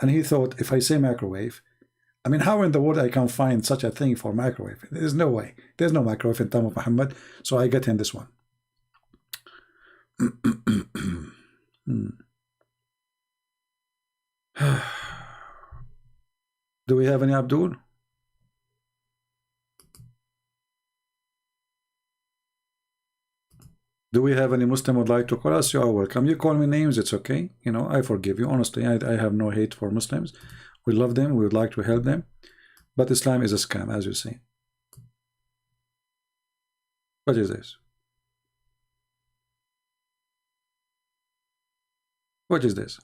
And he thought, if I say microwave, I mean, how in the world I can find such a thing for microwave? There's no way. There's no microwave in time of Muhammad. So I get him this one. Do we have any Abdul? Do we have any Muslim who would like to call us? You are welcome. You call me names, it's okay. You know, I forgive you. Honestly, I have no hate for Muslims. We love them. We would like to help them. But Islam is a scam, as you say. What is this? What is this?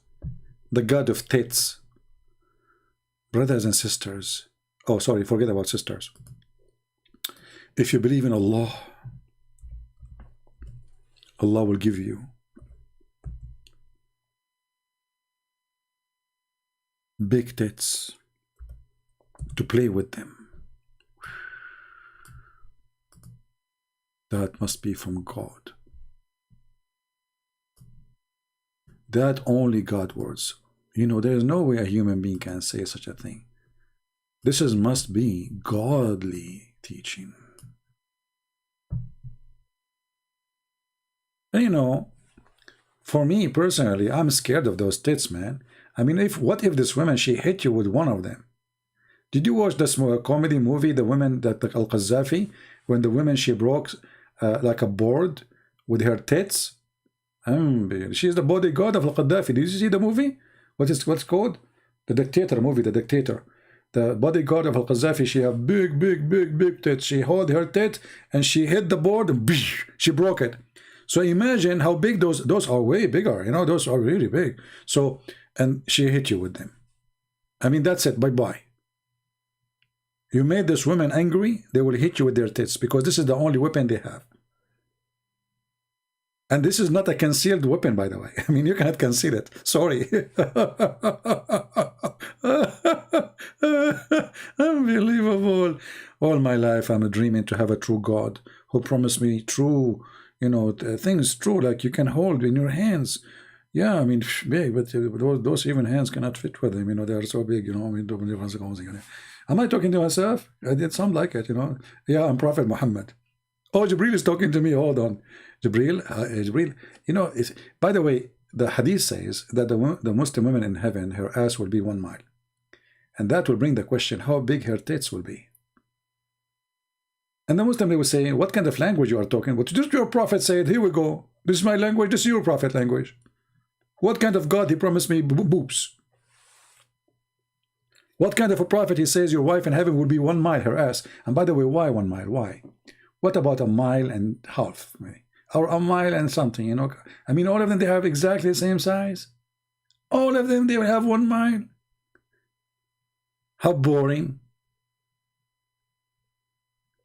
The God of tits. Brothers and sisters. Oh, sorry, forget about sisters. If you believe in Allah, Allah will give you big tits to play with them. That must be from God. That only God words. You know, there is no way a human being can say such a thing. This must be godly teaching. And you know, for me personally, I'm scared of those tits, man. I mean, what if this woman, she hit you with one of them? Did you watch this comedy movie, the woman that Al-Qaddafi, when the woman, she broke like a board with her tits? She's the bodyguard of Al-Qaddafi. Did you see the movie? What's called? The Dictator movie, The Dictator. The bodyguard of Al-Qaddafi, she have big tits. She hold her tit and she hit the board and she broke it. So imagine how big those are. Way bigger, you know, those are really big. So, and she hit you with them. I mean, that's it, bye-bye. You made this woman angry, they will hit you with their tits, because this is the only weapon they have. And this is not a concealed weapon, by the way. I mean, you cannot conceal it. Sorry. Unbelievable. All my life, I'm dreaming to have a true God who promised me true, you know, things true, like you can hold in your hands. Yeah, I mean, big, but those even hands cannot fit with them. You know, they are so big, you know. I mean, am I talking to myself? I did sound like it, you know. Yeah, I'm Prophet Muhammad. Oh, Jibril is talking to me. Hold on. Jibril, you know, by the way, the hadith says that the Muslim woman in heaven, her ass will be 1 mile. And that will bring the question, how big her tits will be. And the Muslim, they will say, what kind of language you are talking about? Just your prophet said, here we go. This is my language, this is your prophet language. What kind of God he promised me boobs? What kind of a prophet he says your wife in heaven will be 1 mile, her ass? And by the way, why 1 mile? Why? What about 1.5 miles? Or 1 mile and something, you know? I mean, all of them, they have exactly the same size. All of them, they will have 1 mile. How boring.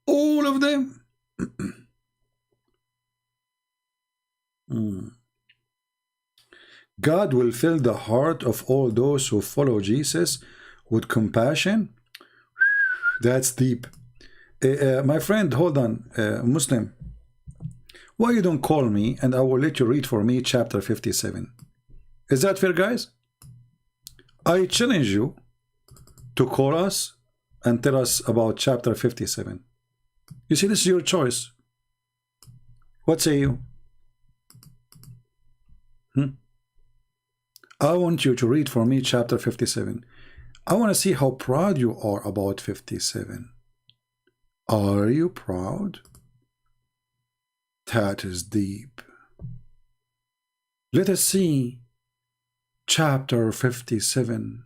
All of them. God will fill the heart of all those who follow Jesus with compassion. That's deep. My friend, hold on, Muslim. Why you don't call me and I will let you read for me chapter 57? Is that fair, guys? I challenge you to call us and tell us about chapter 57. You see, this is your choice. What say you? I want you to read for me chapter 57. I want to see how proud you are about 57. Are you proud? That is deep. Let us see chapter 57.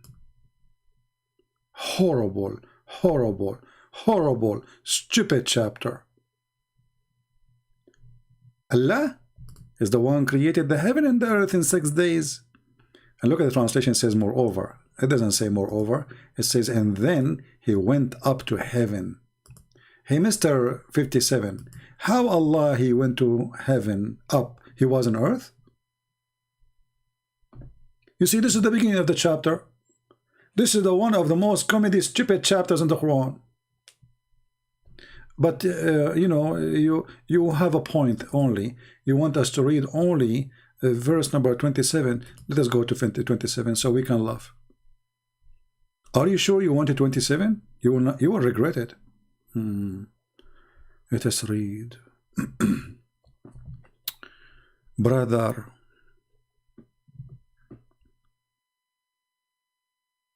Horrible, horrible, horrible, stupid chapter. Allah is the one created the heaven and the earth in 6 days. And look at the translation, it says moreover. It doesn't say moreover. It says, and then he went up to heaven. Hey, Mr. 57, how Allah he went to heaven up? He was on earth? You see, this is the beginning of the chapter. This is the one of the most comedy, stupid chapters in the Quran. But, you know, you have a point only. You want us to read only verse number 27. Let us go to 27 so we can laugh. Are you sure you wanted 27? You will not. You will regret it. Let us read. Brother,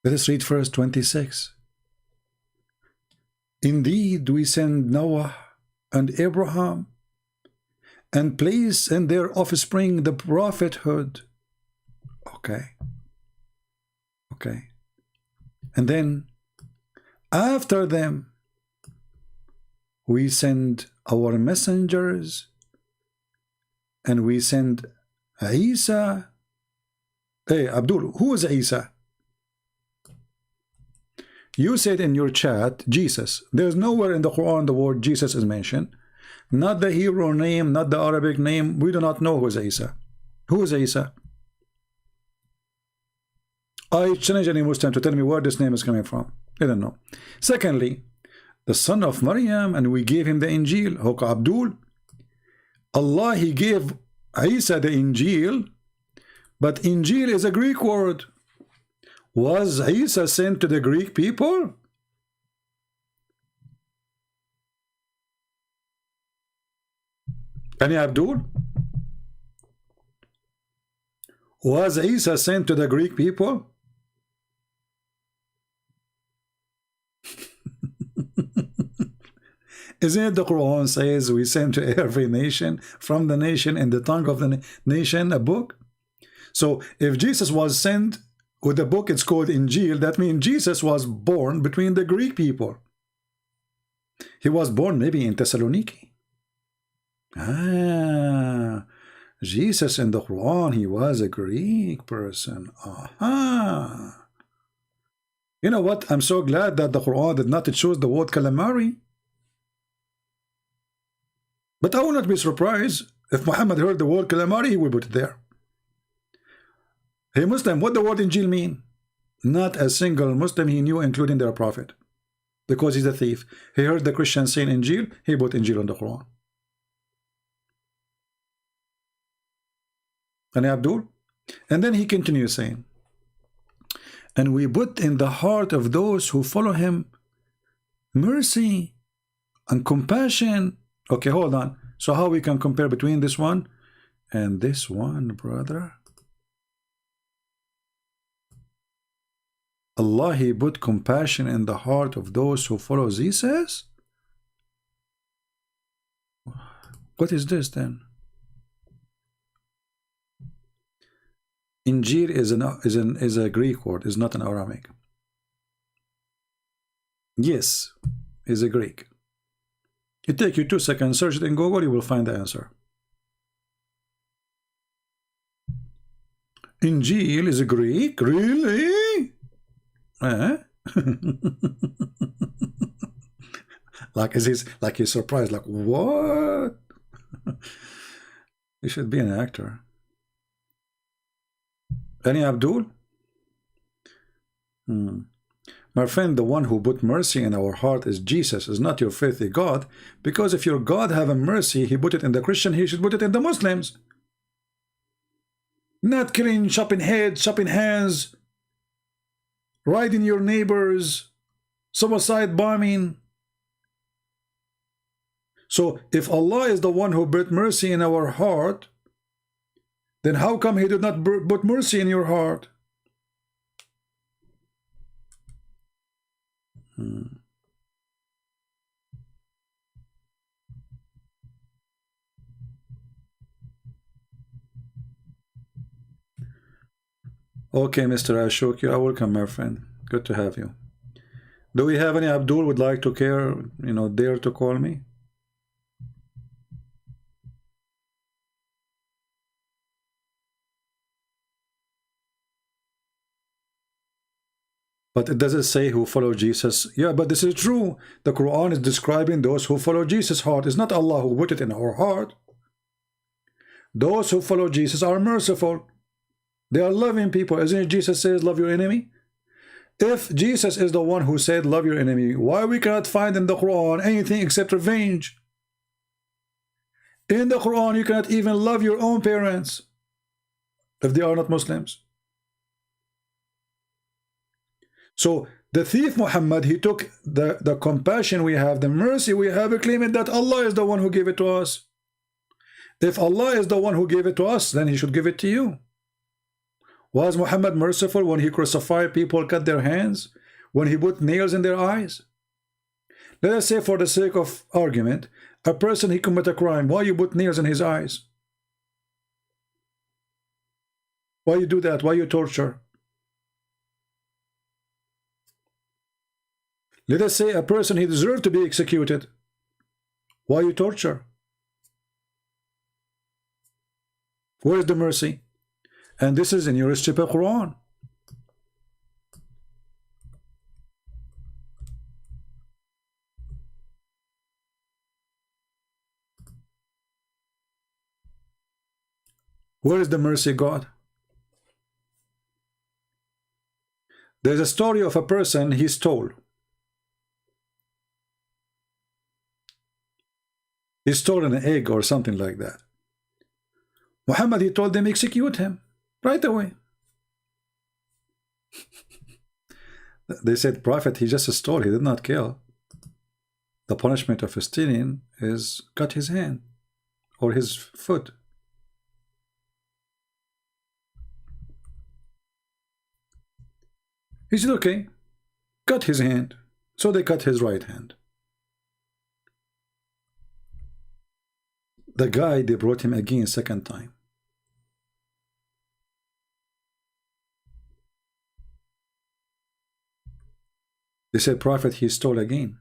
let us read verse 26. Indeed, we send Noah and Abraham and place in their offspring the prophethood. Okay. Okay. And then after them, we send our messengers and we send Isa. Hey, Abdul, who is Isa? You said in your chat, Jesus. There's nowhere in the Quran the word Jesus is mentioned. Not the Hebrew name, not the Arabic name. We do not know who is Isa. Who is Isa? I challenge any Muslim to tell me where this name is coming from. I don't know. Secondly, the son of Maryam, and we gave him the Injil. Hoka Abdul. Allah, he gave Isa the Injil, but Injil is a Greek word. Was Isa sent to the Greek people? Any Abdul? Was Isa sent to the Greek people? Isn't it the Quran says we send to every nation, from the nation, in the tongue of the nation, a book? So if Jesus was sent with a book, it's called Injil, that means Jesus was born between the Greek people. He was born maybe in Thessaloniki. Jesus in the Quran, he was a Greek person. Aha. You know what? I'm so glad that the Quran did not choose the word calamari. But I will not be surprised if Muhammad heard the word calamari, he will put it there. Hey Muslim, what the word Injil mean? Not a single Muslim he knew, including their prophet. Because he's a thief. He heard the Christians saying Injil, he put Injil on the Quran. And Abdul? And then he continues saying, and we put in the heart of those who follow him mercy and compassion. Okay, hold on. So how we can compare between this one and this one, brother? Allah, he put compassion in the heart of those who follow Jesus? What is this then? Injil is a Greek word, is not an Aramaic. Yes, is a Greek. It take you 2 seconds, search it in Google, you will find the answer. Injil is a Greek? Really? Like he's surprised, like what? He should be an actor. Any Abdul? My friend, the one who put mercy in our heart is Jesus, is not your filthy God. Because if your God have a mercy, he put it in the Christian, he should put it in the Muslims. Not killing, chopping heads, chopping hands, riding your neighbors, suicide bombing. So if Allah is the one who put mercy in our heart, then how come he did not put mercy in your heart? Okay, Mr. Ashok, you are welcome, my friend. Good to have you. Do we have any Abdul would like to dare to call me? But it doesn't say who follow Jesus. Yeah, but this is true. The Quran is describing those who follow Jesus' heart. It's not Allah who put it in our heart. Those who follow Jesus are merciful. They are loving people. Isn't it Jesus says, love your enemy? If Jesus is the one who said, love your enemy, why we cannot find in the Quran anything except revenge? In the Quran, you cannot even love your own parents if they are not Muslims. So the thief Muhammad, he took the compassion we have, the mercy we have, claiming that Allah is the one who gave it to us. If Allah is the one who gave it to us, then he should give it to you. Was Muhammad merciful when he crucified people, cut their hands, when he put nails in their eyes? Let us say, for the sake of argument, a person, he commit a crime, why you put nails in his eyes? Why you do that? Why you torture? Let us say a person, he deserved to be executed. Why you torture? Where is the mercy? And this is in your stupid Quran. Where is the mercy, God? There's a story of a person, he stole. He stole an egg or something like that. Muhammad, he told them, execute him right away. They said, Prophet, he just stole, he did not kill. The punishment of stealing is cut his hand or his foot. He said, okay, cut his hand. So they cut his right hand. The guy, they brought him again second time. They said, Prophet, he stole again.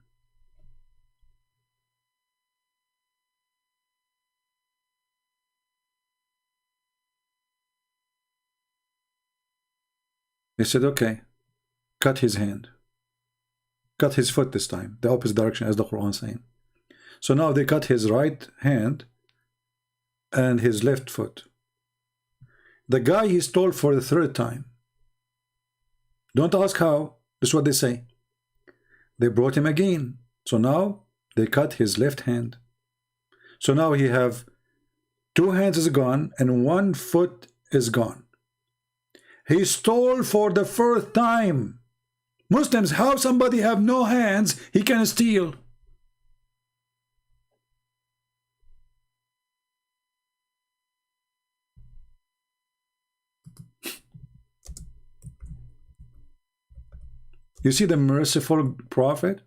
He said, okay, cut his hand, cut his foot this time, the opposite direction as the Quran is saying. So now they cut his right hand and his left foot. The guy he stole for the third time. Don't ask how. This is what they say. They brought him again. So now they cut his left hand. So now he have 2 hands is gone and 1 foot is gone. He stole for the first time. Muslims, how somebody have no hands, he can steal? You see the merciful prophet?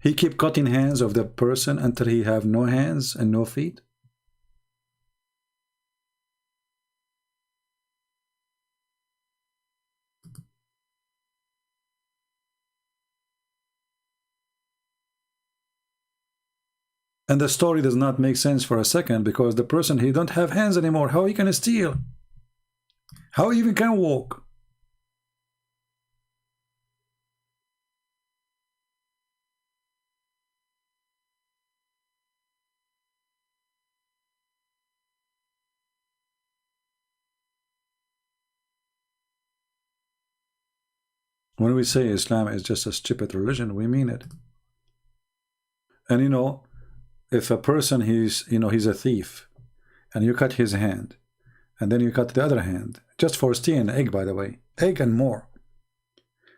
He keep cutting hands of the person until he have no hands and no feet. And the story does not make sense for a second, because the person, he don't have hands anymore. How he can steal? How he even can walk? When we say Islam is just a stupid religion, we mean it. And you know, if a person, he's a thief, and you cut his hand, and then you cut the other hand, just for stealing an egg, by the way, egg and more.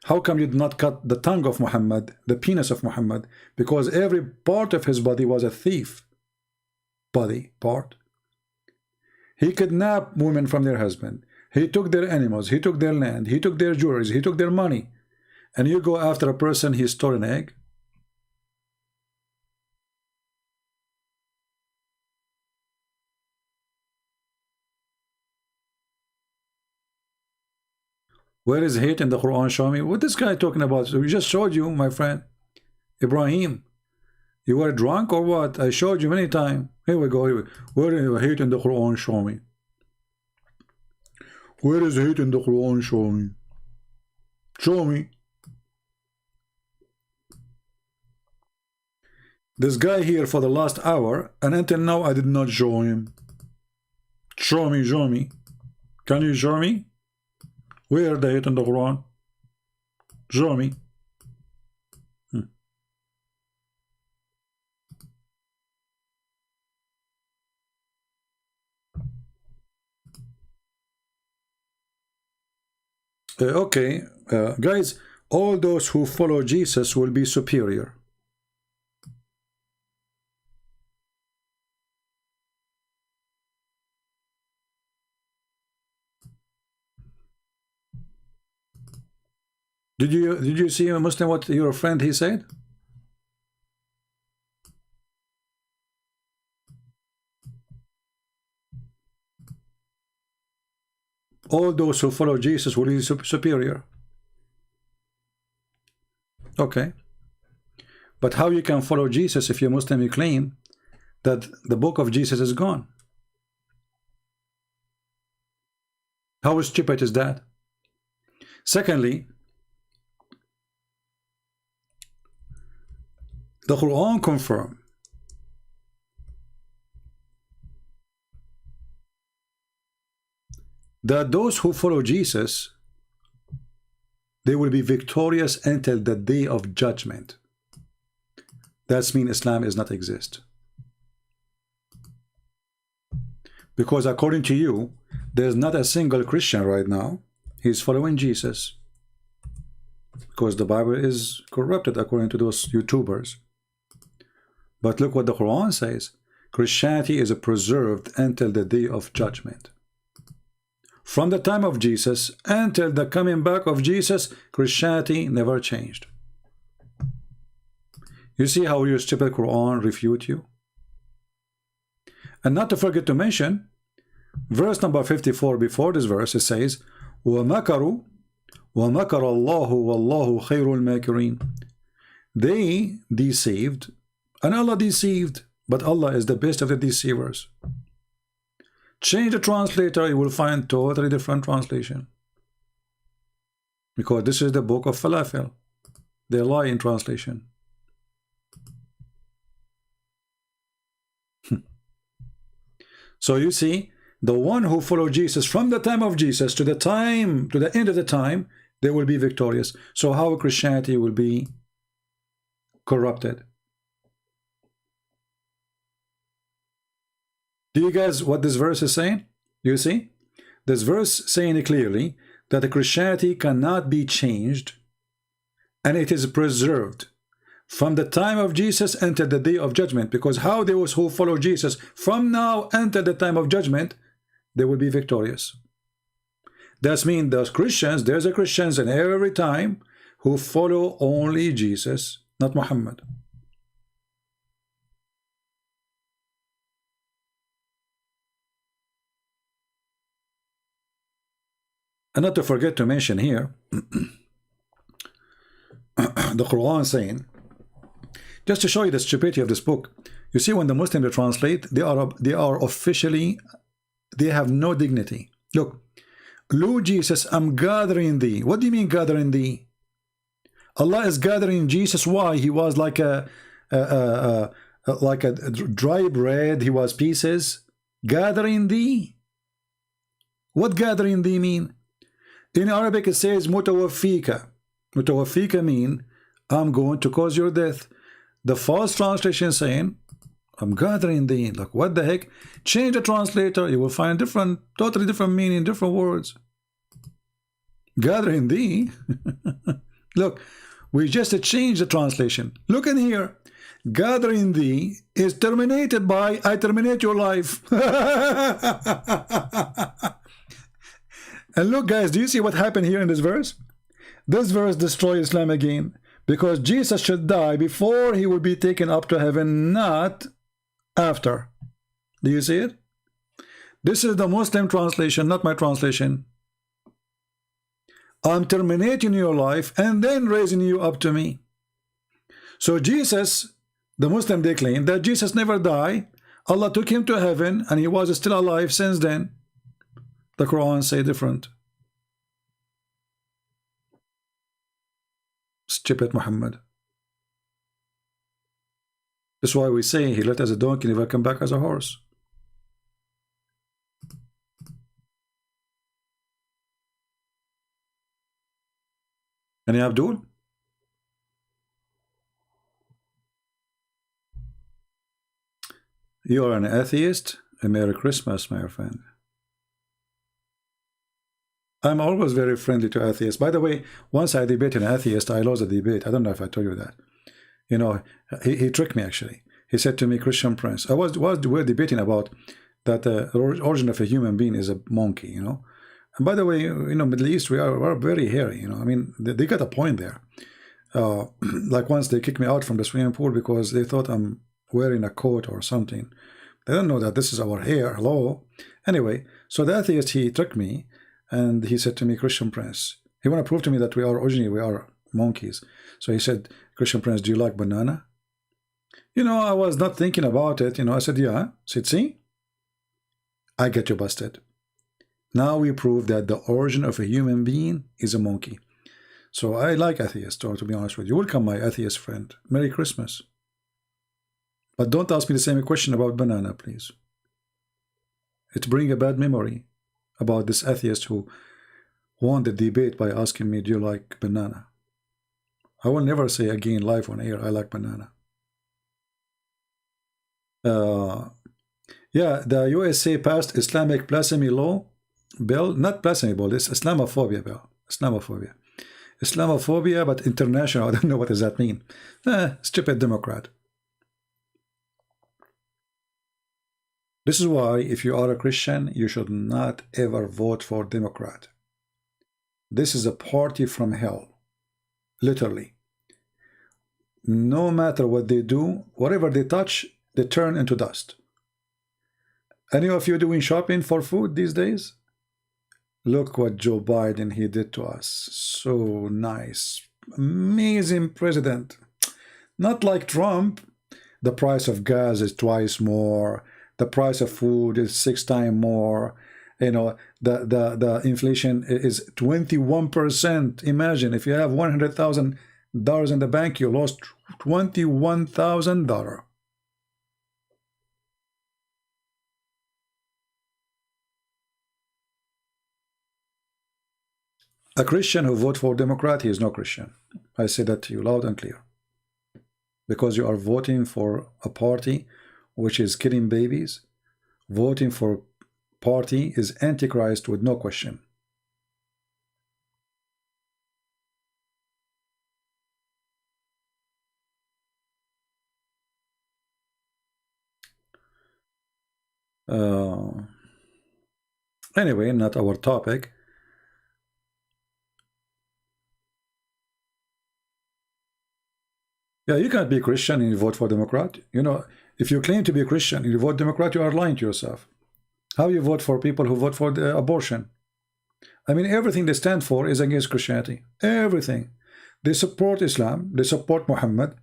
How come you did not cut the tongue of Muhammad, the penis of Muhammad? Because every part of his body was a thief body part. He kidnapped women from their husband. He took their animals. He took their land. He took their jewelry. He took their money. And you go after a person, he stole an egg? Where is hate in the Quran? Show me. What this guy talking about? So we just showed you, my friend Ibrahim. You were drunk or what? I showed you many times. Here we go. Where is hate in the Quran? Show me. Where is hate in the Quran? Show me. Show me. This guy here for the last hour, and until now I did not show him. Show me, show me. Can you show me? Where the hate in the Quran? Show me. Okay, guys, all those who follow Jesus will be superior. Did you see a Muslim what your friend he said? All those who follow Jesus will be superior. Okay. But how you can follow Jesus if you're Muslim, you claim that the book of Jesus is gone? How stupid is that? Secondly, the Quran confirms that those who follow Jesus, they will be victorious until the day of judgment. That means Islam does not exist. Because according to you, there's not a single Christian right now. He's following Jesus. Because the Bible is corrupted according to those YouTubers. But look what the Quran says. Christianity is preserved until the day of judgment. From the time of Jesus until the coming back of Jesus, Christianity never changed. You see how your stupid Quran refute you? And not to forget to mention, verse number 54 before this verse, it says, وَمَكَرُوا وَمَكَرَ اللَّهُ وَاللَّهُ خَيْرُ الْمَاكِرِينَ. They deceived, and Allah deceived, but Allah is the best of the deceivers. Change the translator, you will find totally different translation. Because this is the book of falafel. They lie in translation. So you see, the one who followed Jesus from the time of Jesus to the end of the time, they will be victorious. So how Christianity will be corrupted? Do you guys what this verse is saying? You see? This verse saying clearly that the Christianity cannot be changed, and it is preserved from the time of Jesus until the day of judgment. Because how those who follow Jesus from now until the time of judgment, they will be victorious. That means those Christians, there's a Christians in every time who follow only Jesus, not Muhammad. And not to forget to mention here, the Quran saying, just to show you the stupidity of this book, you see when the Muslims translate, they are officially, they have no dignity. Look, Lord Jesus, I'm gathering thee. What do you mean gathering thee? Allah is gathering Jesus. Why? He was like a dry bread. He was pieces. Gathering thee. What gathering thee mean? In Arabic it says mutawaffika. Mutawaffika mean I'm going to cause your death. The false translation saying I'm gathering thee. Like what the heck? Change the translator, you will find totally different meaning, different words. Gathering thee. Look, we just changed the translation. Look in here. Gathering thee is terminated by I terminate your life. And look, guys, do you see what happened here in this verse? This verse destroys Islam again, because Jesus should die before he will be taken up to heaven, not after. Do you see it? This is the Muslim translation, not my translation. I'm terminating your life and then raising you up to me. So Jesus, the Muslim, they claim that Jesus never died. Allah took him to heaven and he was still alive since then. The Quran say different. Stupid Muhammad. That's why we say he left as a donkey, never come back as a horse. Any Abdul? You are an atheist? A Merry Christmas, my friend. I'm always very friendly to atheists. By the way, once I debated an atheist, I lost a debate. I don't know if I told you that. You know, he tricked me actually. He said to me, Christian Prince, we're debating about that the origin of a human being is a monkey, you know. And by the way, you know, Middle East, we're very hairy, you know. I mean, they got a point there. Like once they kicked me out from the swimming pool because they thought I'm wearing a coat or something. They don't know that this is our hair. Hello. Anyway, so the atheist, he tricked me. And he said to me, Christian Prince, he want to prove to me that we are monkeys. So he said, Christian Prince, do you like banana? You know, I was not thinking about it. You know, I said, yeah. I said, see, I get you busted. Now we prove that the origin of a human being is a monkey. So I like atheists, to be honest with you. Welcome, my atheist friend. Merry Christmas. But don't ask me the same question about banana, please. It brings a bad memory about this atheist who won the debate by asking me, do you like banana? I will never say again live on air, I like banana. Yeah, the USA passed Islamic blasphemy law bill, not blasphemy bill, it's Islamophobia bill. Islamophobia, but international. I don't know what does that mean. Stupid Democrat. This is why, if you are a Christian, you should not ever vote for Democrat. This is a party from hell. Literally. No matter what they do, whatever they touch, they turn into dust. Any of you doing shopping for food these days? Look what Joe Biden, he did to us. So nice. Amazing president. Not like Trump. The price of gas is twice more. the price of food is 6 times more. You know, the inflation is 21%. Imagine if you have $100,000 in the bank, you lost $21,000. A Christian who votes for Democrat, he is no Christian. I say that to you loud and clear. Because you are voting for a party which is killing babies. Voting for party is Antichrist with no question. Anyway, not our topic. Yeah, you can't be Christian and you vote for Democrat. You know, if you claim to be a Christian and you vote Democrat, you are lying to yourself. How you vote for people who vote for the abortion? I mean, everything they stand for is against Christianity. Everything. They support Islam. They support Muhammad.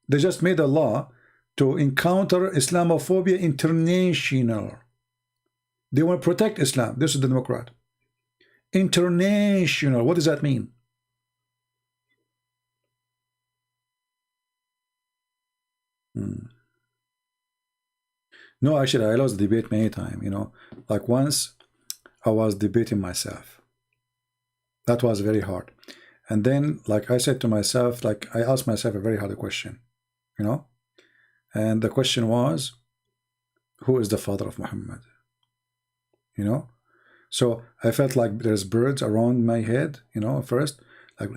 They just made a law to encounter Islamophobia international. They want to protect Islam. This is the Democrat. International. What does that mean? No, actually, I lost the debate many times, you know. Like once, I was debating myself. That was very hard. And then, like I said to myself, like I asked myself a very hard question, you know. And the question was, who is the father of Muhammad? You know. So I felt like there's birds around my head, you know, first, like.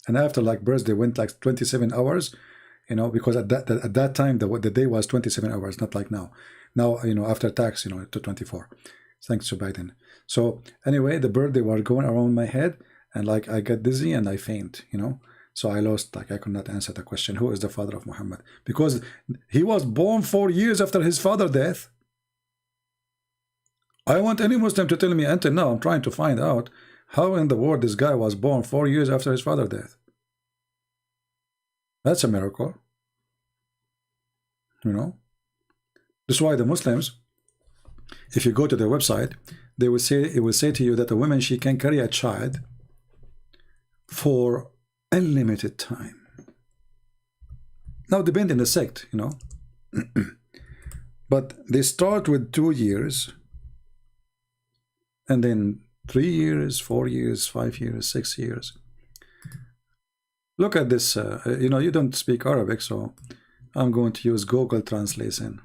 And after like birds, they went like 27 hours, you know, because at that time, the day was 27 hours, not like now. Now, you know, after tax, you know, to 24. Thanks to Biden. So anyway, the bird, they were going around my head and like I got dizzy and I faint, you know. So I lost, like I could not answer the question, who is the father of Muhammad? Because he was born 4 years after his father's death. I want any Muslim to tell me until now, I'm trying to find out how in the world this guy was born 4 years after his father's death. That's a miracle. You know. That's why the Muslims, if you go to their website, they will say, it will say to you that a woman, she can carry a child for unlimited time. Now depend on the sect, you know. But they start with 2 years and then 3 years, 4 years, 5 years, 6 years. Look at this, you know, you don't speak Arabic, so I'm going to use Google Translation.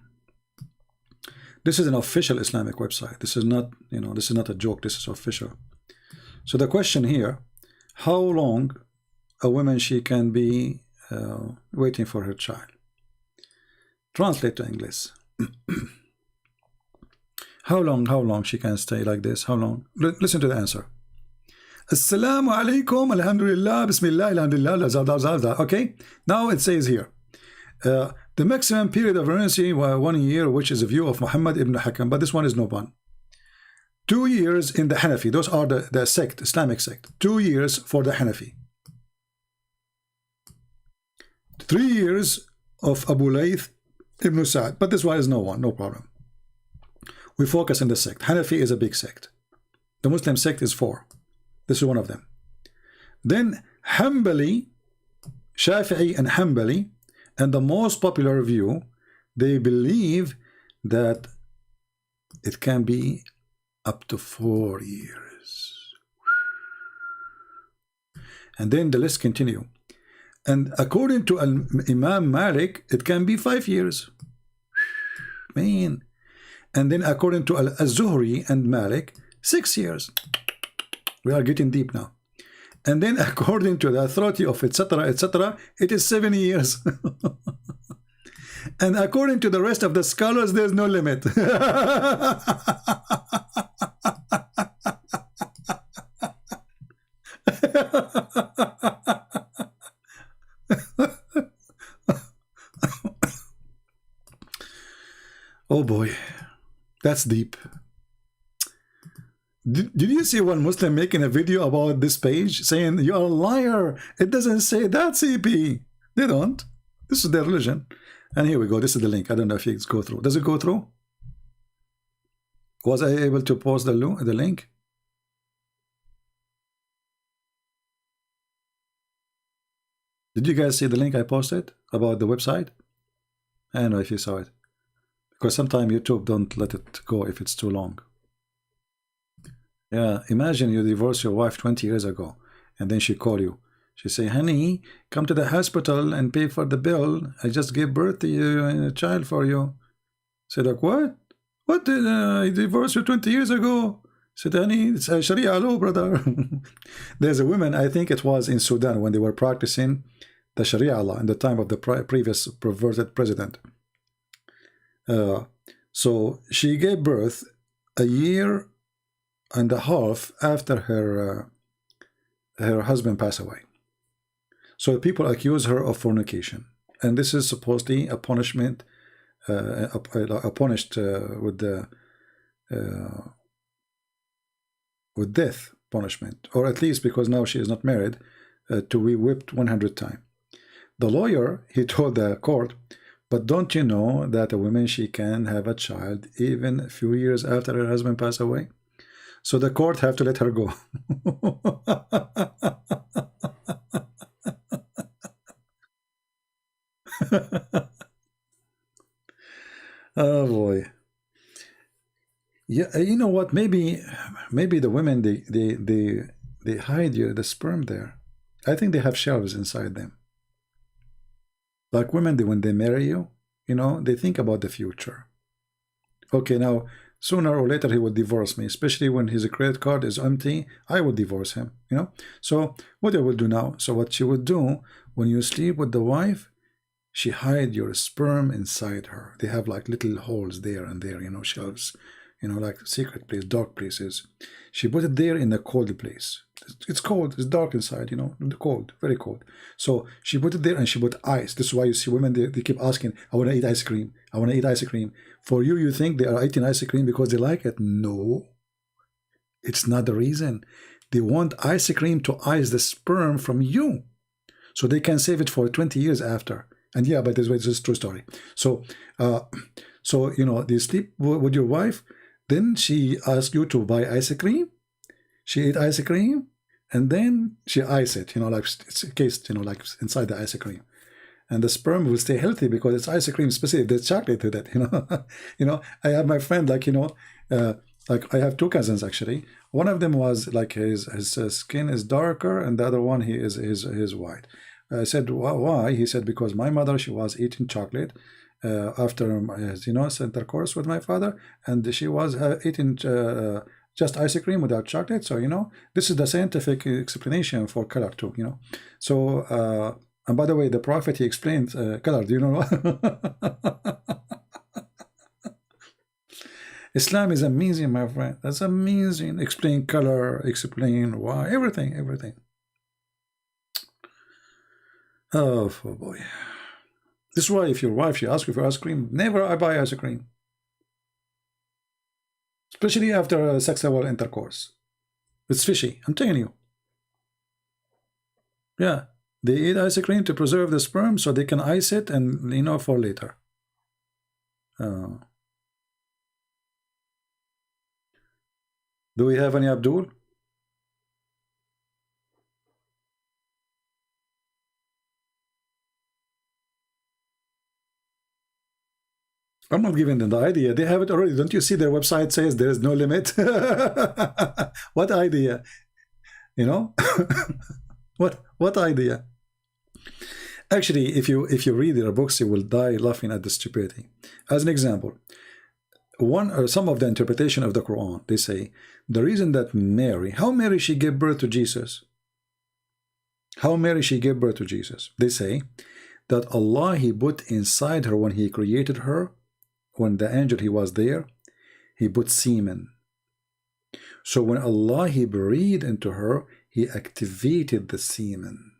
This is an official Islamic website. This is not, you know, this is not a joke. This is official. So the question here, how long a woman she can be waiting for her child? Translate to English. How long she can stay like this? How long? Listen to the answer. Assalamu alaikum, alhamdulillah, bismillah, alhamdulillah, okay? Now it says here, the maximum period of pregnancy was 1 year, which is a view of Muhammad ibn Hakam, but this one is no one. 2 years in the Hanafi, those are the sect, Islamic sect. 2 years for the Hanafi. 3 years of Abu Layth ibn Sa'd, but this one is no one, no problem. We focus on the sect. Hanafi is a big sect. The Muslim sect is 4. This is one of them. Then Hanbali, Shafi'i and Hanbali, and the most popular view, they believe that it can be up to 4 years. And then the list continue. And according to Imam Malik, it can be 5 years. Man. And then according to Al-Zuhri and Malik, 6 years. We are getting deep now. And then according to the authority of etc., etc., it is 7 years. And according to the rest of the scholars, there's no limit. Oh boy, that's deep. Did you see one Muslim making a video about this page saying you're a liar? It doesn't say that, CP. They don't. This is their religion. And here we go. This is the link. I don't know if it go through. Does it go through? Was I able to post the link? Did you guys see the link I posted about the website? I don't know if you saw it. Because sometimes YouTube don't let it go if it's too long. Yeah, imagine you divorced your wife 20 years ago, and then she call you. She say, honey, come to the hospital and pay for the bill. I just gave birth to you and a child for you. Say like, what? What did I divorced you 20 years ago? Said, honey, it's a Sharia law, brother. There's a woman, I think it was in Sudan, when they were practicing the Sharia law in the time of the previous perverted president. So she gave birth a year and a half after her husband passed away. So people accuse her of fornication, and this is supposedly a punishment, punished with death punishment, or at least because now she is not married, to be whipped 100 times. The lawyer, he told the court, but don't you know that a woman, she can have a child even a few years after her husband passed away? So the court have to let her go. Oh boy. Yeah, you know what? Maybe the women they hide the sperm there. I think they have shelves inside them. Like women, when they marry you, you know, they think about the future. Okay, now sooner or later he will divorce me, especially when his credit card is empty. I will divorce him, you know. So what I will do now? So what she would do when you sleep with the wife, she hide your sperm inside her. They have like little holes there and there, you know, shelves, you know, like secret place, dark places. She put it there in a cold place. It's cold, it's dark inside, you know, cold, very cold. So she put it there and she put ice. This is why you see women, they keep asking, I want to eat ice cream. I want to eat ice cream. For you, you think they are eating ice cream because they like it? No, it's not the reason. They want ice cream to ice the sperm from you, so they can save it for 20 years after. And yeah, but this is a true story. So, so you know, you sleep with your wife, then she asks you to buy ice cream. She ate ice cream, and then she ice it. You know, like it's encased, you know, like inside the ice cream, and the sperm will stay healthy because it's ice cream. Specific, there's chocolate to that. You know, you know. I have my friend, like, you know, like I have two cousins actually. One of them was like his skin is darker, and the other one he is white. I said, why? He said, because my mother, she was eating chocolate after, you know, intercourse with my father, and she was eating just ice cream without chocolate. So, you know, this is the scientific explanation for color too, you know. So, and by the way, the prophet, he explained color. Do you know what? Islam is amazing, my friend. That's amazing. Explain color, explain why, everything, everything. Oh boy. This is why if your wife, she asks you for ice cream, never I buy ice cream. Especially after sexual intercourse. It's fishy, I'm telling you. Yeah, they eat ice cream to preserve the sperm so they can ice it and, you know, for later. Do we have any Abdul? I'm not giving them the idea. They have it already. Don't you see their website says there is no limit? What idea? You know? What idea? Actually, if you read their books, you will die laughing at the stupidity. As an example, some of the interpretation of the Quran, they say the reason that Mary, how Mary she gave birth to Jesus, how Mary she gave birth to Jesus, they say that Allah, he put inside her when he created her, when the angel he was there, he put semen. So when Allah, he breathed into her, he activated the semen.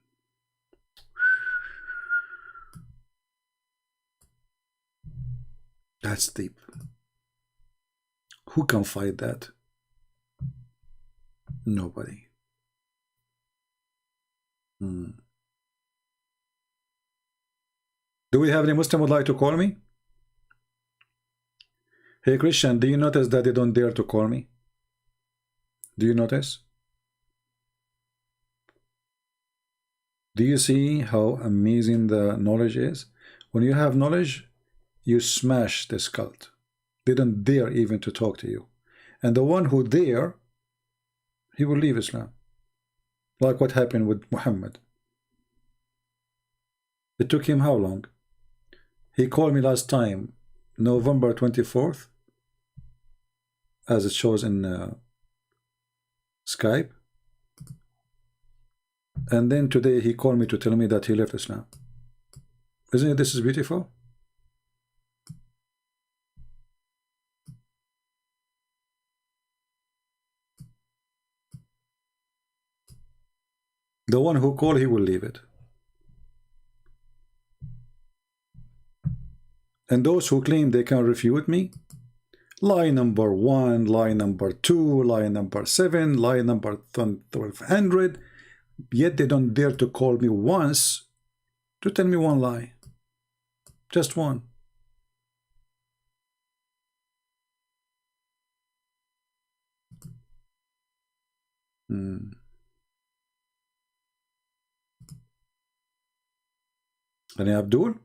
That's deep. Who can fight that? Nobody. Do we have any Muslim would like to call me? Hey Christian, do you notice that they don't dare to call me? Do you notice? Do you see how amazing the knowledge is? When you have knowledge, you smash this cult. They don't dare even to talk to you. And the one who dare, he will leave Islam. Like what happened with Muhammad. It took him how long? He called me last time, November 24th, as it shows in Skype. And then today he called me to tell me that he left Islam. Isn't it this is beautiful? The one who called, he will leave it. And those who claim they can refute me, lie number 1, lie number 2, lie number 7, lie number 1200, yet they don't dare to call me once to tell me one lie. Just one. And Abdul?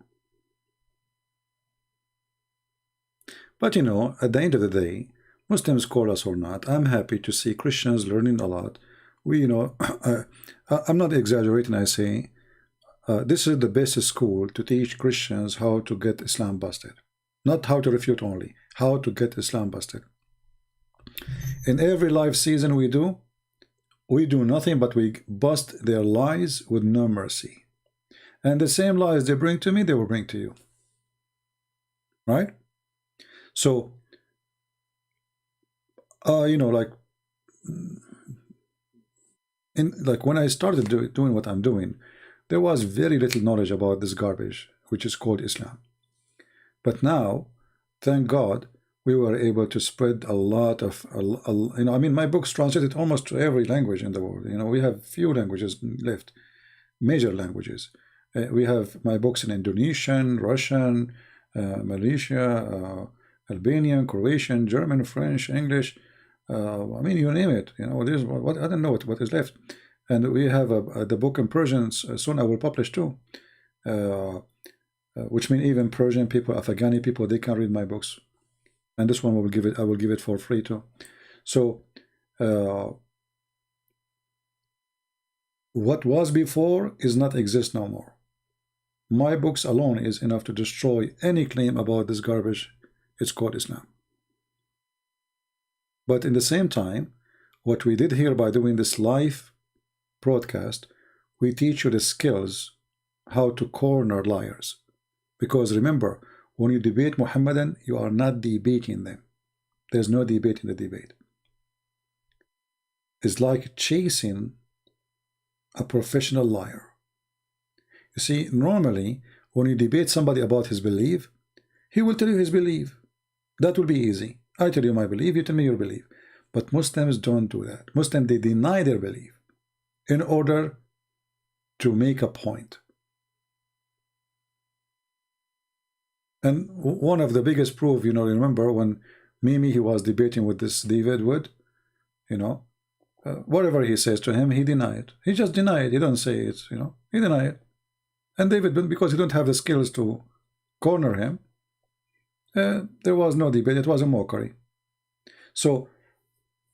But you know, at the end of the day, Muslims call us or not, I'm happy to see Christians learning a lot. We, you know, I'm not exaggerating, I say, this is the best school to teach Christians how to get Islam busted. Not how to refute only, how to get Islam busted. In every live season we do nothing but we bust their lies with no mercy. And the same lies they bring to me, they will bring to you. Right? So, you know, like when I started doing what I'm doing, there was very little knowledge about this garbage, which is called Islam. But now, thank God, we were able to spread a lot of, you know, I mean, my book's translated almost to every language in the world. You know, we have few languages left, major languages. We have my books in Indonesian, Russian, Malaysia, Albanian, Croatian, German, French, English. I mean, you name it. You know, there's what I don't know what is left. And we have the book in Persian. Soon I will publish too, which means even Persian people, Afghani people, they can read my books. And this one I will give it for free too. So what was before is not exist no more. My books alone is enough to destroy any claim about this garbage. It's called Islam. But in the same time, what we did here by doing this live broadcast, we teach you the skills how to corner liars. Because remember, when you debate Muhammadan, you are not debating them. There's no debate in the debate. It's like chasing a professional liar. You see, normally, when you debate somebody about his belief, he will tell you his belief. That will be easy. I tell you my belief, you tell me your belief. But Muslims don't do that. Muslims, they deny their belief in order to make a point. And one of the biggest proof, you know, remember when Mimi, he was debating with this David Wood, you know, whatever he says to him, he denied it. He just denied it. He don't say it, you know, he denied it. And David, because he don't have the skills to corner him, there was no debate. It was a mockery. So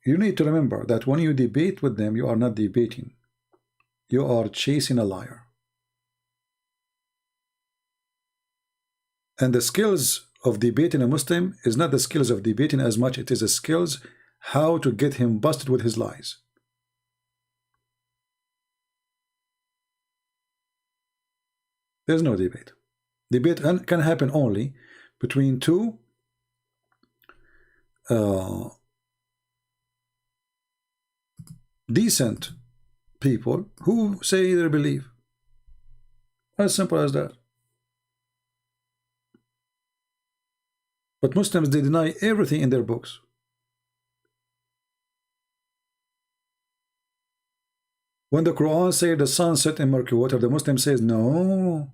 you need to remember that when you debate with them, you are not debating. You are chasing a liar. And the skills of debating a Muslim is not the skills of debating as much. It is the skills how to get him busted with his lies. There's no debate. Debate can happen only between two decent people who say their belief. As simple as that. But Muslims, they deny everything in their books. When the Quran says the sun set in murky water, the Muslim says, no,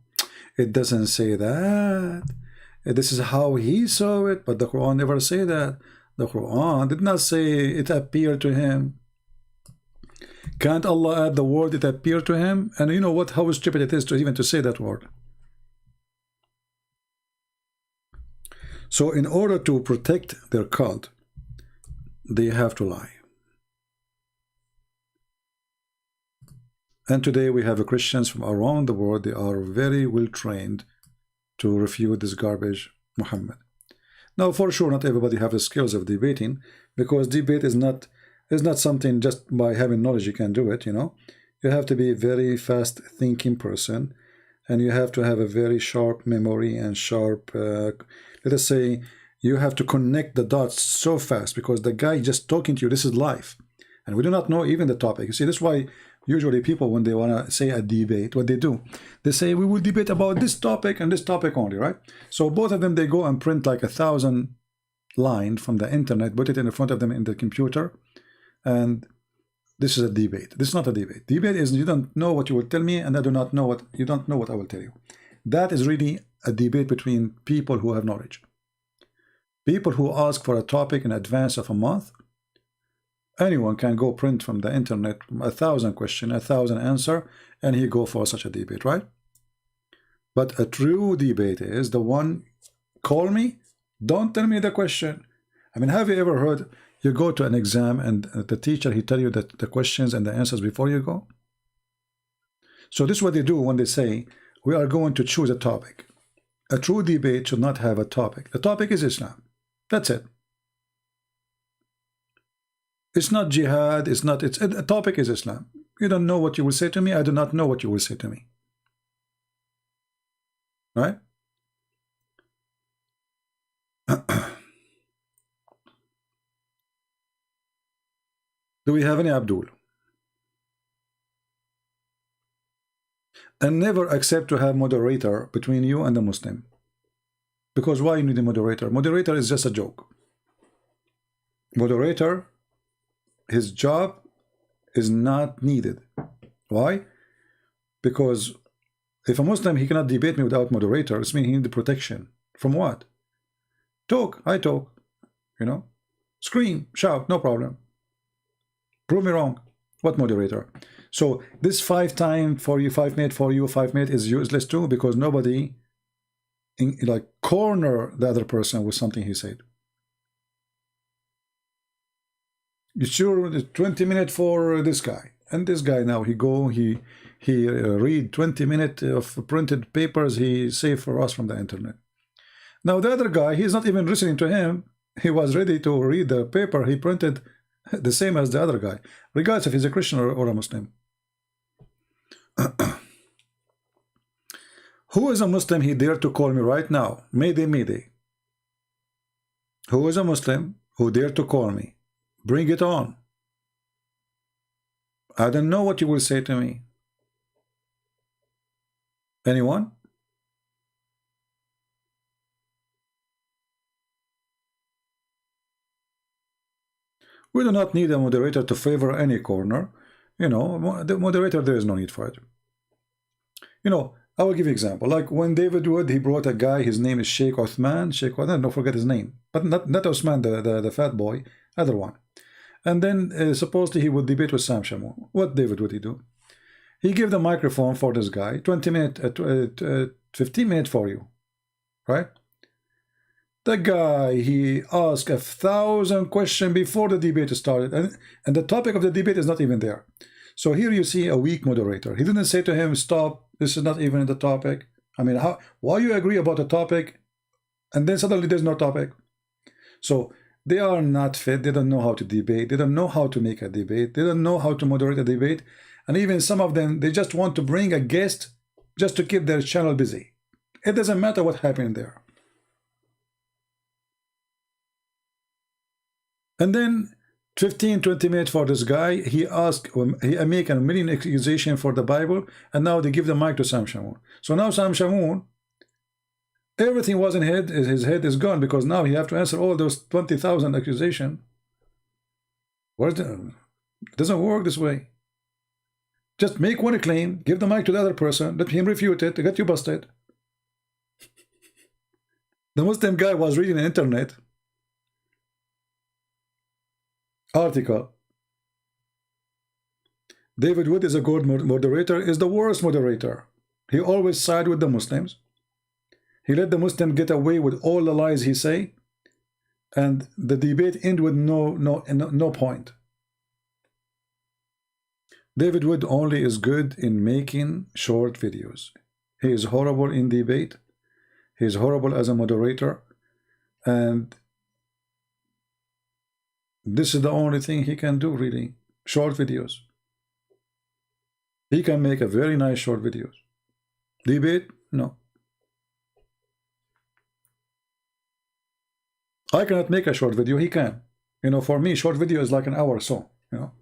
It doesn't say that. This is how he saw it, but the Quran never say that. The Quran did not say it appeared to him. Can't Allah add the word it appeared to him? And you know what? How stupid it is to even to say that word. So in order to protect their cult, they have to lie. And today we have Christians from around the world. They are very well trained to refute this garbage, Muhammad. Now, for sure, not everybody have the skills of debating, because debate is not something just by having knowledge you can do it. You know, you have to be a very fast thinking person, and you have to have a very sharp memory and sharp. Let us say you have to connect the dots so fast, because the guy just talking to you, this is live, and we do not know even the topic. You see, this is why usually people, when they want to say a debate, what they do, they say we will debate about this topic and this topic only, right? So both of them, they go and print like 1,000 lines from the internet, put it in front of them in the computer, and this is a debate. This is not a debate. Debate is you don't know what you will tell me, and I do not know what you don't know what I will tell you. That is really a debate between people who have knowledge. People who ask for a topic in advance of a month. Anyone can go print from the internet 1,000 questions, 1,000 answer, and he go for such a debate, right? But a true debate is the one, call me, don't tell me the question. I mean, have you ever heard you go to an exam and the teacher, he tell you that the questions and the answers before you go? So this is what they do when they say, we are going to choose a topic. A true debate should not have a topic. The topic is Islam. That's it. It's not jihad, it's not, it's a topic is Islam. You don't know what you will say to me, I do not know what you will say to me. Right? Do we have any Abdul? And never accept to have moderator between you and the Muslim. Because why you need a moderator? Moderator is just a joke. Moderator, his job is not needed. Why? Because if a Muslim, he cannot debate me without moderator, it means he needs protection. From what? Talk, I talk. You know? Scream, shout, no problem. Prove me wrong. What moderator? So this 5 time for you, 5 minute for you, 5 minute is useless too, because nobody like corner the other person with something he said. You sure 20 minutes for this guy, and this guy now he read 20 minutes of printed papers he saved for us from the internet. Now the other guy, he's not even listening to him. He was ready to read the paper he printed the same as the other guy, regardless if he's a Christian or a Muslim. Who is a Muslim he dare to call me right now? Mayday, mayday. Who is a Muslim who dare to call me? Bring it on. I don't know what you will say to me. Anyone? We do not need a moderator to favor any corner. You know, the moderator, there is no need for it. You know, I will give you an example. Like when David Wood, he brought a guy, his name is Sheikh Othman. Sheikh Othman, don't forget his name. But not Osman, the fat boy, other one. And then supposedly he would debate with Sam Shamoun. What David would he do? He gave the microphone for this guy, 20 minutes, 15 minutes for you, right? The guy, he asked 1,000 questions before the debate started, and the topic of the debate is not even there. So here you see a weak moderator. He didn't say to him, stop, this is not even the topic. I mean, why you agree about the topic, and then suddenly there's no topic? So they are not fit. They don't know how to debate. They don't know how to make a debate. They don't know how to moderate a debate. And even some of them, they just want to bring a guest just to keep their channel busy. It doesn't matter what happened there. And then 15, 20 minutes for this guy, he make a million accusation for the Bible, and now they give the mic to Sam Shamoun. So now Sam Shamoun, everything was in his head is gone, because now he have to answer all those 20,000 accusations. It doesn't work this way. Just make one claim, give the mic to the other person, let him refute it, get you busted. The Muslim guy was reading an internet article. David Wood is a good moderator, is the worst moderator. He always side with the Muslims. He let the Muslim get away with all the lies he say, and the debate end with no point. David Wood only is good in making short videos. He is horrible in debate. He is horrible as a moderator, and this is the only thing he can do, really. Short videos. He can make a very nice short videos. Debate? No. I cannot make a short video. He can. You know, for me, short video is like an hour or so, you know.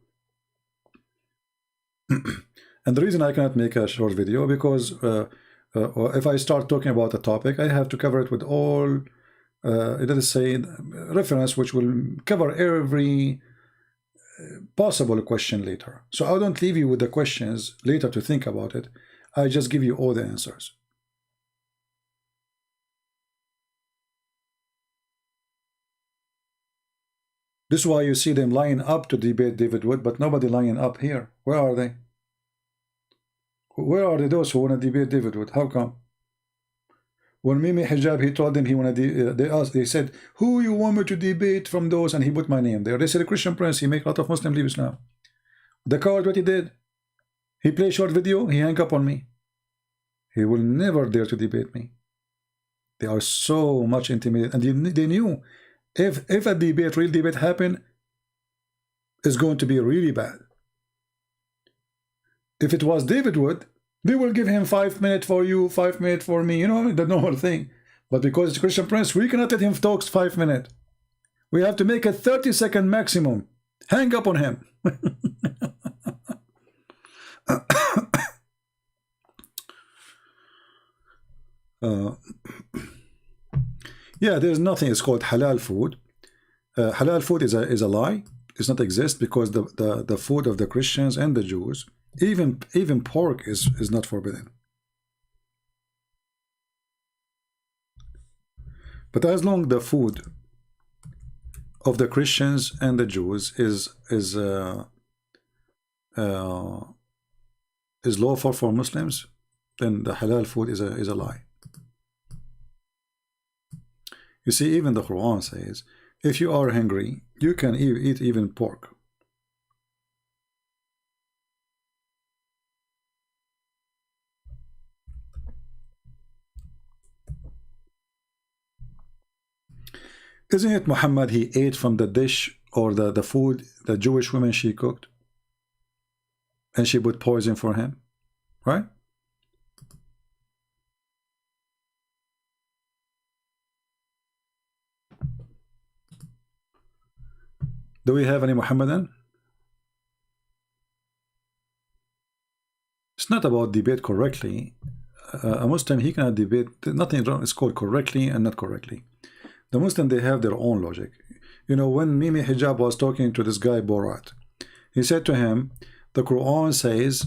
And the reason I cannot make a short video, because if I start talking about a topic, I have to cover it with all, let us say, reference, which will cover every possible question later. So I don't leave you with the questions later to think about it. I just give you all the answers. This is why you see them lining up to debate David Wood, but nobody lining up here. Where are they? Where are those who want to debate David Wood? How come? When Mimi Hijab, he told them he wanted. They said, "Who you want me to debate from those?" And he put my name there. They said, "Christian Prince, he make a lot of Muslim leave Islam." The coward, what he did? He played short video. He hung up on me. He will never dare to debate me. They are so much intimidated, and they knew if a debate, real debate, happen, is going to be really bad. If it was David Wood, they will give him 5 minutes for you, 5 minutes for me, you know, the normal thing. But because it's Christian Prince, we cannot let him talk 5 minutes. We have to make a 30-second maximum. Hang up on him. Yeah, there's nothing. It's called halal food. Halal food is a lie. It's not exist, because the food of the Christians and the Jews, even pork is not forbidden. But as long the food of the Christians and the Jews is lawful for Muslims, then the halal food is a lie. You see, even the Quran says, if you are hungry, you can eat even pork. Isn't it Muhammad, he ate from the dish or the food the Jewish woman she cooked? And she put poison for him, right? Do we have any Muhammadan? It's not about debate correctly. A Muslim, he cannot debate. Nothing wrong. It's called correctly and not correctly. The Muslim, they have their own logic. You know, when Mimi Hijab was talking to this guy Borat, he said to him, the Quran says,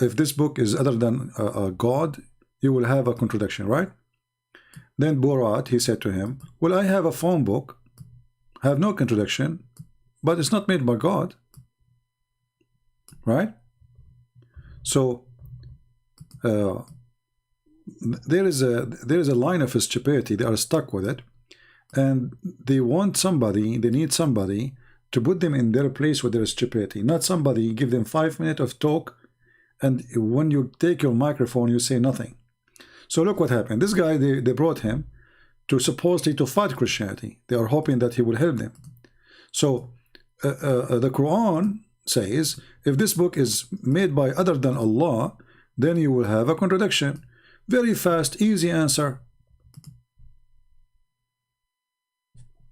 if this book is other than God, you will have a contradiction, right? Then Borat, he said to him, well, I have a phone book, have no contradiction, but it's not made by God, right? So there is a line of stupidity. They are stuck with it, and they want somebody, they need somebody to put them in their place with their stupidity, not somebody give them 5 minutes of talk, and when you take your microphone you say nothing. So look what happened. This guy, they brought him to supposedly to fight Christianity. They are hoping that he will help them. So the Quran says, if this book is made by other than Allah, then you will have a contradiction. Very fast, easy answer.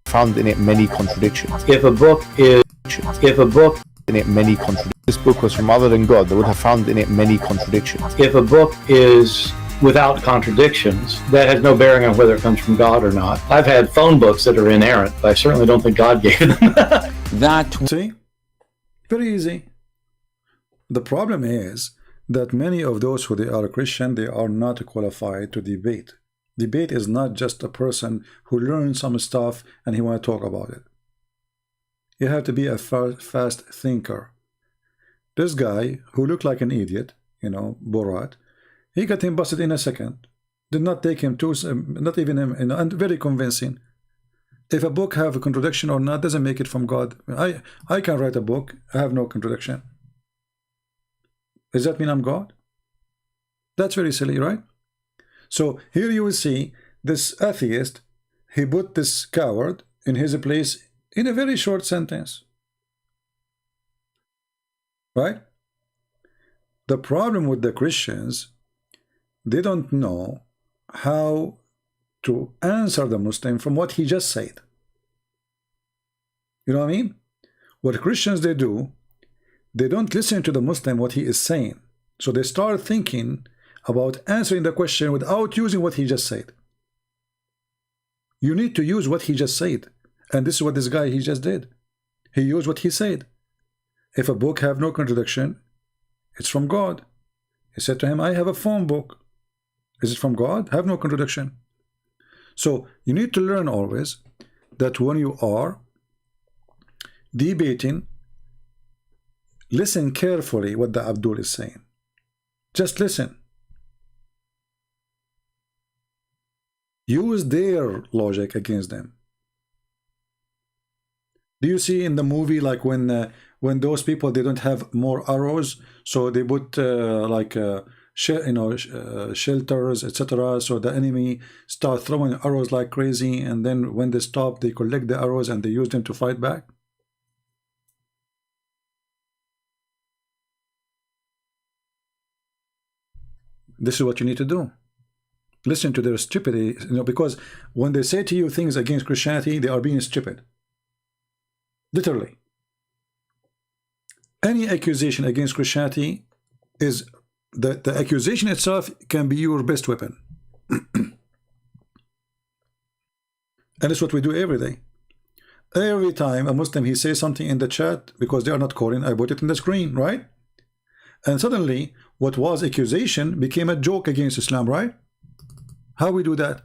Found in it many contradictions. If a book In it many contradictions. This book was from other than God, they would have found in it many contradictions. if a book is without contradictions, that has no bearing on whether it comes from God or not. I've had phone books that are inerrant, but I certainly don't think God gave them. See? Very easy. The problem is that many of those who they are Christian, they are not qualified to debate. Debate is not just a person who learns some stuff and he want to talk about it. You have to be a fast thinker. This guy who looked like an idiot, you know, Borat, he got him busted in a second. Did not take him to, not even him, you know, and very convincing. If a book have a contradiction or not, doesn't make it from God. I can write a book, I have no contradiction. Does that mean I'm God? That's very silly, right? So here you will see this atheist, he put this coward in his place in a very short sentence. Right? The problem with the Christians, they don't know how to answer the Muslim from what he just said. You know what I mean? What Christians they do, they don't listen to the Muslim what he is saying. So they start thinking about answering the question without using what he just said. You need to use what he just said. And this is what this guy he just did. He used what he said. If a book have no contradiction, it's from God. He said to him, I have a phone book. Is it from God? Have no contradiction. So you need to learn always that when you are debating, listen carefully what the Abdul is saying. Just listen. Use their logic against them. Do you see in the movie like when those people they don't have more arrows, so they put shelters, etc. So the enemy start throwing arrows like crazy, and then when they stop, they collect the arrows and they use them to fight back. This is what you need to do. Listen to their stupidity, you know, because when they say to you things against Christianity, they are being stupid. Literally. Any accusation against Christianity is the accusation itself can be your best weapon. And it's what we do every day. Every time a Muslim he says something in the chat, because they are not calling, I put it in the screen, right? And suddenly what was accusation became a joke against Islam, right? How we do that?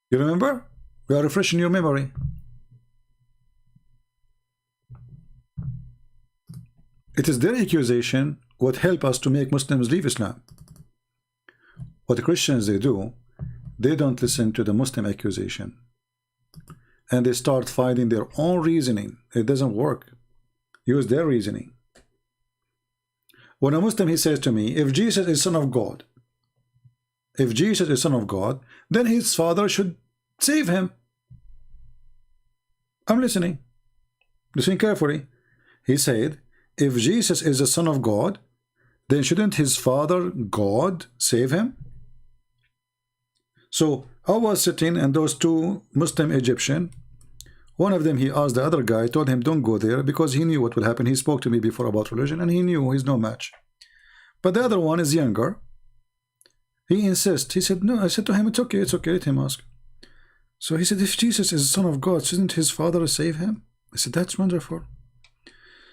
You remember? We are refreshing your memory. It is their accusation what help us to make Muslims leave Islam. What the Christians they do, they don't listen to the Muslim accusation. And they start finding their own reasoning. It doesn't work. Use their reasoning. When a Muslim he says to me, if Jesus is Son of God, if Jesus is Son of God, then his Father should save him. I'm listening. Listen carefully. He said, if Jesus is the Son of God, then shouldn't his Father, God, save him? So I was sitting and those two Muslim Egyptian, one of them he asked the other guy, told him don't go there because he knew what will happen. He spoke to me before about religion and he knew he's no match. But the other one is younger. He insists. He said no. I said to him, it's okay, let him ask. So he said, if Jesus is the Son of God, shouldn't his Father save him? I said, that's wonderful.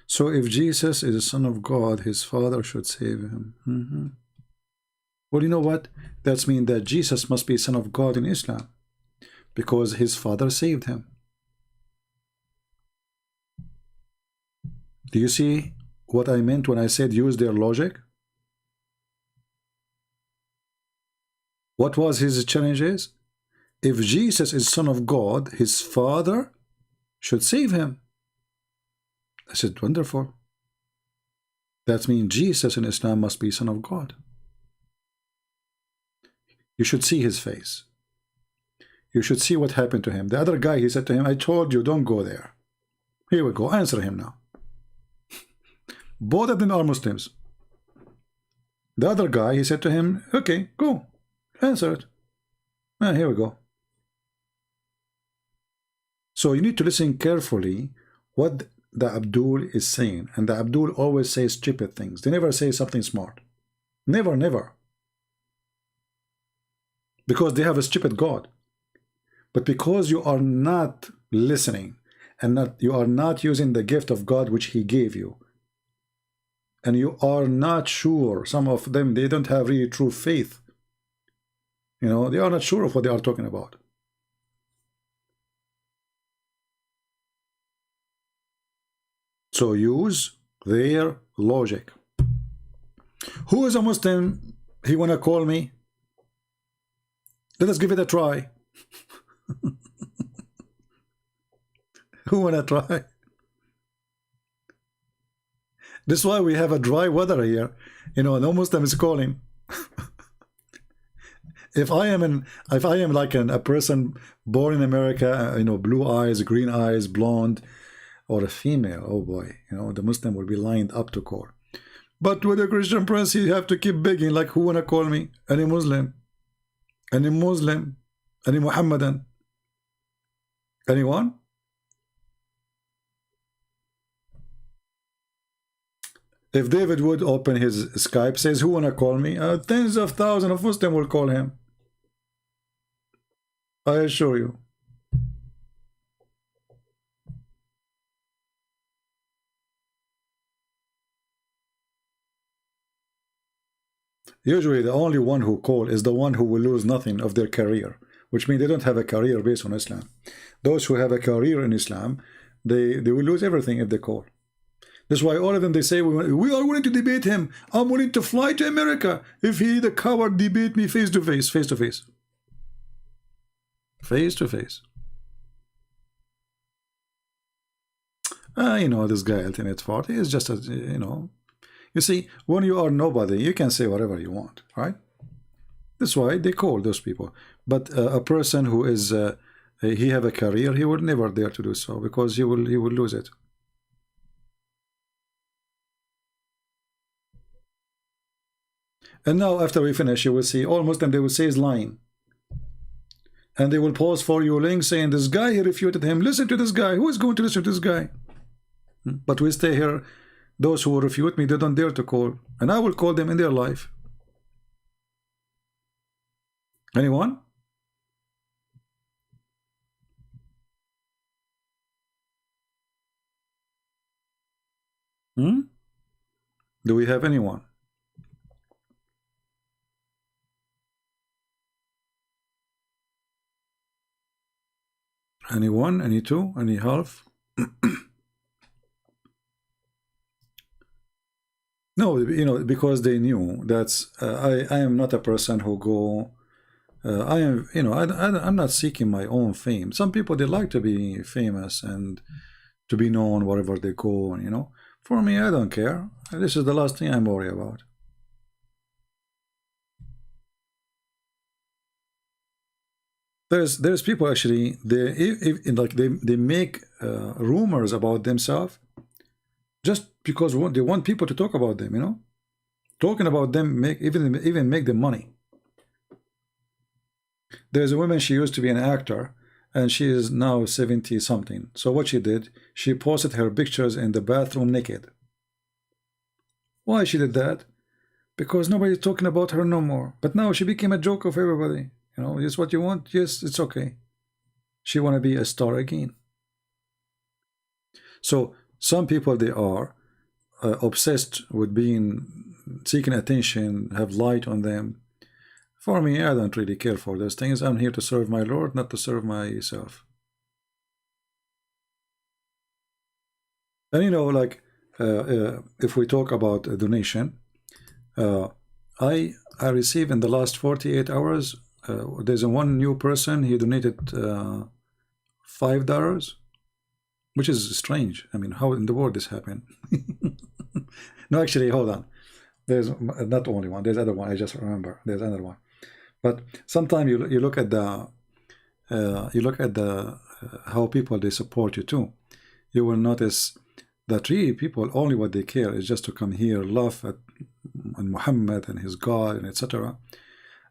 So if Jesus is the Son of God, his Father should save him. Well, you know what? That means that Jesus must be Son of God in Islam because his Father saved him. Do you see what I meant when I said use their logic? What was his challenges? If Jesus is Son of God, his Father should save him. I said, wonderful. That means Jesus in Islam must be Son of God. You should see his face. You should see what happened to him. The other guy, he said to him, I told you, don't go there. Here we go. Answer him now. Both of them are Muslims. The other guy, he said to him, okay, go. Answer it. Here we go. So you need to listen carefully what the Abdul is saying. And the Abdul always says stupid things. They never say something smart. Never, never. Because they have a stupid God. But because you are not listening and you are not using the gift of God which He gave you, and you are not sure, some of them, they don't have really true faith. You know, they are not sure of what they are talking about. So use their logic. Who is a Muslim? He wanna call me? Let us give it a try. Who wanna try? This is why we have a dry weather here. You know, no Muslim is calling. If I am like a person born in America, you know, blue eyes, green eyes, blonde, or a female, oh boy, you know, the Muslim will be lined up to call. But with a Christian prince, you have to keep begging, like, who wanna call me? Any Muslim? Any Muslim? Any Muhammadan? Anyone? If David would open his Skype, says, who wanna call me? Tens of thousands of Muslims will call him. I assure you. Usually the only one who call is the one who will lose nothing of their career, which means they don't have a career based on Islam. Those who have a career in Islam, they will lose everything if they call. That's why all of them, they say, we are willing to debate him. I'm willing to fly to America if he, the coward, debate me face to face, face to face. Face to face. You know, this guy, Ultimate Fort, he is just a, you know, you see, when you are nobody, you can say whatever you want, right? That's why they call those people. But a person who is, he have a career, he will never dare to do so, because he will lose it. And now, after we finish, you will see all Muslims, they will say is lying. And they will pause for you link saying, this guy, he refuted him. Listen to this guy. Who is going to listen to this guy? But we stay here. Those who will refute me, they don't dare to call. And I will call them in their life. Anyone? Do we have anyone? Anyone? Any two? Any half? No, you know, because they knew that's I am not a person who go. I am, you know, I'm not seeking my own fame. Some people, they like to be famous and to be known wherever they go. And, you know, for me, I don't care. This is the last thing I'm worried about. There's people actually, they make rumors about themselves just because they want people to talk about them, you know. Talking about them even make them money. There's a woman, she used to be an actor, and she is now 70 something. So what she did, she posted her pictures in the bathroom naked. Why she did that? Because nobody's talking about her no more. But now she became a joke of everybody. You know, is what you want? Yes, it's okay. She want to be a star again. So some people, they are obsessed with seeking attention, have light on them. For me, I don't really care for those things. I'm here to serve my Lord, not to serve myself. And you know, like if we talk about a donation, I received in the last 48 hours. There's one new person. He donated $5, which is strange. I mean, how in the world this happened? No, actually, hold on. There's not only one. There's other one. I just remember. There's another one. But sometimes you look at the how people, they support you too. You will notice that really people, only what they care is just to come here, laugh at Muhammad and his God and etc.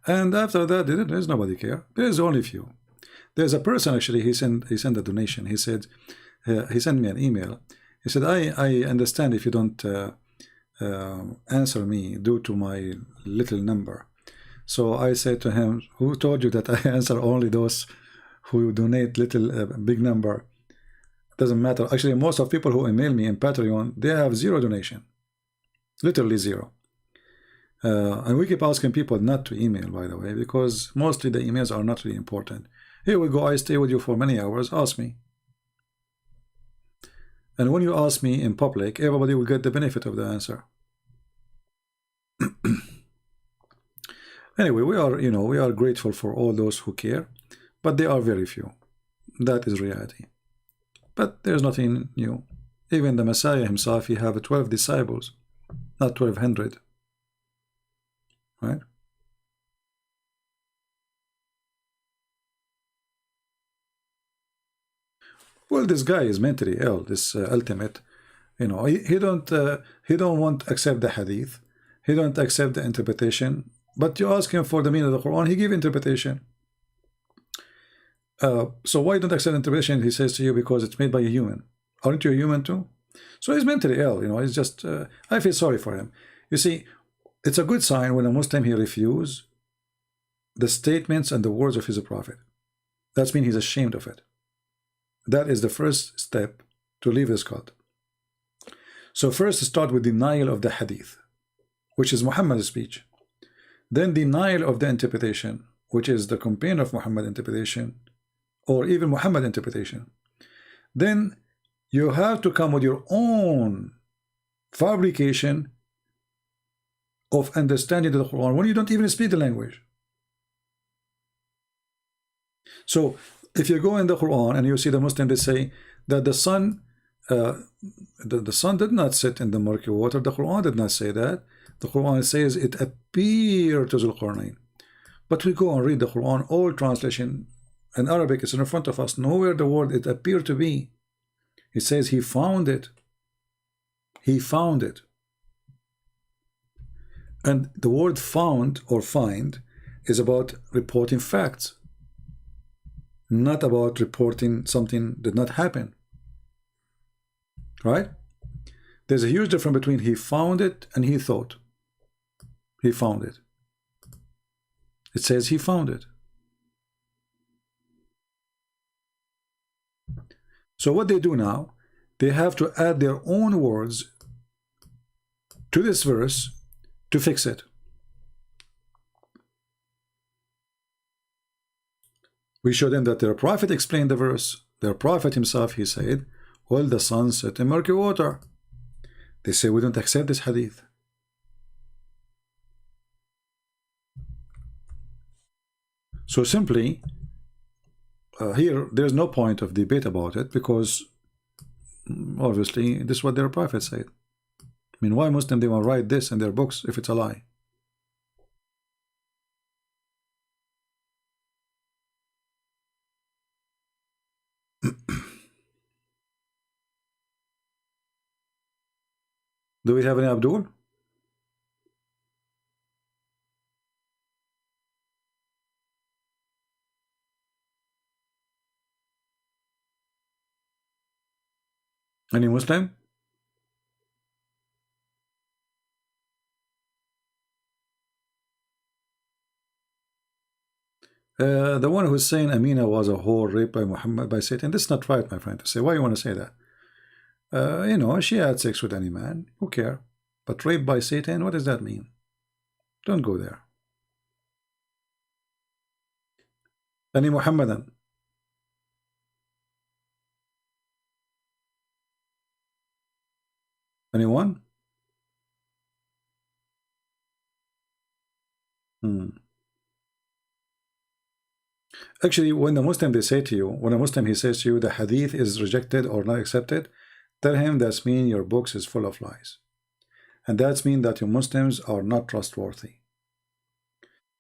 And after that, there's nobody care. There's only few. There's a person actually. He sent a donation. He said he sent me an email. He said, I understand if you don't answer me due to my little number. So I said to him, who told you that I answer only those who donate little big number? Doesn't matter. Actually, most of people who email me in Patreon, they have zero donation, literally zero. And we keep asking people not to email, by the way, because mostly the emails are not really important. Here we go. I stay with you for many hours. Ask me. And when you ask me in public, everybody will get the benefit of the answer. Anyway, we are, we are grateful for all those who care, but they are very few. That is reality. But there's nothing new. Even the Messiah himself, he have 12 disciples, not 1,200. Right? Well, this guy is mentally ill. This ultimate, he don't want to accept the hadith. He don't accept the interpretation. But you ask him for the meaning of the Quran, he give interpretation. So why don't accept interpretation? He says to you, because it's made by a human. Aren't you a human too? So he's mentally ill. He's just. I feel sorry for him. You see, it's a good sign when a Muslim he refuses the statements and the words of his prophet. That means he's ashamed of it. That is the first step to leave this cult. So first start with denial of the hadith, which is Muhammad's speech. Then denial of the interpretation, which is the companion of Muhammad interpretation, or even Muhammad interpretation. Then you have to come with your own fabrication of understanding the Quran when you don't even speak the language. So if you go in the Quran and you see the Muslim, they say that the sun the sun did not sit in the murky water. The Quran did not say that. The Quran says it appeared to Zulqarnain. But we go and read the Quran, all translation in Arabic is in front of us. Nowhere the word it appeared to be. It says he found it. He found it. And the word found or find is about reporting facts, not about reporting something did not happen. Right? There's a huge difference between he found it and he thought. He found it. It says he found it. So what they do now, they have to add their own words to this verse to fix it. We show them that their prophet explained the verse. Their prophet himself, he said, well, the sun set in murky water. They say we don't accept this hadith. So simply, here, there's no point of debate about it, because obviously this is what their prophet said. I mean, why Muslim they want to write this in their books if it's a lie? Do we have any Abdul? Any Muslim? The one who's saying Amina was a whore raped by Muhammad, by Satan, that's not right, my friend, to say. Why you want to say that? She had sex with any man. Who care? But raped by Satan, what does that mean? Don't go there. Any Muhammadan? Anyone? Actually, when the Muslim they say to you, when a Muslim he says to you the hadith is rejected or not accepted, tell him that's mean your books is full of lies. And that's mean that your Muslims are not trustworthy.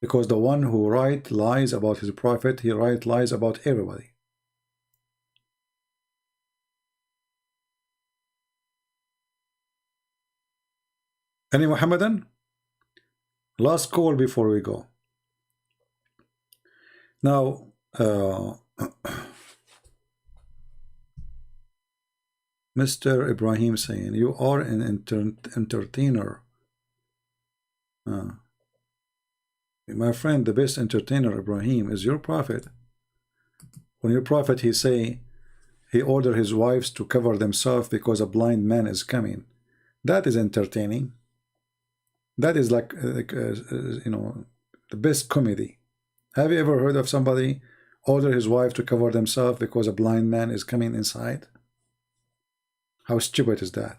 Because the one who write lies about his prophet, he write lies about everybody. Any Muhammadan? Last call before we go. Now, Mr. Ibrahim saying, you are an entertainer. My friend, the best entertainer, Ibrahim, is your prophet. When your prophet, he say, he ordered his wives to cover themselves because a blind man is coming. That is entertaining. That is like you know, the best comedy. Have you ever heard of somebody order his wife to cover themselves because a blind man is coming inside? How stupid is that?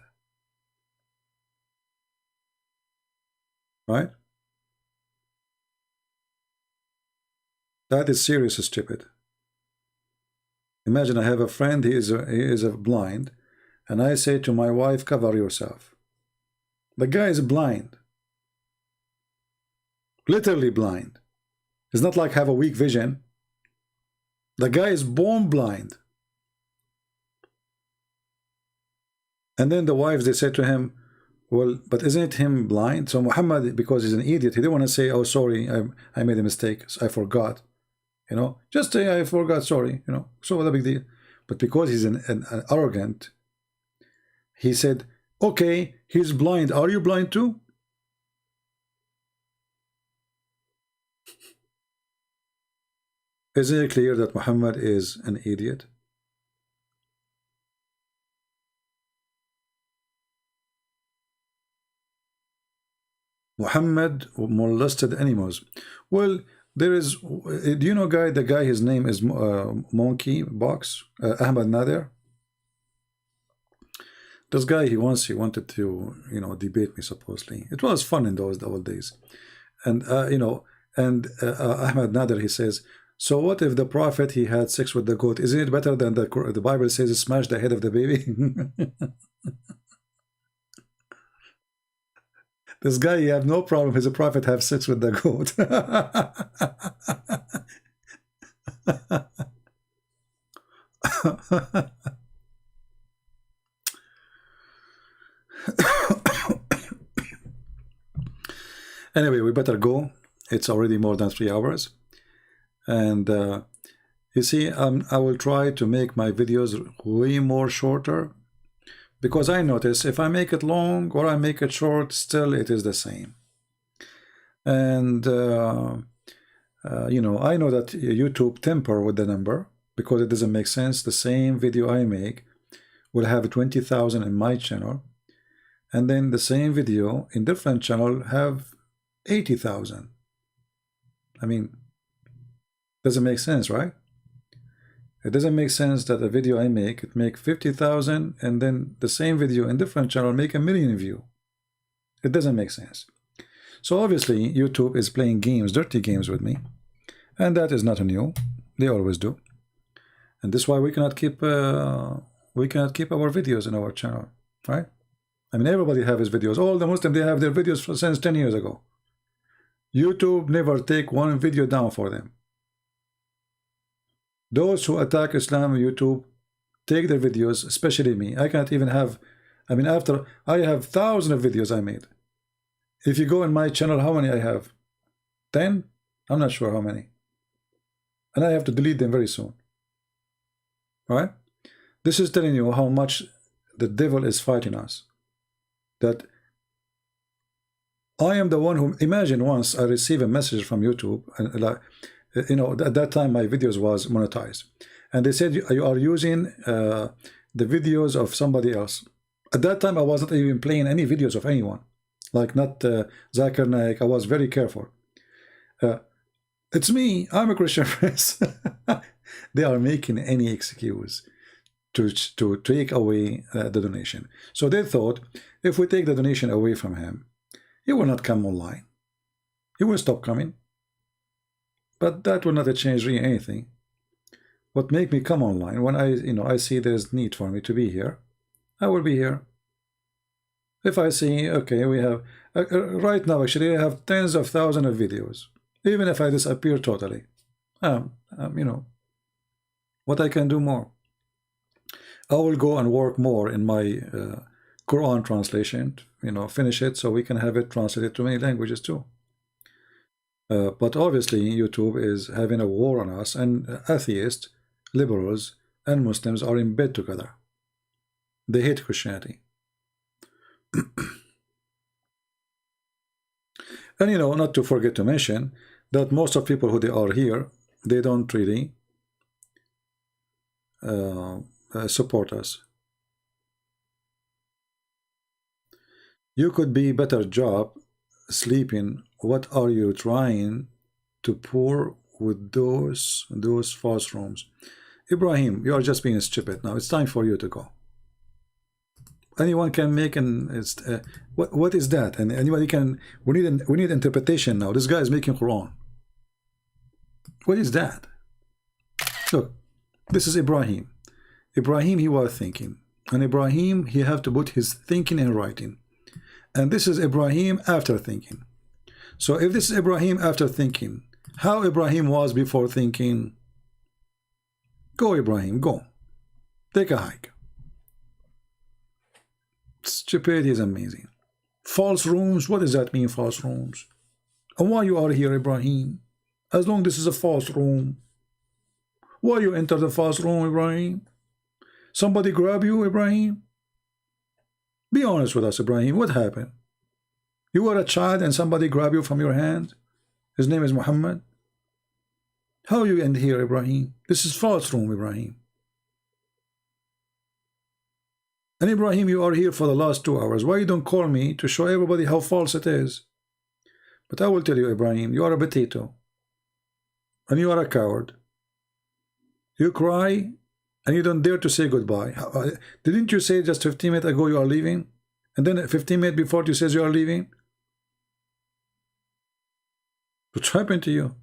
Right? That is seriously stupid. Imagine I have a friend, he is a blind, and I say to my wife, cover yourself. The guy is blind. Literally blind. It's not like have a weak vision. The guy is born blind. And then the wives, they said to him, well, but isn't him blind? So Muhammad, because he's an idiot, he didn't want to say, oh, sorry, I made a mistake, I forgot. You know, just say, I forgot, sorry, you know, so what a big deal. But because he's an arrogant, he said, okay, he's blind. Are you blind too? Isn't it clear that Muhammad is an idiot? Muhammad molested animals. Well, there is, do you know the guy, his name is Monkey Box, Ahmad Nader? This guy, he wanted to, you know, debate me supposedly. It was fun in those old days. And, you know, and Ahmad Nader, he says, so what if the prophet, he had sex with the goat? Isn't it better than the Bible says, smash the head of the baby? This guy, he have no problem his prophet have sex with the goat. Anyway, we better go. It's already more than 3 hours. And you see, I will try to make my videos way more shorter, because I notice if I make it long or I make it short, still it is the same. And you know, I know that YouTube temper with the number, because it doesn't make sense. The same video I make will have 20,000 in my channel, and then the same video in different channel have 80,000. I mean, doesn't make sense, right? It doesn't make sense that a video I make, it make 50,000, and then the same video in different channel make 1 million view. It doesn't make sense. So obviously YouTube is playing games, dirty games with me, and that is not new. They always do, and this is why we cannot keep our videos in our channel, right? I mean, everybody have his videos. All the Muslims, they have their videos since 10 years ago. YouTube never take one video down for them. Those who attack Islam, YouTube, take their videos, especially me. I can't even have, I mean, after I have thousands of videos I made. If you go in my channel, how many I have? 10? I'm not sure how many. And I have to delete them very soon. All right? This is telling you how much the devil is fighting us. That I am the one who, imagine once I receive a message from YouTube, and like, you know, at that time my videos was monetized, and they said you are using the videos of somebody else. At that time I wasn't even playing any videos of anyone, like not Zakir Naik. I was very careful. It's me, I'm a Christian prince. They are making any excuse to take away the donation. So they thought, if we take the donation away from him, he will not come online. He will stop coming. But that will not change really anything. What make me come online, when I see there's need for me to be here, I will be here. If I see, okay, we have right now actually I have tens of thousands of videos. Even if I disappear totally, you know, what I can do more. I will go and work more in my Quran translation, you know, finish it so we can have it translated to many languages too. But obviously YouTube is having a war on us, and atheists, liberals, and Muslims are in bed together. They hate Christianity. And you know, not to forget to mention that most of people who they are here, they don't really support us. You could be better job sleeping. What are you trying to pour with those false rooms? Ibrahim, you are just being stupid. Now it's time for you to go. Anyone can make what is that? And anybody can. We need interpretation now. This guy is making Quran. What is that? Look, this is Ibrahim. Ibrahim, he was thinking, and Ibrahim, he have to put his thinking in writing. And this is Ibrahim after thinking. So if this is Ibrahim after thinking, how Ibrahim was before thinking? Go, Ibrahim, go. Take a hike. Stupidity is amazing. False rooms, what does that mean, false rooms? And why you are here, Ibrahim? As long this is a false room. Why you enter the false room, Ibrahim? Somebody grab you, Ibrahim? Be honest with us, Ibrahim. What happened? You were a child and somebody grabbed you from your hand? His name is Muhammad? How you end here, Ibrahim? This is false room, Ibrahim. And Ibrahim, you are here for the last 2 hours. Why you don't call me to show everybody how false it is? But I will tell you, Ibrahim, you are a potato. And you are a coward. You cry and you don't dare to say goodbye. Didn't you say just 15 minutes ago you are leaving? And then 15 minutes before you says you are leaving? What's happened to you?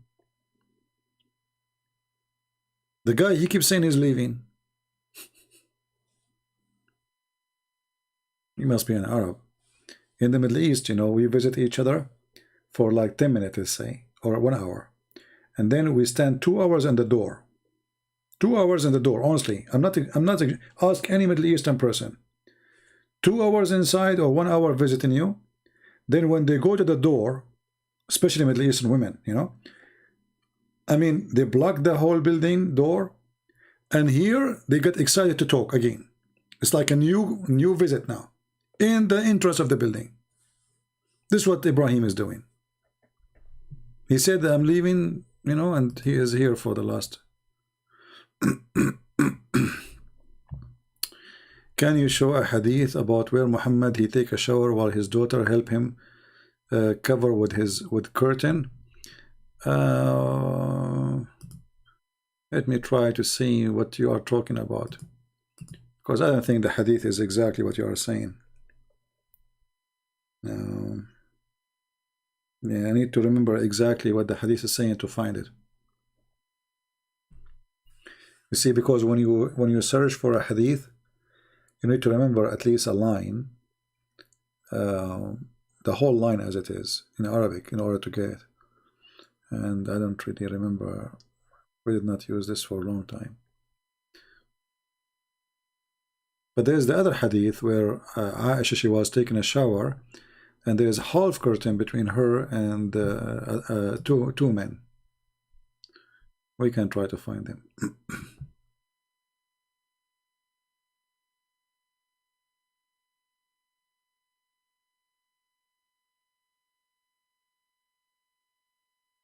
The guy, he keeps saying he's leaving. He must be an Arab. In the Middle East, you know, we visit each other for like 10 minutes, let's say, or 1 hour. And then we stand 2 hours in the door. 2 hours in the door, honestly. I'm not ask any Middle Eastern person. 2 hours inside or 1 hour visiting you. Then when they go to the door, especially Middle Eastern women, you know, I mean, they block the whole building door, and here they get excited to talk again. It's like a new visit now, in the entrance of the building. This is what Ibrahim is doing. He said, I'm leaving, you know, and he is here for the last. Can you show a hadith about where Muhammad, he take a shower while his daughter help him cover with curtain? Let me try to see what you are talking about, because I don't think the hadith is exactly what you are saying. Yeah, I need to remember exactly what the hadith is saying to find it. You see, because when you search for a hadith, you need to remember at least a line, the whole line as it is in Arabic, in order to get it. And I don't really remember. We did not use this for a long time. But there's the other hadith where Aisha, she was taking a shower, and there is a half curtain between her and two men. We can try to find them.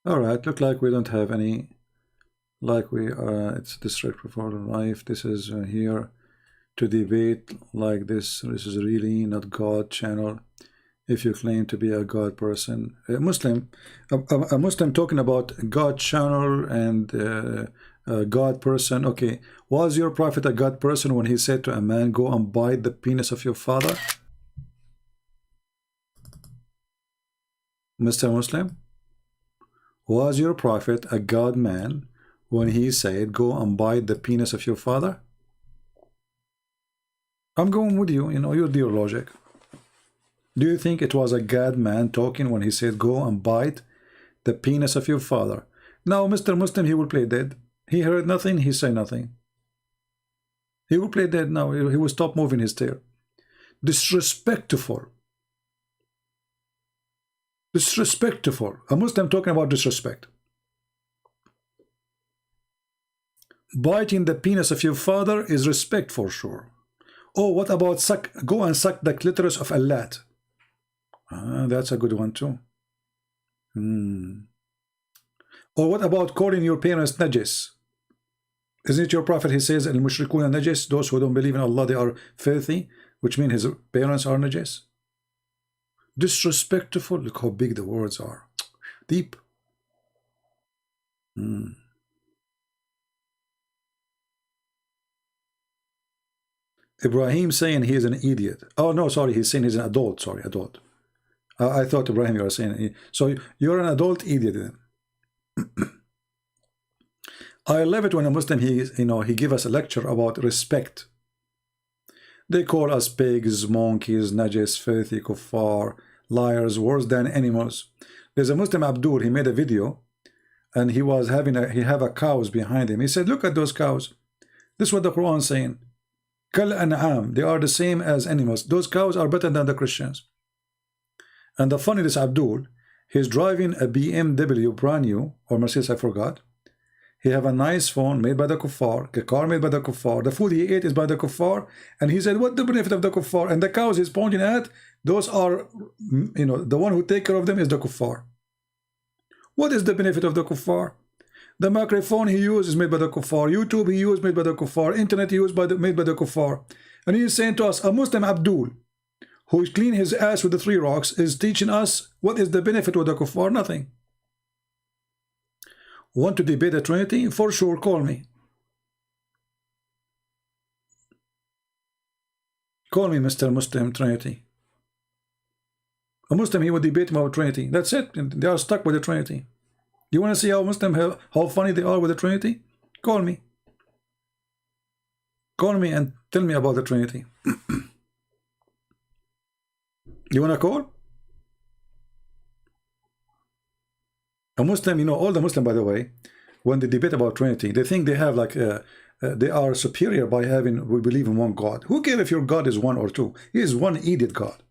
All right, look like we don't have any, like we it's disrespectful for life. This is here to debate like this. This is really not God channel. If you claim to be a God person, a Muslim talking about God channel and a God person. Okay, was your prophet a God person when he said to a man, "Go and bite the penis of your father"? Mr. Muslim, was your prophet a God man when he said, "Go and bite the penis of your father"? I'm going with you, you know, your dear logic. Do you think it was a God man talking when he said, "Go and bite the penis of your father"? Now, Mr. Muslim, he will play dead. He heard nothing, he said nothing. He will play dead now. He will stop moving his tail. Disrespectful. Disrespectful. A Muslim talking about disrespect. Biting the penis of your father is respect for sure. Oh, what about go and suck the clitoris of Allah? That's a good one too. Or what about calling your parents najis? Isn't it your prophet? He says, Al-mushrikuna najis, those who don't believe in Allah, they are filthy, which means his parents are najis. Disrespectful. Look how big the words are. Deep. Ibrahim saying he is an idiot. Oh no, sorry, he's saying he's an adult. Sorry, adult. I thought Ibrahim you were saying. So you're an adult idiot then. I love it when a Muslim he give us a lecture about respect. They call us pigs, monkeys, najis, filthy, kuffar, liars, worse than animals. There's a Muslim Abdul. He made a video, and he was having he have a cows behind him. He said, "Look at those cows. This is what the Quran is saying. Kal an'am, they are the same as animals. Those cows are better than the Christians." And the funny is Abdul, he's driving a BMW brand new, or Mercedes, I forgot. He have a nice phone made by the kuffar, a car made by the kuffar. The food he ate is by the kuffar, and he said, "What the benefit of the kuffar?" And the cows he's pointing at, those are, the one who take care of them is the kuffar. What is the benefit of the kuffar? The microphone he used is made by the kuffar. YouTube he used made by the kuffar. Internet he used made by the kuffar. And he is saying to us, a Muslim Abdul, who clean his ass with the 3 rocks, is teaching us what is the benefit with the kuffar? Nothing. Want to debate the Trinity? For sure, call me. Call me Mr. Muslim Trinity. A Muslim, he would debate about Trinity. That's it. They are stuck with the Trinity. You want to see how Muslim, how funny they are with the Trinity? Call me. Call me and tell me about the Trinity. You want to call? A Muslim, all the Muslim, by the way, when they debate about Trinity, they think they have like, they are superior by having, we believe in one God. Who cares if your God is 1 or 2? He is one idiot God.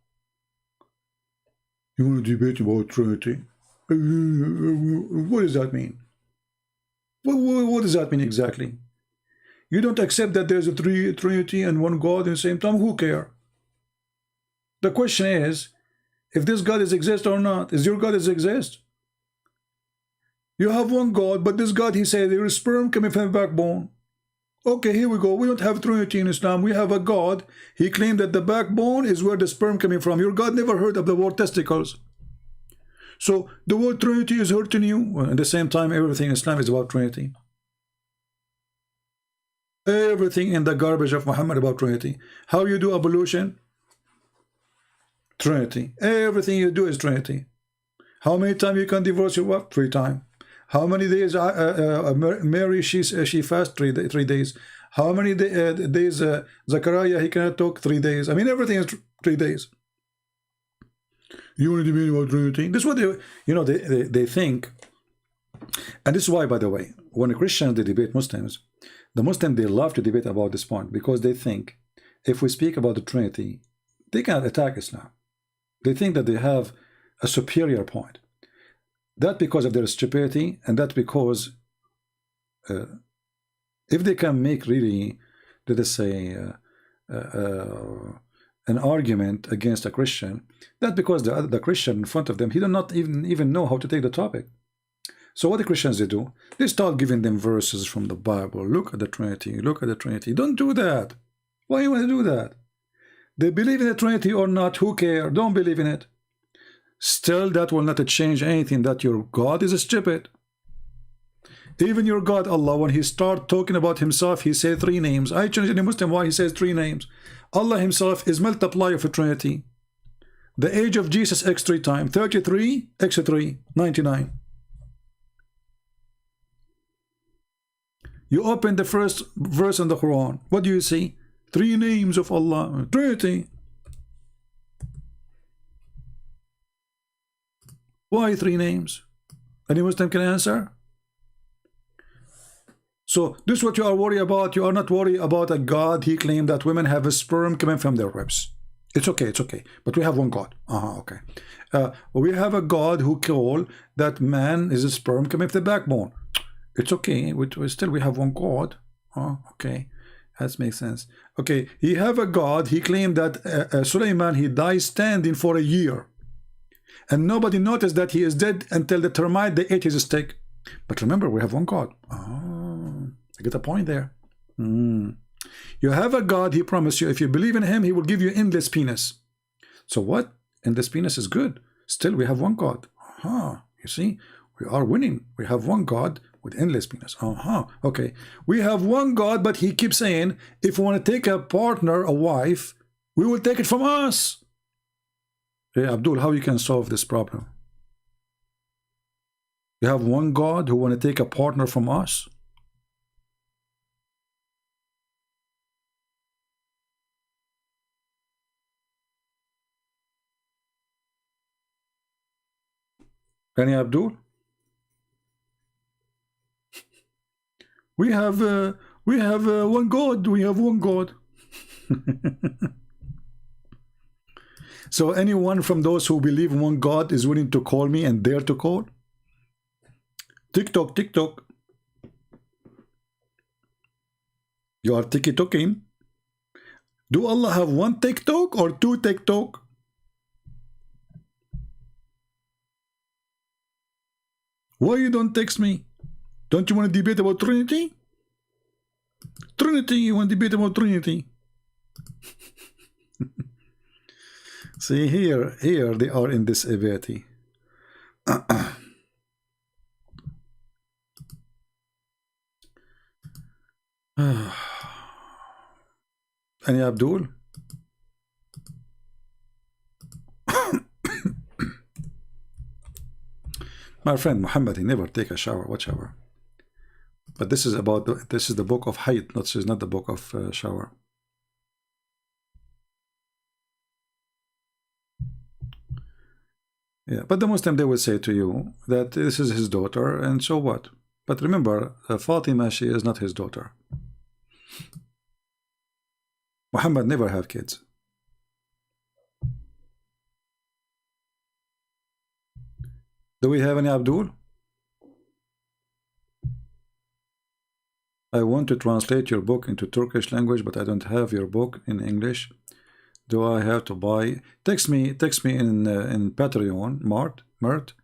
You want to debate about Trinity? What does that mean? What does that mean exactly? You don't accept that there's a Trinity and one God at the same time? Who cares? The question is, if this God is exist or not. Is your God exist? You have one God, but this God, he said, there is sperm coming from the backbone. Okay, here we go. We don't have Trinity in Islam. We have a God. He claimed that the backbone is where the sperm coming from. Your God never heard of the word testicles. So the word Trinity is hurting you. Well, at the same time, everything in Islam is about Trinity. Everything in the garbage of Muhammad about Trinity. How you do ablution? Trinity. Everything you do is Trinity. How many times you can divorce your wife? 3 times. How many days Mary she fast 3 days? How many days Zachariah he cannot talk? 3 days. I mean everything is 3 days. You want to debate about Trinity? This is what they think, and this is why, by the way, when Christians they debate Muslims, the Muslims they love to debate about this point because they think if we speak about the Trinity, they cannot attack Islam. They think that they have a superior point. That because of their stupidity, and that because if they can make really, let us say, an argument against a Christian, that because the Christian in front of them, he does not even know how to take the topic. So what the Christians they do, they start giving them verses from the Bible. Look at the Trinity. Look at the Trinity. Don't do that. Why you want to do that? They believe in the Trinity or not, who cares? Don't believe in it. Still, that will not change anything that your God is stupid. Even your God, Allah, when he start talking about himself, he said 3 names. I challenge any Muslim why he says 3 names. Allah himself is multiply of a Trinity. The age of Jesus X 3 times. 33 X 3, 99. You open the first verse in the Quran. What do you see? 3 names of Allah. Trinity. Why 3 names? Any Muslim can answer? So this is what you are worried about. You are not worried about a God. He claimed that women have a sperm coming from their ribs. It's okay, it's okay. But we have one God. Okay. We have a God who called that man is a sperm coming from the backbone. It's okay. Still we have one God. Okay. That makes sense. Okay. He have a God. He claimed that Sulaiman, he died standing for a year. And nobody noticed that he is dead until the termite, they ate his stick. But remember, we have one God. I get a point there. You have a God, he promised you, if you believe in him, he will give you endless penis. So what? Endless penis is good. Still, we have one God. You see, we are winning. We have one God with endless penis. Okay. We have one God, but he keeps saying, if we want to take a partner, a wife, we will take it from us. Hey, Abdul, how you can solve this problem? You have one God who want to take a partner from us? Any Abdul? We have one God. We have one God. So anyone from those who believe in one God is willing to call me and dare to call? TikTok, TikTok. You are tiki-toking. Do Allah have one TikTok or two TikTok? Why you don't text me? Don't you want to debate about Trinity? Trinity, you want to debate about Trinity? See, here they are in this abati. Any Abdul? My friend Muhammad, he never take a shower. What shower? But this is about this is the book of Hayt, this is not the book of shower. Yeah, but the Muslim, they will say to you that this is his daughter, and so what? But remember, Fatima, she is not his daughter. Muhammad never have kids. Do we have any Abdul? I want to translate your book into Turkish language, but I don't have your book in English. Do I have to buy? Text me in Patreon, Mert,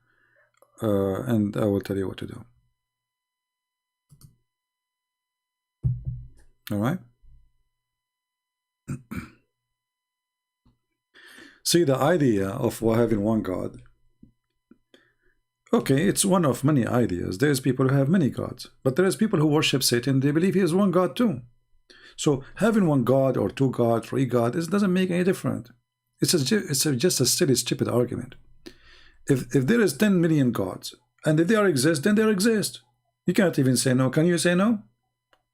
and I will tell you what to do. All right. See, the idea of having one God. Okay, it's one of many ideas. There's people who have many gods, but there's people who worship Satan. They believe he is one God too. So having one God or two God, three God, it doesn't make any difference. It's just a silly, stupid argument. If there is 10 million gods, and if they are exist, then they exist. You cannot even say no. Can you say no?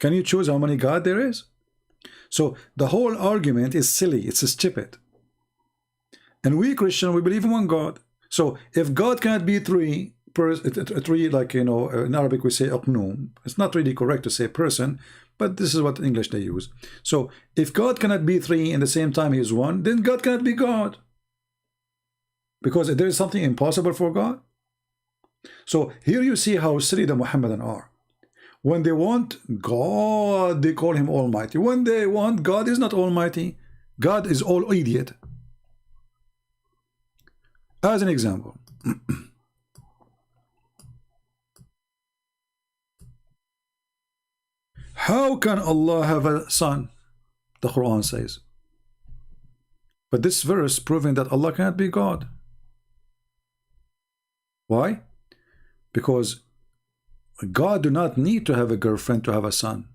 Can you choose how many God there is? So the whole argument is silly. It's stupid. And we Christian, we believe in one God. So if God cannot be three, like, you know, in Arabic we say aqnoom. It's not really correct to say person, but this is what in English they use. So if God cannot be three in the same time he is one, then God cannot be God. Because there is something impossible for God. So here you see how silly the Muhammadan are. When they want God, they call him Almighty. When they want God is not Almighty, God is all idiot. As an example, how can Allah have a son? The Quran says. But this verse proving that Allah cannot be God. Why? Because God do not need to have a girlfriend to have a son.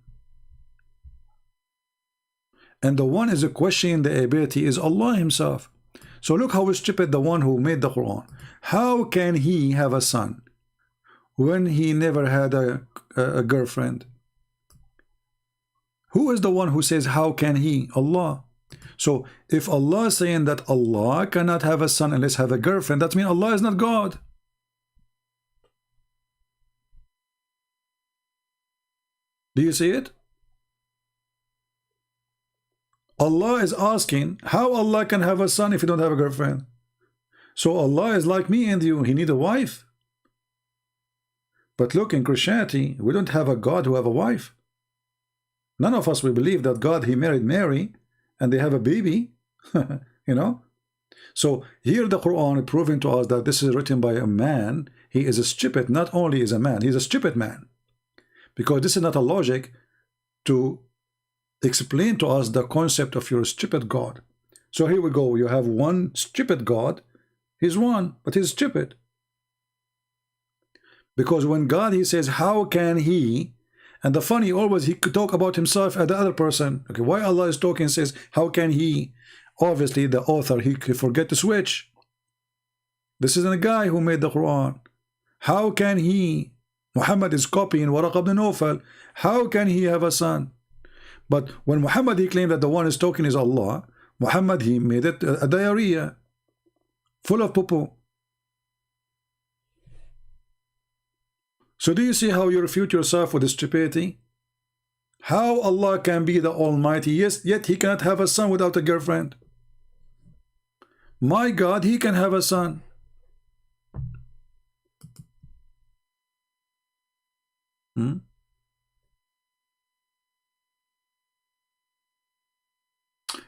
And the one is questioning the ability is Allah himself. So look how stupid the one who made the Quran. How can he have a son when he never had a girlfriend? Who is the one who says how can he? Allah. So if Allah is saying that Allah cannot have a son unless have a girlfriend, that means Allah is not God. Do you see it? Allah is asking how Allah can have a son if he don't have a girlfriend. So Allah is like me and you, he need a wife. But look, in Christianity, we don't have a God who have a wife. None of us will believe that God, he married Mary and they have a baby. You know. So here the Quran is proving to us that this is written by a man. He is a stupid. Not only is a man, he's a stupid man. because this is not a logic to explain to us the concept of your stupid God. So here we go. You have one stupid God. He's one, but he's stupid. Because when God, he says, how can he? And the funny, always he could talk about himself and the other person. Okay, why Allah is talking, says, how can he? Obviously, the author, he forget to switch. This isn't a guy who made the Quran. How can he? Muhammad is copying Waraq ibn Nawfal. How can he have a son? But when Muhammad, he claimed that the one is talking is Allah, Muhammad, he made it a diarrhea full of poo-poo. So do you see how you refute yourself with stupidity? How Allah can be the Almighty, yes, yet he cannot have a son without a girlfriend. My God, he can have a son.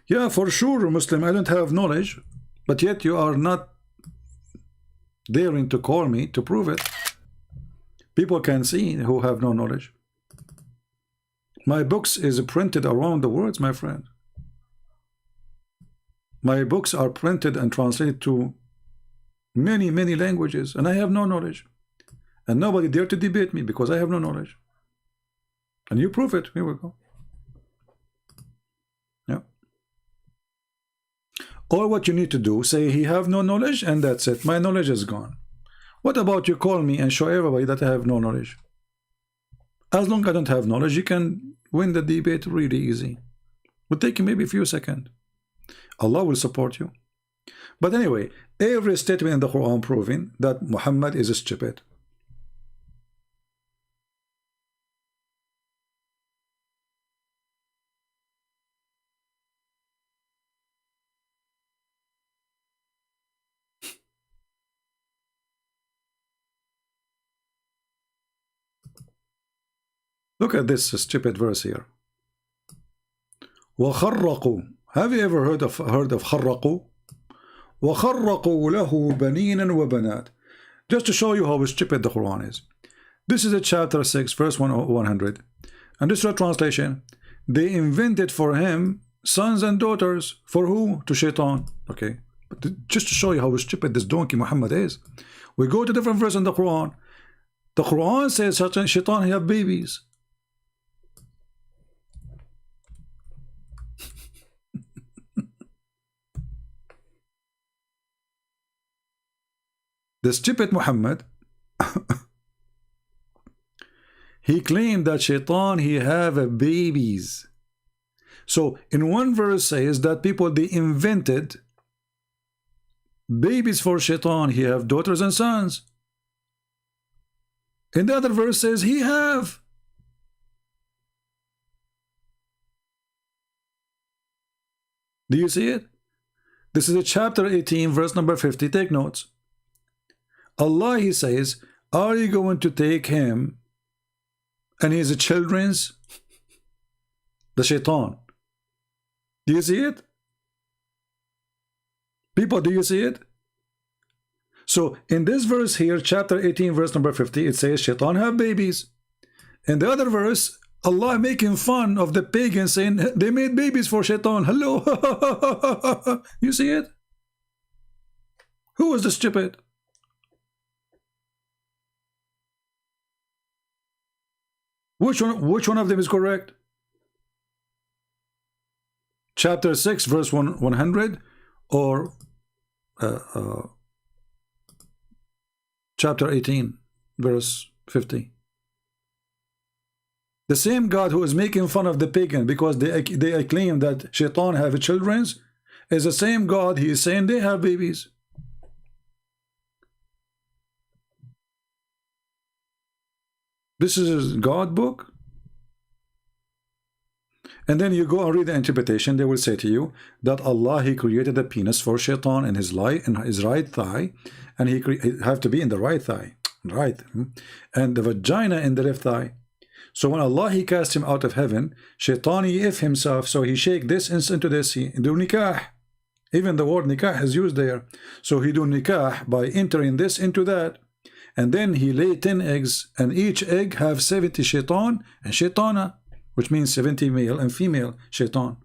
Yeah, for sure, Muslim, I don't have knowledge, but yet you are not daring to call me to prove it. People can see who have no knowledge. My books is printed around the world, my friend. My books are printed and translated to many, many languages, and I have no knowledge. And nobody dare to debate me because I have no knowledge. And you prove it. Here we go. Yeah. All what you need to do, say he have no knowledge, and that's it. My knowledge is gone. What about you call me and show everybody that I have no knowledge? As long as I don't have knowledge, you can win the debate really easy. It will take you maybe a few seconds. Allah will support you. But anyway, every statement in the Quran proving that Muhammad is stupid. Look at this stupid verse here. وَخَرَّقُوا. Have you ever heard of خَرَّقُوا? وَخَرَّقُوا لَهُ بَنِينًا وَبَنَاتٍ. Just to show you how stupid the Quran is. This is a chapter 6, verse 100. And this is a translation. They invented for him sons and daughters. For who? To Shaitan. Okay. But just to show you how stupid this donkey Muhammad is. We go to different verse in the Quran. The Quran says Shaitan have babies. The stupid Muhammad, he claimed that Shaitan, he have babies. So in one verse says that people, they invented babies for Shaitan. He have daughters and sons. In the other verse says he have. Do you see it? This is a chapter 18, verse number 50. Take notes. Allah, he says, are you going to take him and his children's, the Shaitan? Do you see it? People, do you see it? So in this verse here, chapter 18, verse number 50, it says Shaitan have babies. In the other verse, Allah making fun of the pagans, saying they made babies for Shaitan. Hello. You see it? Who is the stupid? Which one of them is correct? Chapter 6, verse 100, or chapter 18, verse 50. The same God who is making fun of the pagan because they claim that Shaitan have children is the same God he is saying they have babies. This is God book. And then you go and read the interpretation. They will say to you that Allah, he created a penis for Shaitan in his right thigh, and he have to be in the right thigh, right, and the vagina in the left thigh. So when Allah, he cast him out of heaven, Shaitan, he if himself, so he shake this into this, he do nikah. Even the word nikah is used there. So he do nikah by entering this into that. and then he lay 10 eggs, and each egg have 70 shaitan and shaitana, which means 70 male and female shaitan.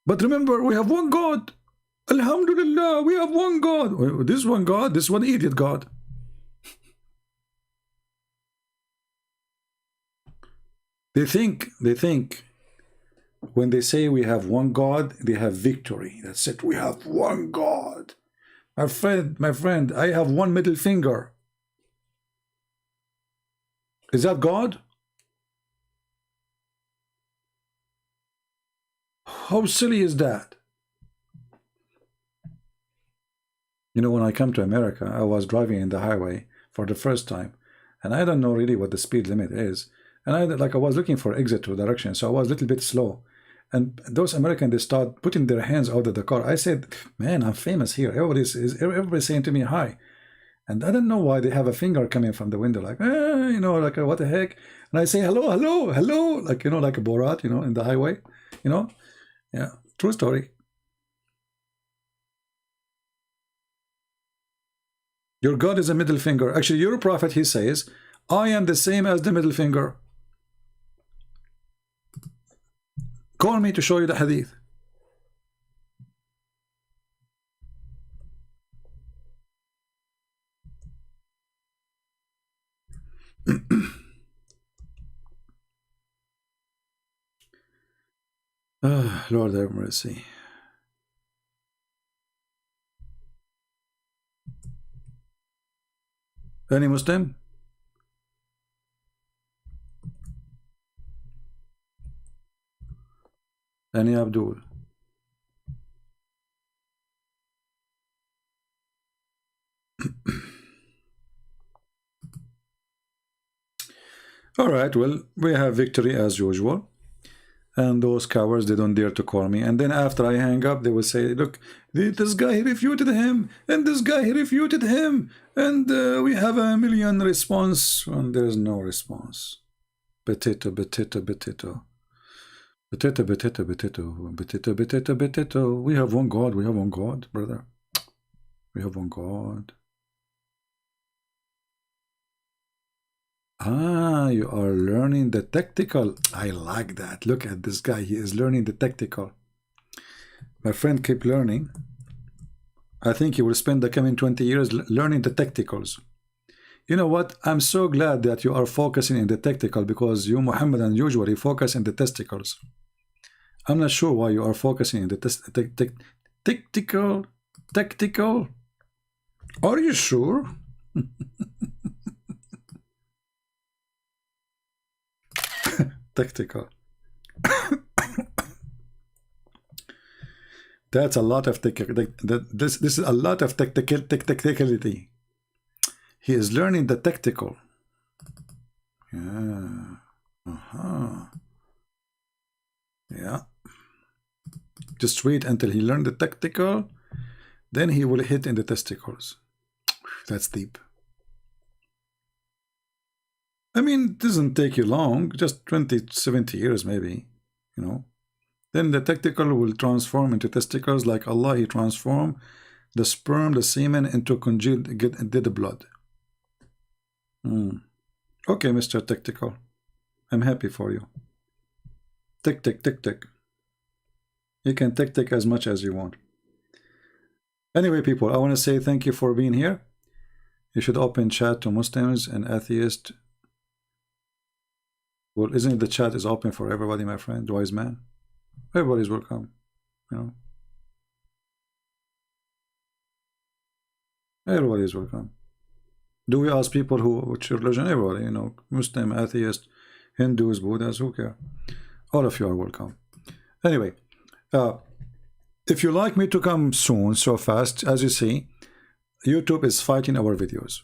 But remember, we have one God. Alhamdulillah, we have one God. This one God, this one idiot God. They think when they say we have one God, they have victory. That's it. We have one God. My friend, I have one middle finger. Is that God? How silly is that? You know, when I come to America, I was driving in the highway for the first time, and I don't know really what the speed limit is. And I was looking for exit to direction, so I was a little bit slow. And those Americans, they start putting their hands out of the car. I said, man, I'm famous here. Everybody's saying to me, hi. And I don't know why they have a finger coming from the window, like, you know, like, what the heck? And I say, hello, hello, hello, like, you know, like a Borat, you know, in the highway, you know? Yeah, true story. Your God is a middle finger. Actually, your prophet, he says, I am the same as the middle finger. Call me to show you the hadith. Oh, Lord have mercy. Any Muslim? Any Abdul? All right, well, we have victory as usual. And those cowards, they don't dare to call me. And then after I hang up, they will say, look, this guy, he refuted him. And this guy, he refuted him. And we have 1 million response. And there's no response. Potato, potato, potato. Potato, potato, potato. Potato, potato, potato. We have one God. We have one God, brother. We have one God. Ah, you are learning the tactical. I like that. Look at this guy. He is learning the tactical. My friend, keep learning. I think you will spend the coming 20 years learning the tacticals. You know what? I'm so glad that you are focusing in the tactical, because you, Muhammadan, usually focus in the testicles. I'm not sure why you are focusing in the tactical. Are you sure? Tactical. That's a lot of this is a lot of tacticality. He is learning the tactical. Yeah. Yeah. Just wait until he learned the tactical, then he will hit in the testicles. That's deep. I mean, it doesn't take you long, just 20, 70 years maybe, you know. Then the tactical will transform into testicles, like Allah, He transformed the sperm, the semen, into congealed dead blood. Okay, Mr. Tactical. I'm happy for you. Tick, tick, tick, tick. You can tick, tick as much as you want. Anyway, people, I want to say thank you for being here. You should open chat to Muslims and atheists. Well, isn't it the chat is open for everybody, my friend, wise man? Everybody's welcome, you know. Everybody is welcome. Do we ask people which religion? Everybody, you know, Muslim, atheist, Hindus, Buddhas, who care? All of you are welcome. Anyway, if you like me to come soon, so fast, as you see, YouTube is fighting our videos.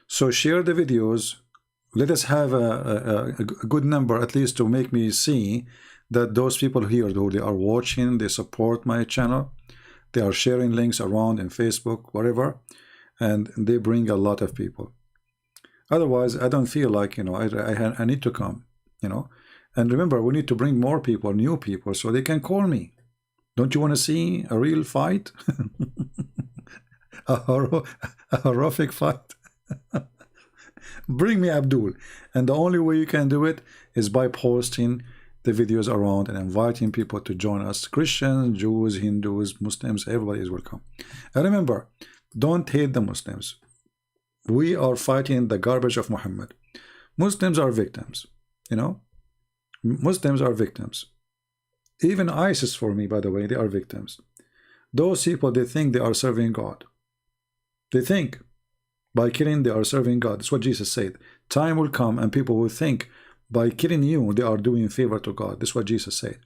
So share the videos. Let us have a good number, at least, to make me see that those people here, who they are watching, they support my channel, they are sharing links around in Facebook, whatever, and they bring a lot of people. Otherwise, I don't feel like, you know, I need to come, you know. And remember, we need to bring more people, new people, so they can call me. Don't you want to see a real fight? A horrific fight? Bring me Abdul. And the only way you can do it is by posting the videos around and inviting people to join us. Christians, Jews, Hindus, Muslims, everybody is welcome. And remember, don't hate the Muslims. We are fighting the garbage of Muhammad. Muslims are victims, you know. Muslims are victims. Even ISIS, for me, by the way, they are victims. Those people, they think they are serving God. They think by killing they are serving God. That's what Jesus said. Time will come and people will think by killing you they are doing favor to God. That's what Jesus said.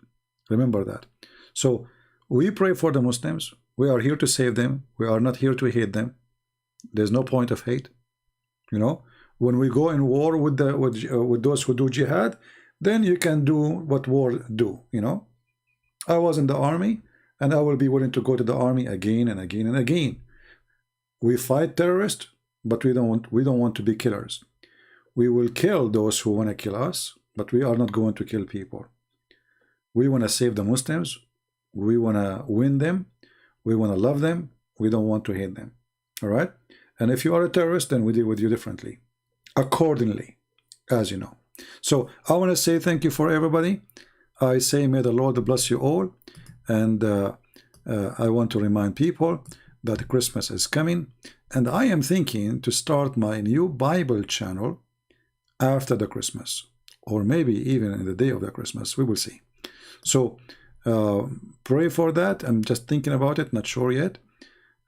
Remember that. So we pray for the Muslims. We are here to save them. We are not here to hate them. There's no point of hate. You know, when we go in war with those who do jihad, then you can do what war do. You know, I was in the army, and I will be willing to go to the army again and again and again. We fight terrorists, but we don't want to be killers. We will kill those who want to kill us, but we are not going to kill people. We want to save the Muslims. We want to win them. We want to love them. We don't want to hate them. All right? And if you are a terrorist, then we deal with you differently, accordingly, as you know. So I want to say thank you for everybody. I say may the Lord bless you all. And I want to remind people that Christmas is coming. And I am thinking to start my new Bible channel after the Christmas, or maybe even in the day of the Christmas. We will see. So pray for that. I'm just thinking about it, not sure yet.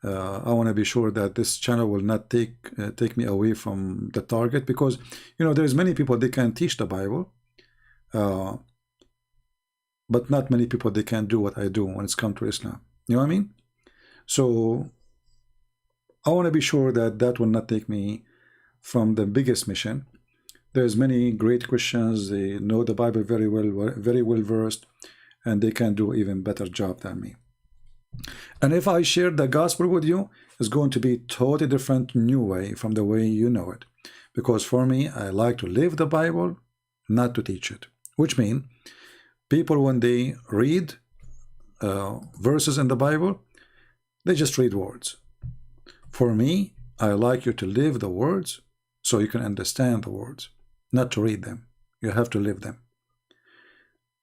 I want to be sure that this channel will not take me away from the target, because you know there's many people they can teach the Bible, but not many people they can do what I do when it's come to Islam. You know what I mean? So I want to be sure that that will not take me from the biggest mission. There's many great Christians. They know the Bible very well versed, and they can do even better job than me. And if I share the gospel with you, it's going to be a totally different new way from the way you know it. Because for me, I like to live the Bible, not to teach it. Which means people, when they read verses in the Bible, they just read words. For me, I like you to live the words so you can understand the words, not to read them. You have to live them.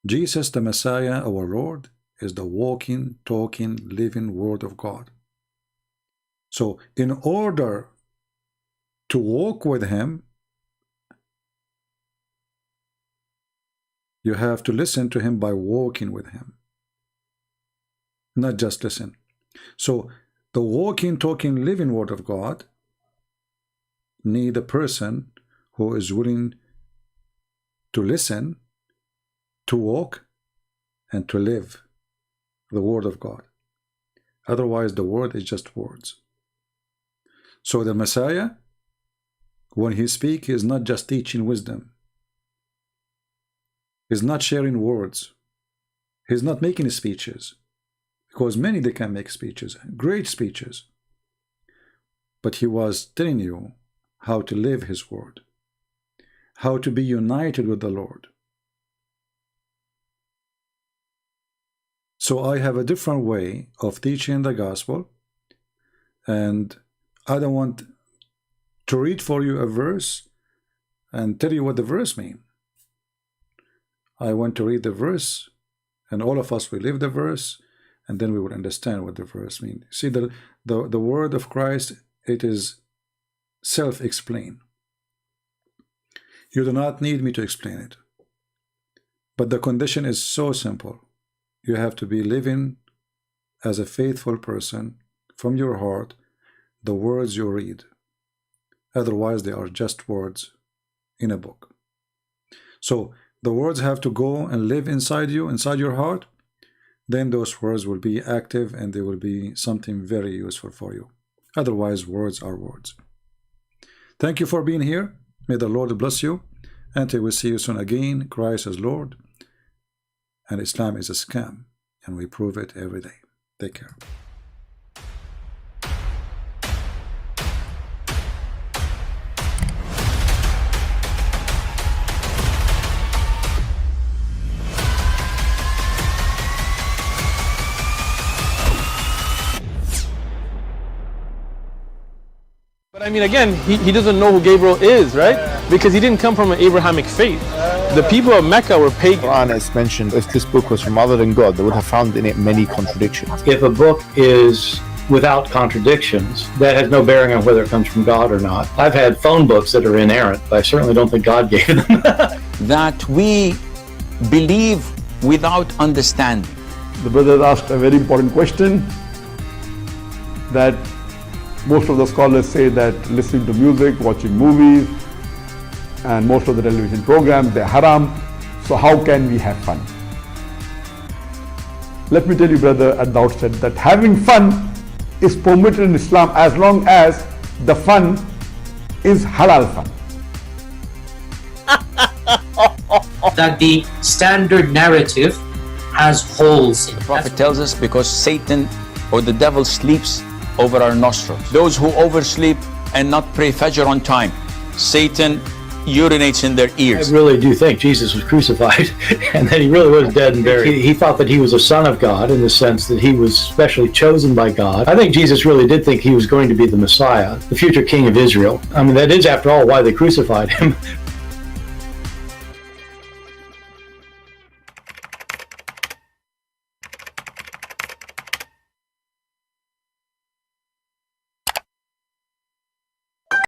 Jesus, the Messiah, our Lord, is the walking, talking, living Word of God. So in order to walk with Him, you have to listen to Him by walking with Him, not just listen. So the walking, talking, living Word of God need a person who is willing to listen, to walk, and to live the Word of God. Otherwise, the Word is just words. So the Messiah, when He speaks, He is not just teaching wisdom. He's not sharing words. He's not making speeches. Because many, they can make speeches, great speeches. But He was telling you how to live His Word, how to be united with the Lord. So I have a different way of teaching the gospel, and I don't want to read for you a verse and tell you what the verse means. I want to read the verse, and all of us will live the verse, and then we will understand what the verse means. See, the word of Christ, it is self-explained. You do not need me to explain it. But the condition is so simple. You have to be living as a faithful person from your heart, the words you read. Otherwise, they are just words in a book. So the words have to go and live inside you, inside your heart. Then those words will be active and they will be something very useful for you. Otherwise, words are words. Thank you for being here. May the Lord bless you. Until we see you soon again. Christ is Lord. And Islam is a scam, and we prove it every day. Take care. But I mean, again, he doesn't know who Gabriel is, right? Because he didn't come from an Abrahamic faith. The people of Mecca were pagan. Quran is mentioned, if this book was from other than God, they would have found in it many contradictions. If a book is without contradictions, that has no bearing on whether it comes from God or not. I've had phone books that are inerrant, but I certainly don't think God gave them. That we believe without understanding. The brother asked a very important question, that most of the scholars say that listening to music, watching movies, and most of the television programs, they're haram. So how can we have fun? Let me tell you, brother, at the outset that having fun is permitted in Islam as long as the fun is halal fun. That the standard narrative has holes in it. The Prophet tells us because Satan or the devil sleeps over our nostrils. Those who oversleep and not pray Fajr on time, Satan urinates in their ears. I really do think Jesus was crucified and that he really was dead and buried. He thought that he was a son of God in the sense that he was specially chosen by God. I think Jesus really did think he was going to be the Messiah, the future king of Israel. I mean, that is, after all, why they crucified him.